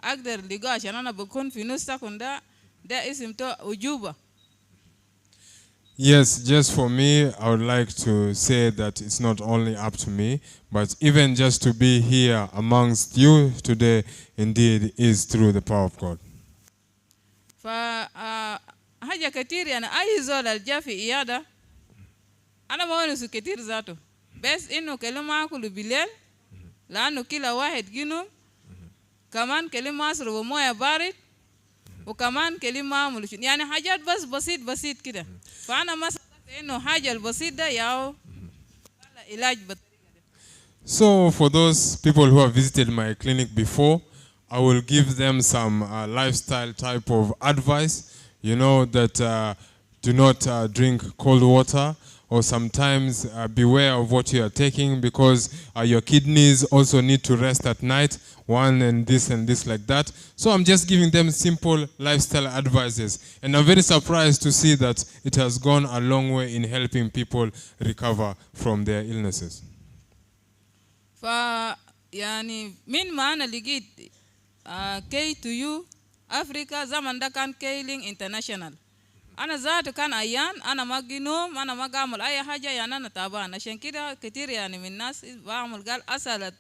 أقدر لقاه عشان أنا بكون في نص سكن ده اسم تو JUBA. Yes, just for me, I would like to say that it's not only up to me, but even just to be here amongst you today, indeed, is through the power of God. فحاجة كتير يعني أي زول الجا في إيادة أنا ما ونسو كتير ذاته بس إنه كلمة أكل بالليل لأنه كلا واحد جنوم كمان كلمة أشرب موية بارد وكمان كلمة أعمل يعني حاجات بس بسيط كده فأنا ما صدقت إنه حاجة البسيط ده ياو علاج So for those people who have visited my clinic before, I will give them some lifestyle type of advice. You know that do not drink cold water, or sometimes beware of what you are taking, because your kidneys also need to rest at night, and this like that. So I'm just giving them simple lifestyle advices, and I'm very surprised to see that it has gone a long way in helping people recover from their illnesses. يعني من ما أنا لقيت K2U Africa زمان ده كان كيلينج انترناشونال أنا ذاته كان أيان أنا ما جنوم أنا ما قامل أي حاجة يعني أنا تعبان عشان كده كتير يعني من الناس بعمل قال أسأل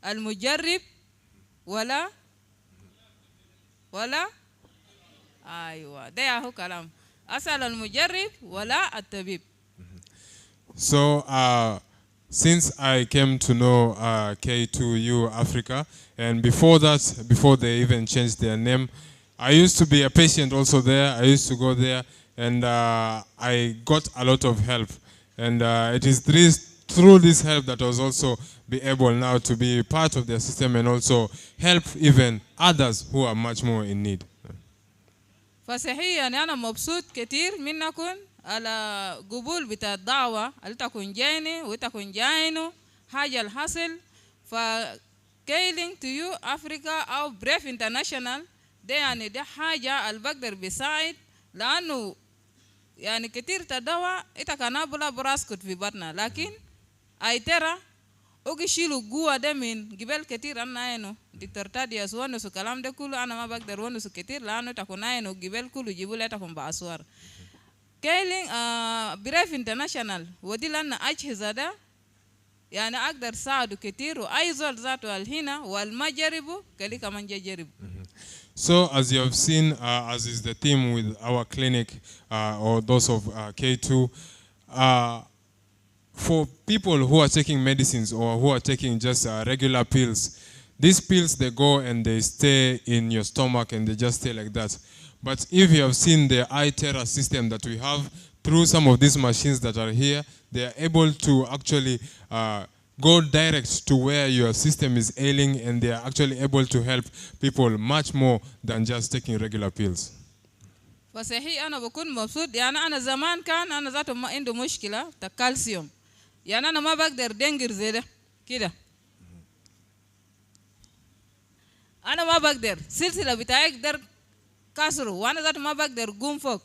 المجرب ولا أيوة ده هو كلام أسأل المجرب ولا الطبيب. So since I came to know K2U Africa, and before that, before they even changed their name, I used to be a patient also there. I used to go there, and I got a lot of help. And it is through this help that I was also be able now to be part of their system and also help even others who are much more in need. فصحيح يعني أنا مبسوط كتير منكم على قبول بتاع الدعوة اللي تكون جايني وتكون جاينو حاجة الحصل K2U Africa أو بريف انترناشونال ده يعني ده حاجة اللي بقدر بيساعد لأنه يعني كتير تدواء إتا كان بلا براسكت في بطننا لكن أي ترى وكشيلو جوا ده من قبل كتير أنا إنه دكتور تادياس ونسو كلام ده كله أنا ما بقدر ونسو كتير لأنه تكون إنه قبل كله جيبوا له تكون بأسوار كيلين بريف انترناشونال ودي لنا أجهزة ده يعني أقدر ساعده كتير وأي زول ذاته الهنا والما جربوا كلي كمان جربوا. So as you have seen, as is the theme with our clinic or those of K2, for people who are taking medicines or who are taking just regular pills, these pills, they go and they stay in your stomach and they just stay like that. But if you have seen the iTerra system that we have, through some of these machines that are here, they are able to actually go direct to where your system is ailing, and they are actually able to help people much more than just taking regular pills. فصحيح أنا بكون مبسوط يعني أنا زمان كان أنا ذاته ما عنده مشكلة كالسيوم يعني أنا ما بقدر دنجر زي ده كده أنا ما بقدر سلسلة بتاعي أقدر كسره وأنا ذاته ما بقدر قوم فوق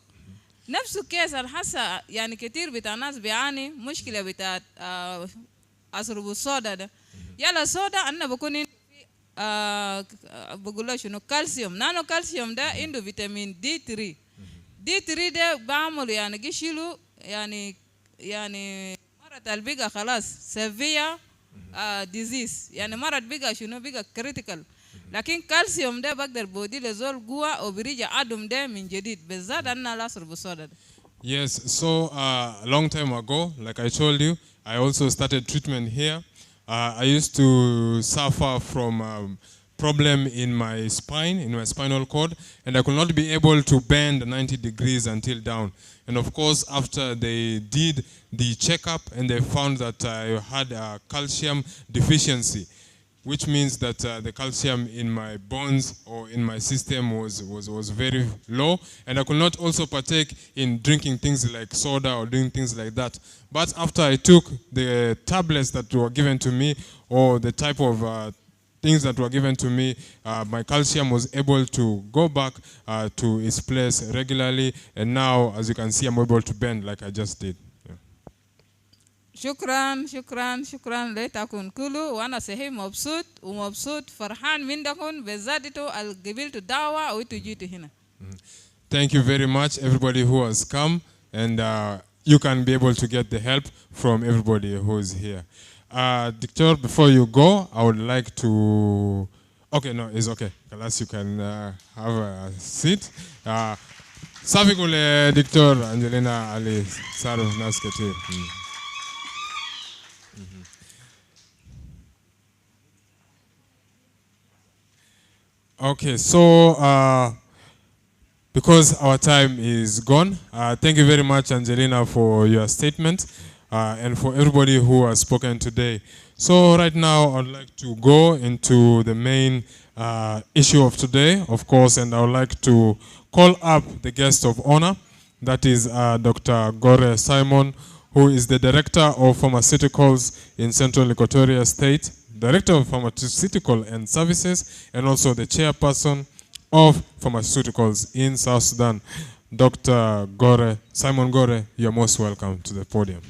نفس الكيس الحاسة يعني كتير بتاع ناس بيعاني مشكلة بتاعت أشرب الصودا ده يلا صودا أنا بكون بقول له شنو كالسيوم نانو كالسيوم ده عنده فيتامين دي 3 دي 3 ده بعمل يعني قشيله يعني مرض البيجا خلاص سيفيا ديزيز يعني مرض بيجا شنو بيجا كريتيكال لكن كالسيوم ده بقدر بودي لزول قوة أو بريجع أدم ده من جديد بالذات أنا لا أشرب الصودا ده. Yes, so a long time ago, like I told you, I also started treatment here. I used to suffer from problem in my spine, in my spinal cord, and I could not be able to bend 90 degrees until down. And of course, after they did the checkup and they found that I had a calcium deficiency, which means that the calcium in my bones or in my system was very low, and I could not also partake in drinking things like soda or doing things like that. But after I took the tablets that were given to me, or the type of things that were given to me, my calcium was able to go back to its place regularly, and now, as you can see, I'm able to bend like I just did. شكرا شكرا شكرا لتكون كله وانا صحيح مبسوط ومبسوط فرحان منكم بذاتته القبلت دعوة وتجيتوا هنا. Thank you very much, everybody who has come, and you can be able to get the help from everybody who is here. Doctor, before you go, I would like to. Okay, no, it's okay. Unless you can have a seat. Safi kule Doctor Angelina Ali Saruf Nasketir. Okay, so because our time is gone, thank you very much, Angelina, for your statement and for everybody who has spoken today. So right now, I'd like to go into the main issue of today, of course, and I would like to call up the guest of honor, that is Dr. Gore Simon, who is the Director of Pharmaceuticals in Central Equatoria State, Director of Pharmaceutical and Services, and also the Chairperson of Pharmaceuticals in South Sudan. Dr. Gore, Simon Gore, you're most welcome to the podium.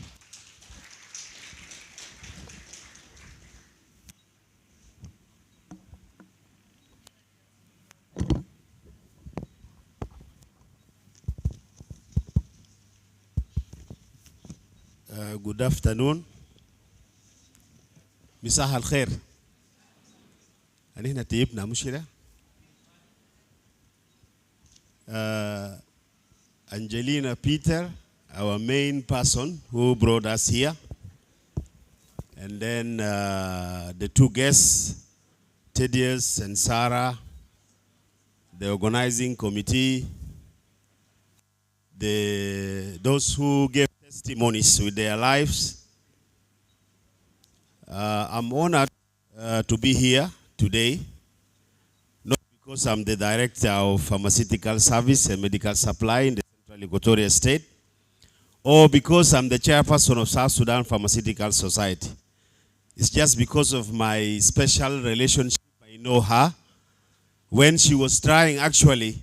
Good afternoon. مساء الخير. هنا تيبنا مشكلة. Angelina Peter, our main person who brought us here, and then the two guests, Thaddeus and Sarah, the organizing committee, those who gave testimonies with their lives. I'm honored to be here today, not because I'm the Director of Pharmaceutical Service and Medical Supply in the Central Equatoria State, or because I'm the Chairperson of South Sudan Pharmaceutical Society. It's just because of my special relationship. I know her when she was trying actually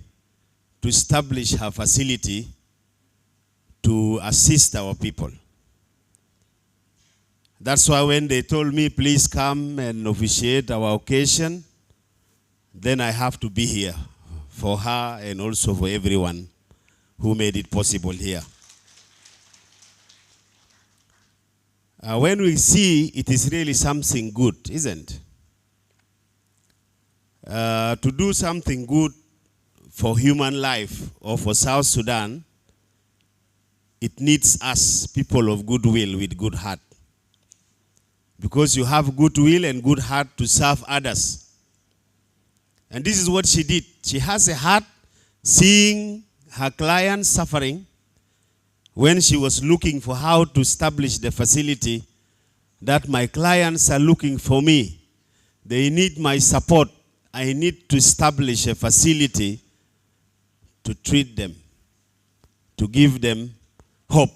to establish her facility to assist our people. That's why when they told me, please come and officiate our occasion, then I have to be here for her and also for everyone who made it possible here. When we see, it is really something good, isn't it? To do something good for human life or for South Sudan, it needs us, people of goodwill with good heart. Because you have goodwill and good heart to serve others. And this is what she did. She has a heart seeing her clients suffering when she was looking for how to establish the facility that my clients are looking for me. They need my support. I need to establish a facility to treat them, to give them hope.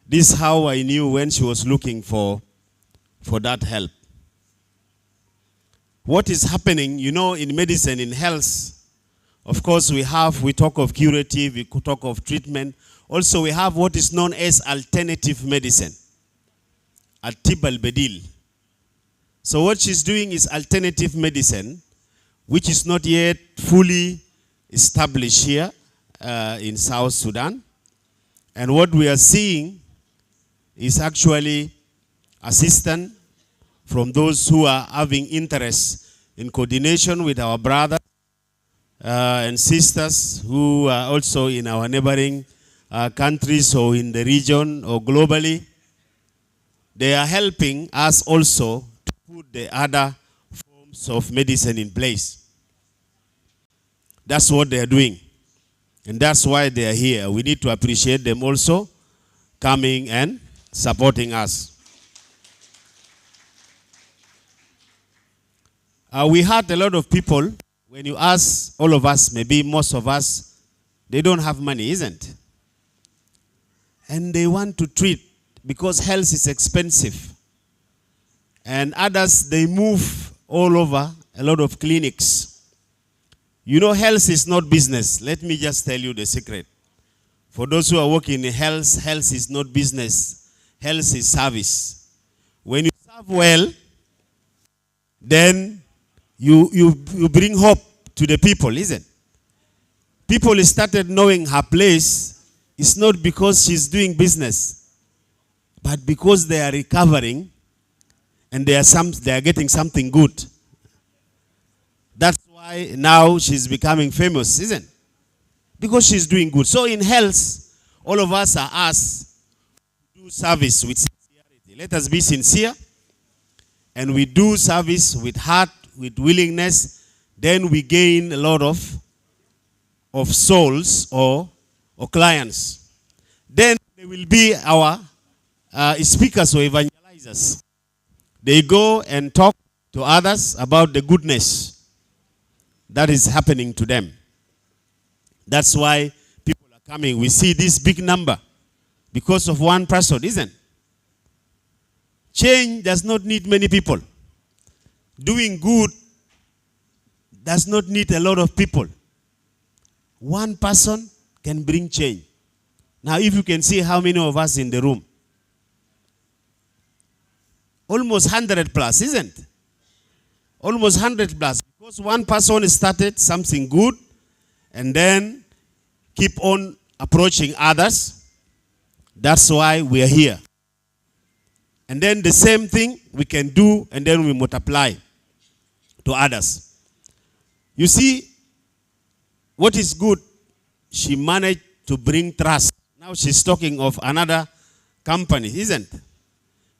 This is how I knew when she was looking for that help. What is happening, you know, in medicine, in health, of course we talk of curative, we talk of treatment. Also we have what is known as alternative medicine, Al-Tib al-Badil. So what she's doing is alternative medicine, which is not yet fully established here in South Sudan. And what we are seeing is actually assistance from those who are having interest in coordination with our brothers and sisters who are also in our neighboring countries or in the region or globally. They are helping us also to put the other forms of medicine in place. That's what they are doing. And that's why they are here. We need to appreciate them also coming and supporting us. We had a lot of people, when you ask all of us, maybe most of us, they don't have money, isn't it? And they want to treat because health is expensive. And others, they move all over a lot of clinics. You know, health is not business. Let me just tell you the secret. For those who are working in health, health is not business. Health is service. When you serve well, then you bring hope to the people, isn't it? People started knowing her place. It's not because she's doing business, but because they are recovering and they are getting something good. That's why now she's becoming famous, isn't it? Because she's doing good. So in health, all of us are asked to do service with sincerity. Let us be sincere, and we do service with heart, with willingness. Then we gain a lot of souls or clients. Then they will be our speakers or evangelizers. They go and talk to others about the goodness that is happening to them. That's why people are coming. We see this big number because of one person, isn't it? Change does not need many people. Doing good does not need a lot of people. One person can bring change. Now, if you can see how many of us in the room, almost 100 plus, isn't it? Almost 100 plus. Because one person started something good and then keep on approaching others. That's why we are here. And then the same thing we can do, and then we multiply to others. You see, what is good, she managed to bring trust. Now she's talking of another company, isn't it?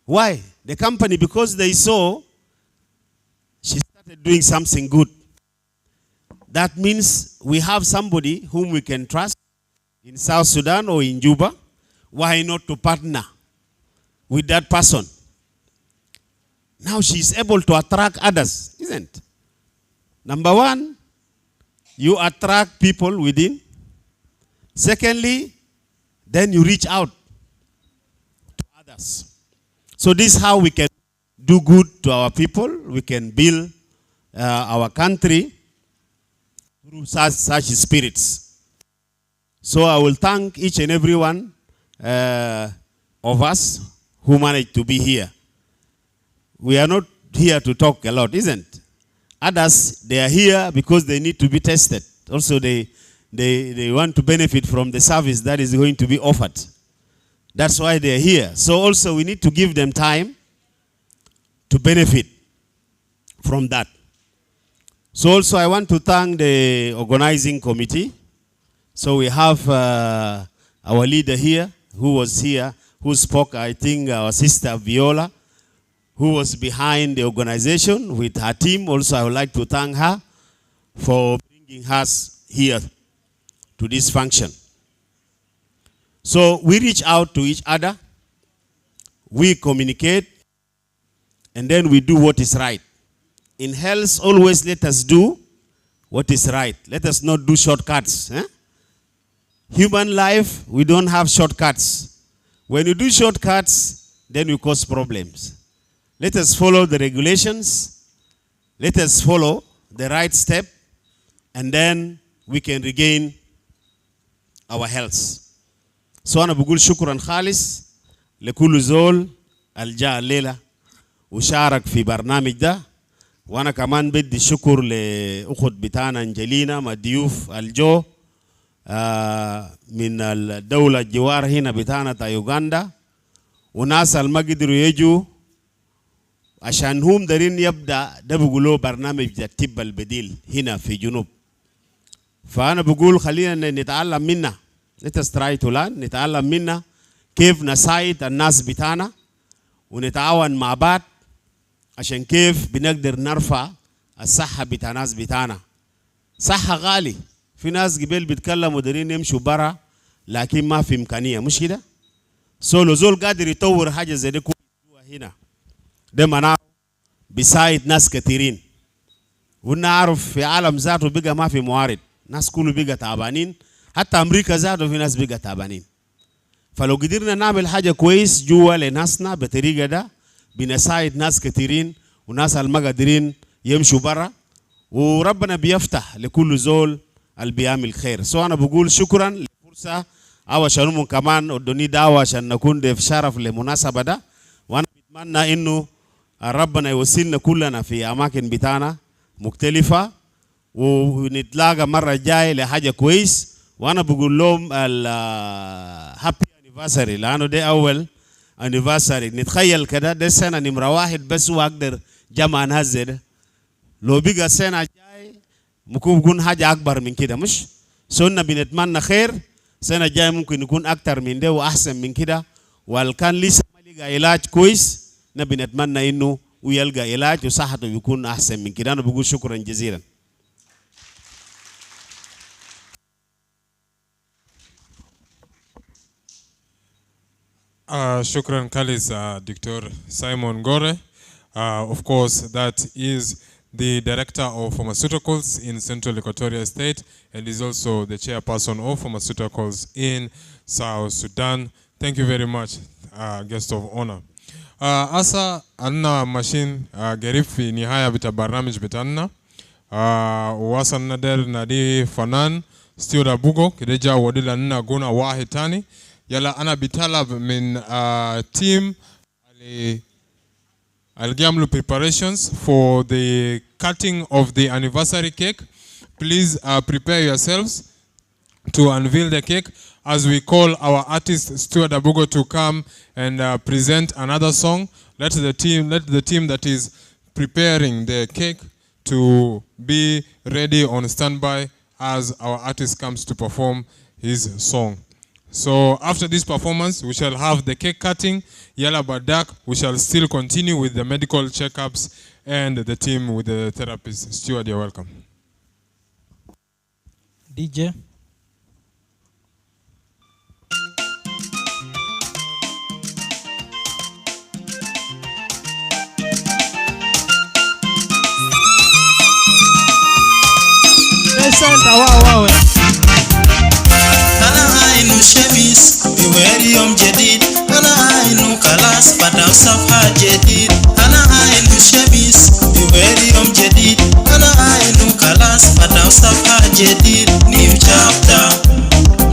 Why? The company, because they saw she started doing something good. That means we have somebody whom we can trust in South Sudan or in JUBA. Why not to partner with that person? Now she's able to attract others, isn't it? Number one, you attract people within. Secondly, then you reach out to others. So this is how we can do good to our people. We can build our country through such spirits. So I will thank each and every one of us who managed to be here. We are not here to talk a lot, isn't it? Others, they are here because they need to be tested. Also, they want to benefit from the service that is going to be offered. That's why they are here. So also, we need to give them time to benefit from that. So also I want to thank the organizing committee. So we have our leader here, who spoke, I think our sister Viola, who was behind the organization with her team. Also, I would like to thank her for bringing us here to this function. So we reach out to each other, we communicate, and then we do what is right. In health, always let us do what is right. Let us not do shortcuts. Human life, we don't have shortcuts. When you do shortcuts, then you cause problems. Let us follow the regulations. Let us follow the right step, and then we can regain our health. So أنا بقول شكرا خالص لكل زول الجاء الليلة وشارك في برنامج ده. وانا كمان بدي شكر لاخت بتاعنا انجلينا مع الضيوف الجو من الدولة الجوار هنا بتاعنا تا يوغندا وناس ما قدروا يجوا عشان هم دارين يبدا ده بيقولوا برنامج الطب البديل هنا في جنوب. فانا بقول خلينا نتعلم منها. Let us try to learn. نتعلم منها كيف نساعد الناس بتاعنا ونتعاون مع بعض عشان كيف بنقدر نرفع الصحة بتاع الناس بتاعنا. صحة غالي. في ناس قبل بيتكلموا دارين يمشوا برا لكن ما في إمكانية مش كده؟ لو زول قادر يطور حاجة زي دي هنا ده معناه بيساعد ناس كثيرين. ونعرف في عالم ذاته بقى ما في موارد. ناس كله بقى تعبانين. حتى أمريكا ذاته في ناس بقى تعبانين. فلو قدرنا نعمل حاجة كويس جوا لناسنا بطريقة ده بنساعد ناس كثيرين وناس المقادرين يمشوا برا وربنا بيفتح لكل زول اللي بيعمل خير. سو أنا بقول شكرا للفرصة أو عشان كمان ادوني دعوة عشان نكون ضيف شرف للمناسبة ده. وأنا بتمنى إنه ربنا يوصلنا كلنا في أماكن بتاعنا مختلفة ونتلاقى مرة جاي لحاجة كويس. وأنا بقول لهم الهابي anniversary لأنه ده أول anniversary. نتخيل كده ده سنة نمرة واحد بس وأقدر جمع ناس زي ده. لو بقى سنة جاي ممكن يكون حاجة أكبر من كده مش؟ سنة بنتمنى خير. سنة جاي ممكن يكون أكتر من ده وأحسن من كده. والكان لسه ما لقى علاج كويس نبنتمنى إنه ويلقى علاج وصحته يكون أحسن من كده. أنا بقول شكرا جزيلا. Shukran Kalis, Dr. Simon Gore. Of course, that is the Director of Pharmaceuticals in Central Equatoria State and is also the Chairperson of Pharmaceuticals in South Sudan. Thank you very much, Guest of Honor. Asa anna machine gerifi nihaya bita barnamij bitanna. Wasan nader nadi fanan stiura bugo kideja wadila nna guna wahitani. Yala ana bitalab min team Al-Gamlu preparations for the cutting of the anniversary cake. Please prepare yourselves to unveil the cake as we call our artist Stuart Abugo to come and present another song. Let the team that is preparing the cake to be ready on standby as our artist comes to perform his song. So after this performance, we shall have the cake cutting. Yala Badak, we shall still continue with the medical checkups and the team with the therapist. Stuart, you're welcome. DJ. أنا عينو شميس بويري يوم جديد. أنا عينو كلاس بدأ صفحة جديد. أنا عينو شميس بويري يوم جديد. أنا عينو كلاس بدأ صفحة جديد. New chapter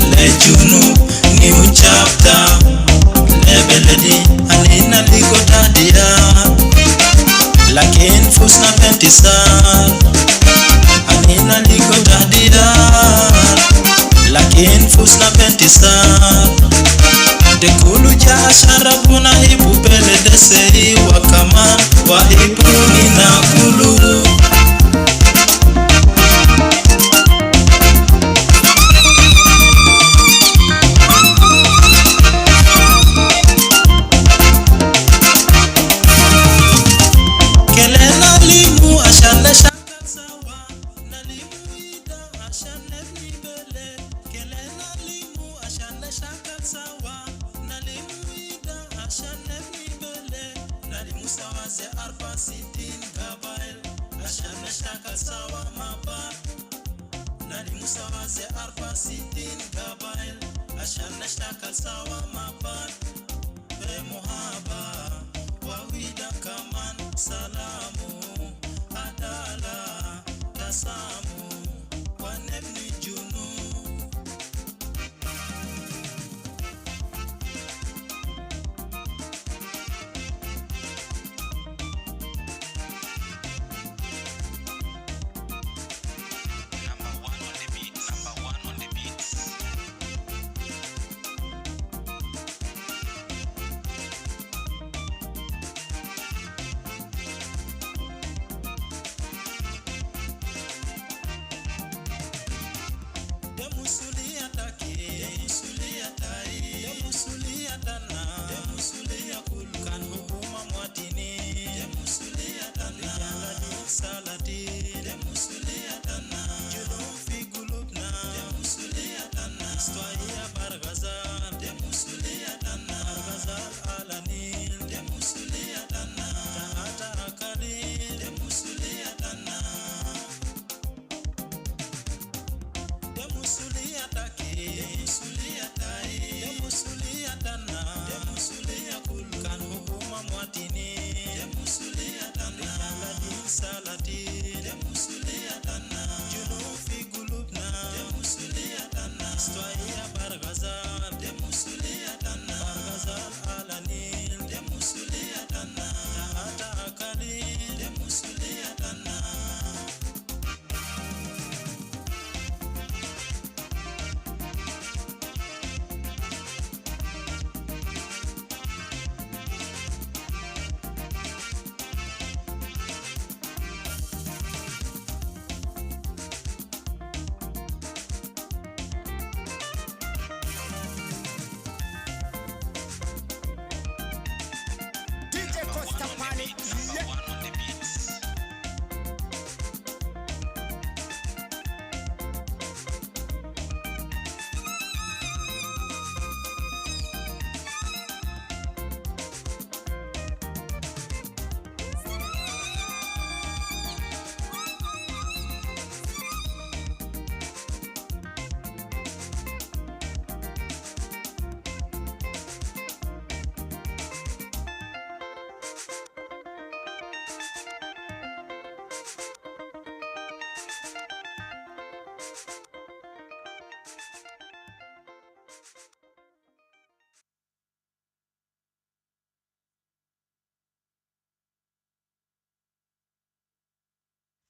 لجنوب New chapter لبلدي أنينا ليكو تاديا لكن فوسنا بنتسان أنينا ليكو تاديا لكن فوسنا بنتسان دكولو جا شربنا هيبو بلدسي وكمان وهيبوني ناكولو نشتغل سوا نلم ويدا عشان نبني بلد كلنا لمو عشان نشتغل سوا نلم ويدا عشان نبني بلد نلم سوا زي 64 قبائل عشان نشتغل سوا مع بعض نلم سوا زي 64 قبائل عشان نشتغل سوا مع بعض بمحابة وويدا كمان سلامو عدالة تسامو ونبني جنوب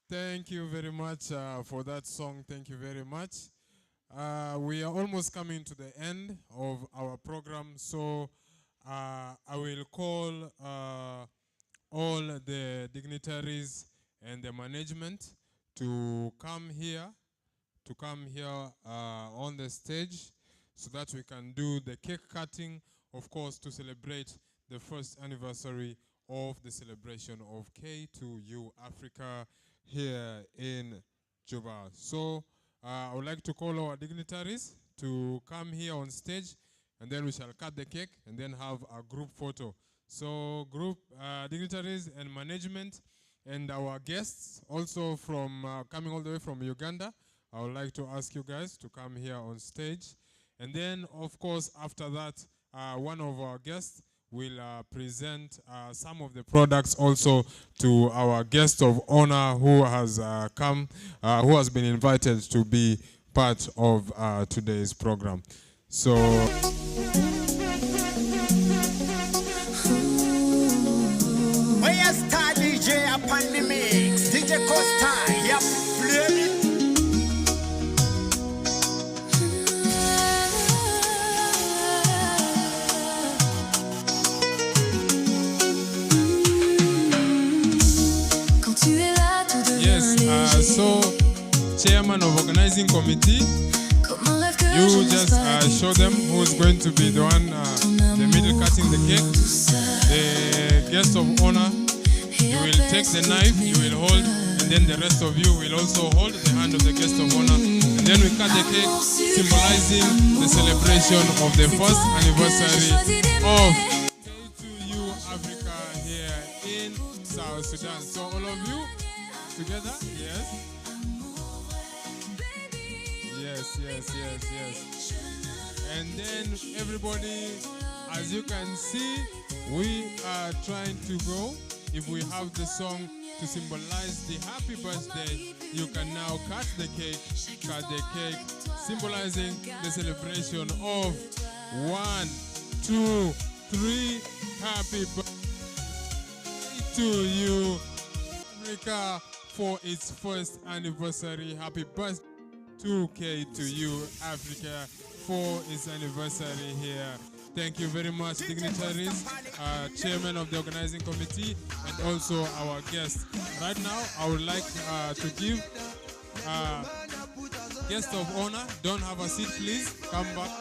Thank you very much for that song. Thank you very much. We are almost coming to the end of our program, so I will call all the dignitaries and the management to come here on the stage so that we can do the cake cutting, of course, to celebrate the first anniversary of the celebration of K2U Africa here in JUBA. So I would like to call our dignitaries to come here on stage, and then we shall cut the cake and then have a group photo. So group dignitaries and management and our guests also from coming all the way from Uganda, I would like to ask you guys to come here on stage. And then, of course, after that, one of our guests will present some of the products also to our guest of honor who has come, who has been invited to be part of today's program. So. Where's Star DJ upon the mix? DJ Costa, yep, play it. Yes, so chairman of organizing committee, you just show them who's going to be the one, the middle cutting the cake. The guest of honor You will take the knife, you will hold, and then the rest of you will also hold the hand of the guest of honor. And then we cut the cake, symbolizing the celebration of the first anniversary of K2U Africa here in South Sudan. So all of you together, yes? Yes. And then everybody, as you can see, we are trying to go. If we have the song to symbolize the happy birthday, you can now cut the cake, symbolizing the celebration of 1, 2, 3, happy birthday to you, Africa, for its first anniversary. Happy birthday to K2U Africa for its anniversary here. Thank you very much, dignitaries, chairman of the organizing committee, and also our guests. Right now, I would like to give guest of honor. Don't have a seat, please. Come back,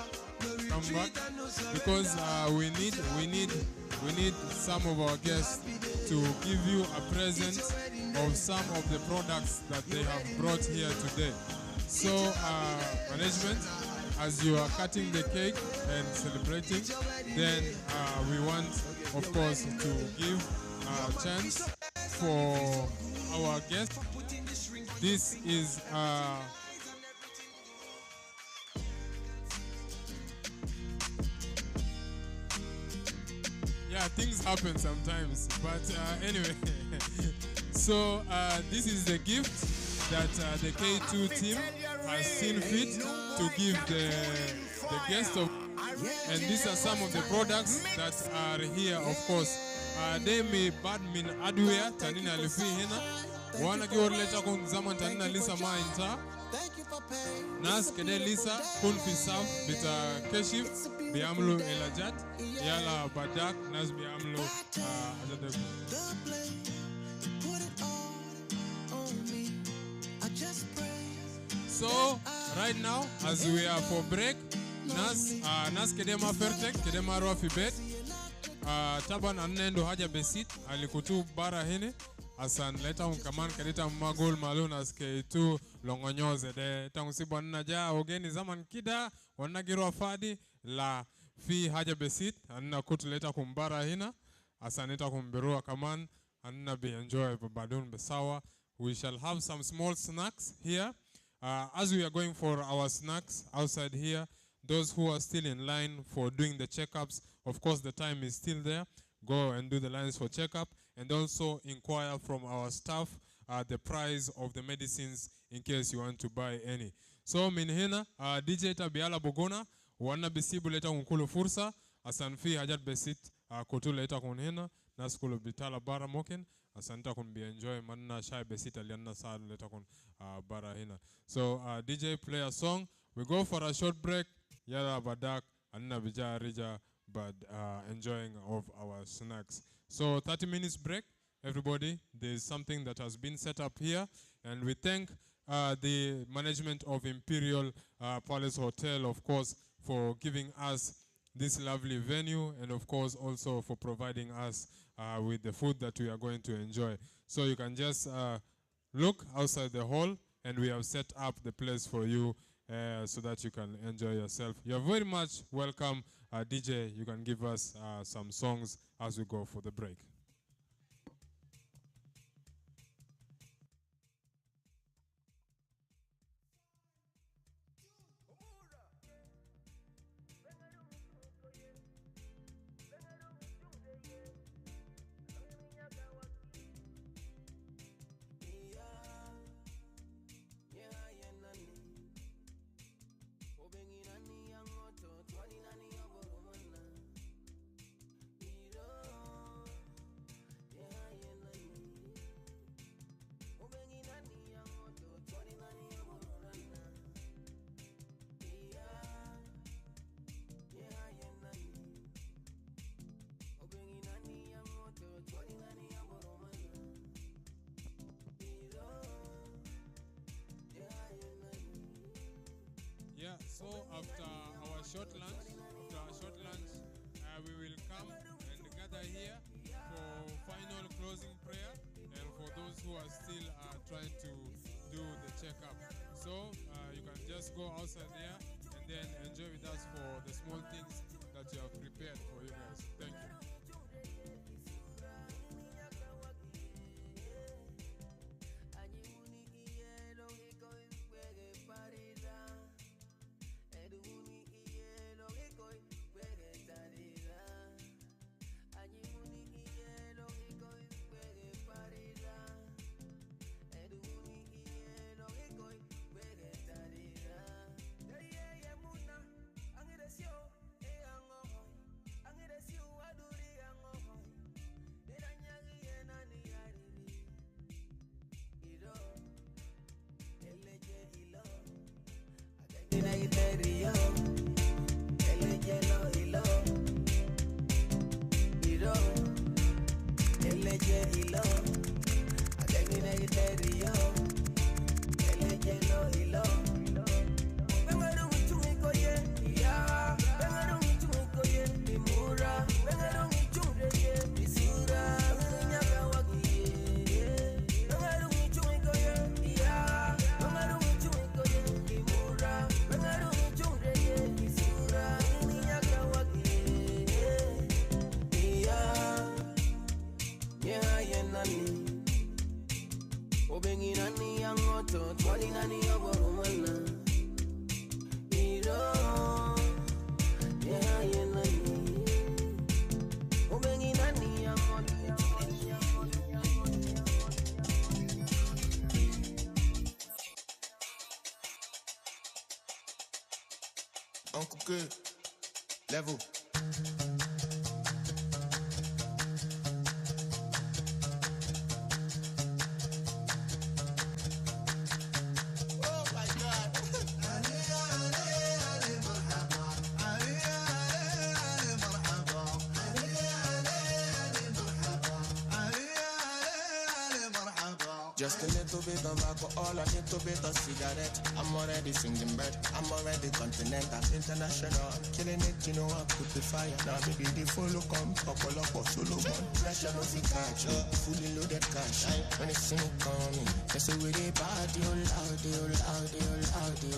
because we need some of our guests to give you a present of some of the products that they have brought here today. So, management, as you are cutting the cake and celebrating, then we want, of course, to give a chance for our guest. This is yeah, things happen sometimes, but anyway. So this is the gift that the K2 team has seen fit to give the guest of, and these are some of the products that are here, of course. They may bad mean adware tanina lifi hina wana ki orleta kun zaman tanina lisa ma inta nas kede lisa kun fi saf bita keshif biamlu elajat yala badak nas biamlu ajadabu. So right now, as we are for break, nas kedema fertek kedema rofi bet taban annendo haja besit alikutu bara hene asan leta unkaman kadita magol malun as K2 longonyoze de tangusibo naja ogeni zaman kida wanagiro fadi la fi haja besit anna kutu leta kumbara hina asaneta kumberua kaman anna be enjoy badun besawa. We shall have some small snacks here. As we are going for our snacks outside here, those who are still in line for doing the checkups, of course the time is still there. Go and do the lines for checkup, and also inquire from our staff the price of the medicines in case you want to buy any. So minhina DJ tabiala bogona wana bisibu leta kunkulu fursa asanfi hajat besit kutu leta kunhina naskulu bitala bara moken asanta kun be enjoy manna shay besit alianna sa leta kun bara hina. So DJ play a song. We go for a short break. Yada badak anna bija rija, but enjoying of our snacks. So 30 minutes break. Everybody, there's something that has been set up here, and we thank the management of Imperial Palace Hotel, of course, for giving us this lovely venue, and of course also for providing us with the food that we are going to enjoy. So you can just look outside the hall, and we have set up the place for you so that you can enjoy yourself. You're very much welcome. DJ, you can give us some songs as we go for the break. Yeah, so after our short lunch, we will come and gather here for final closing prayer. are still trying to do the checkup. So you can just go outside there and then enjoy with us for the small things that you have prepared for you guys. Thank you. Uncle Good, level. Oh my God. Just a little bit of alcohol, a little bit of cigarette. I'm already singing bird, I'm already continental, international. I'm killing it, you know I put the fire. Now maybe the follow come, couple up of solo one. Pressure no fit catch, fully loaded cash. When they see me coming, they say we they party, oh loud, oh loud, oh loud, oh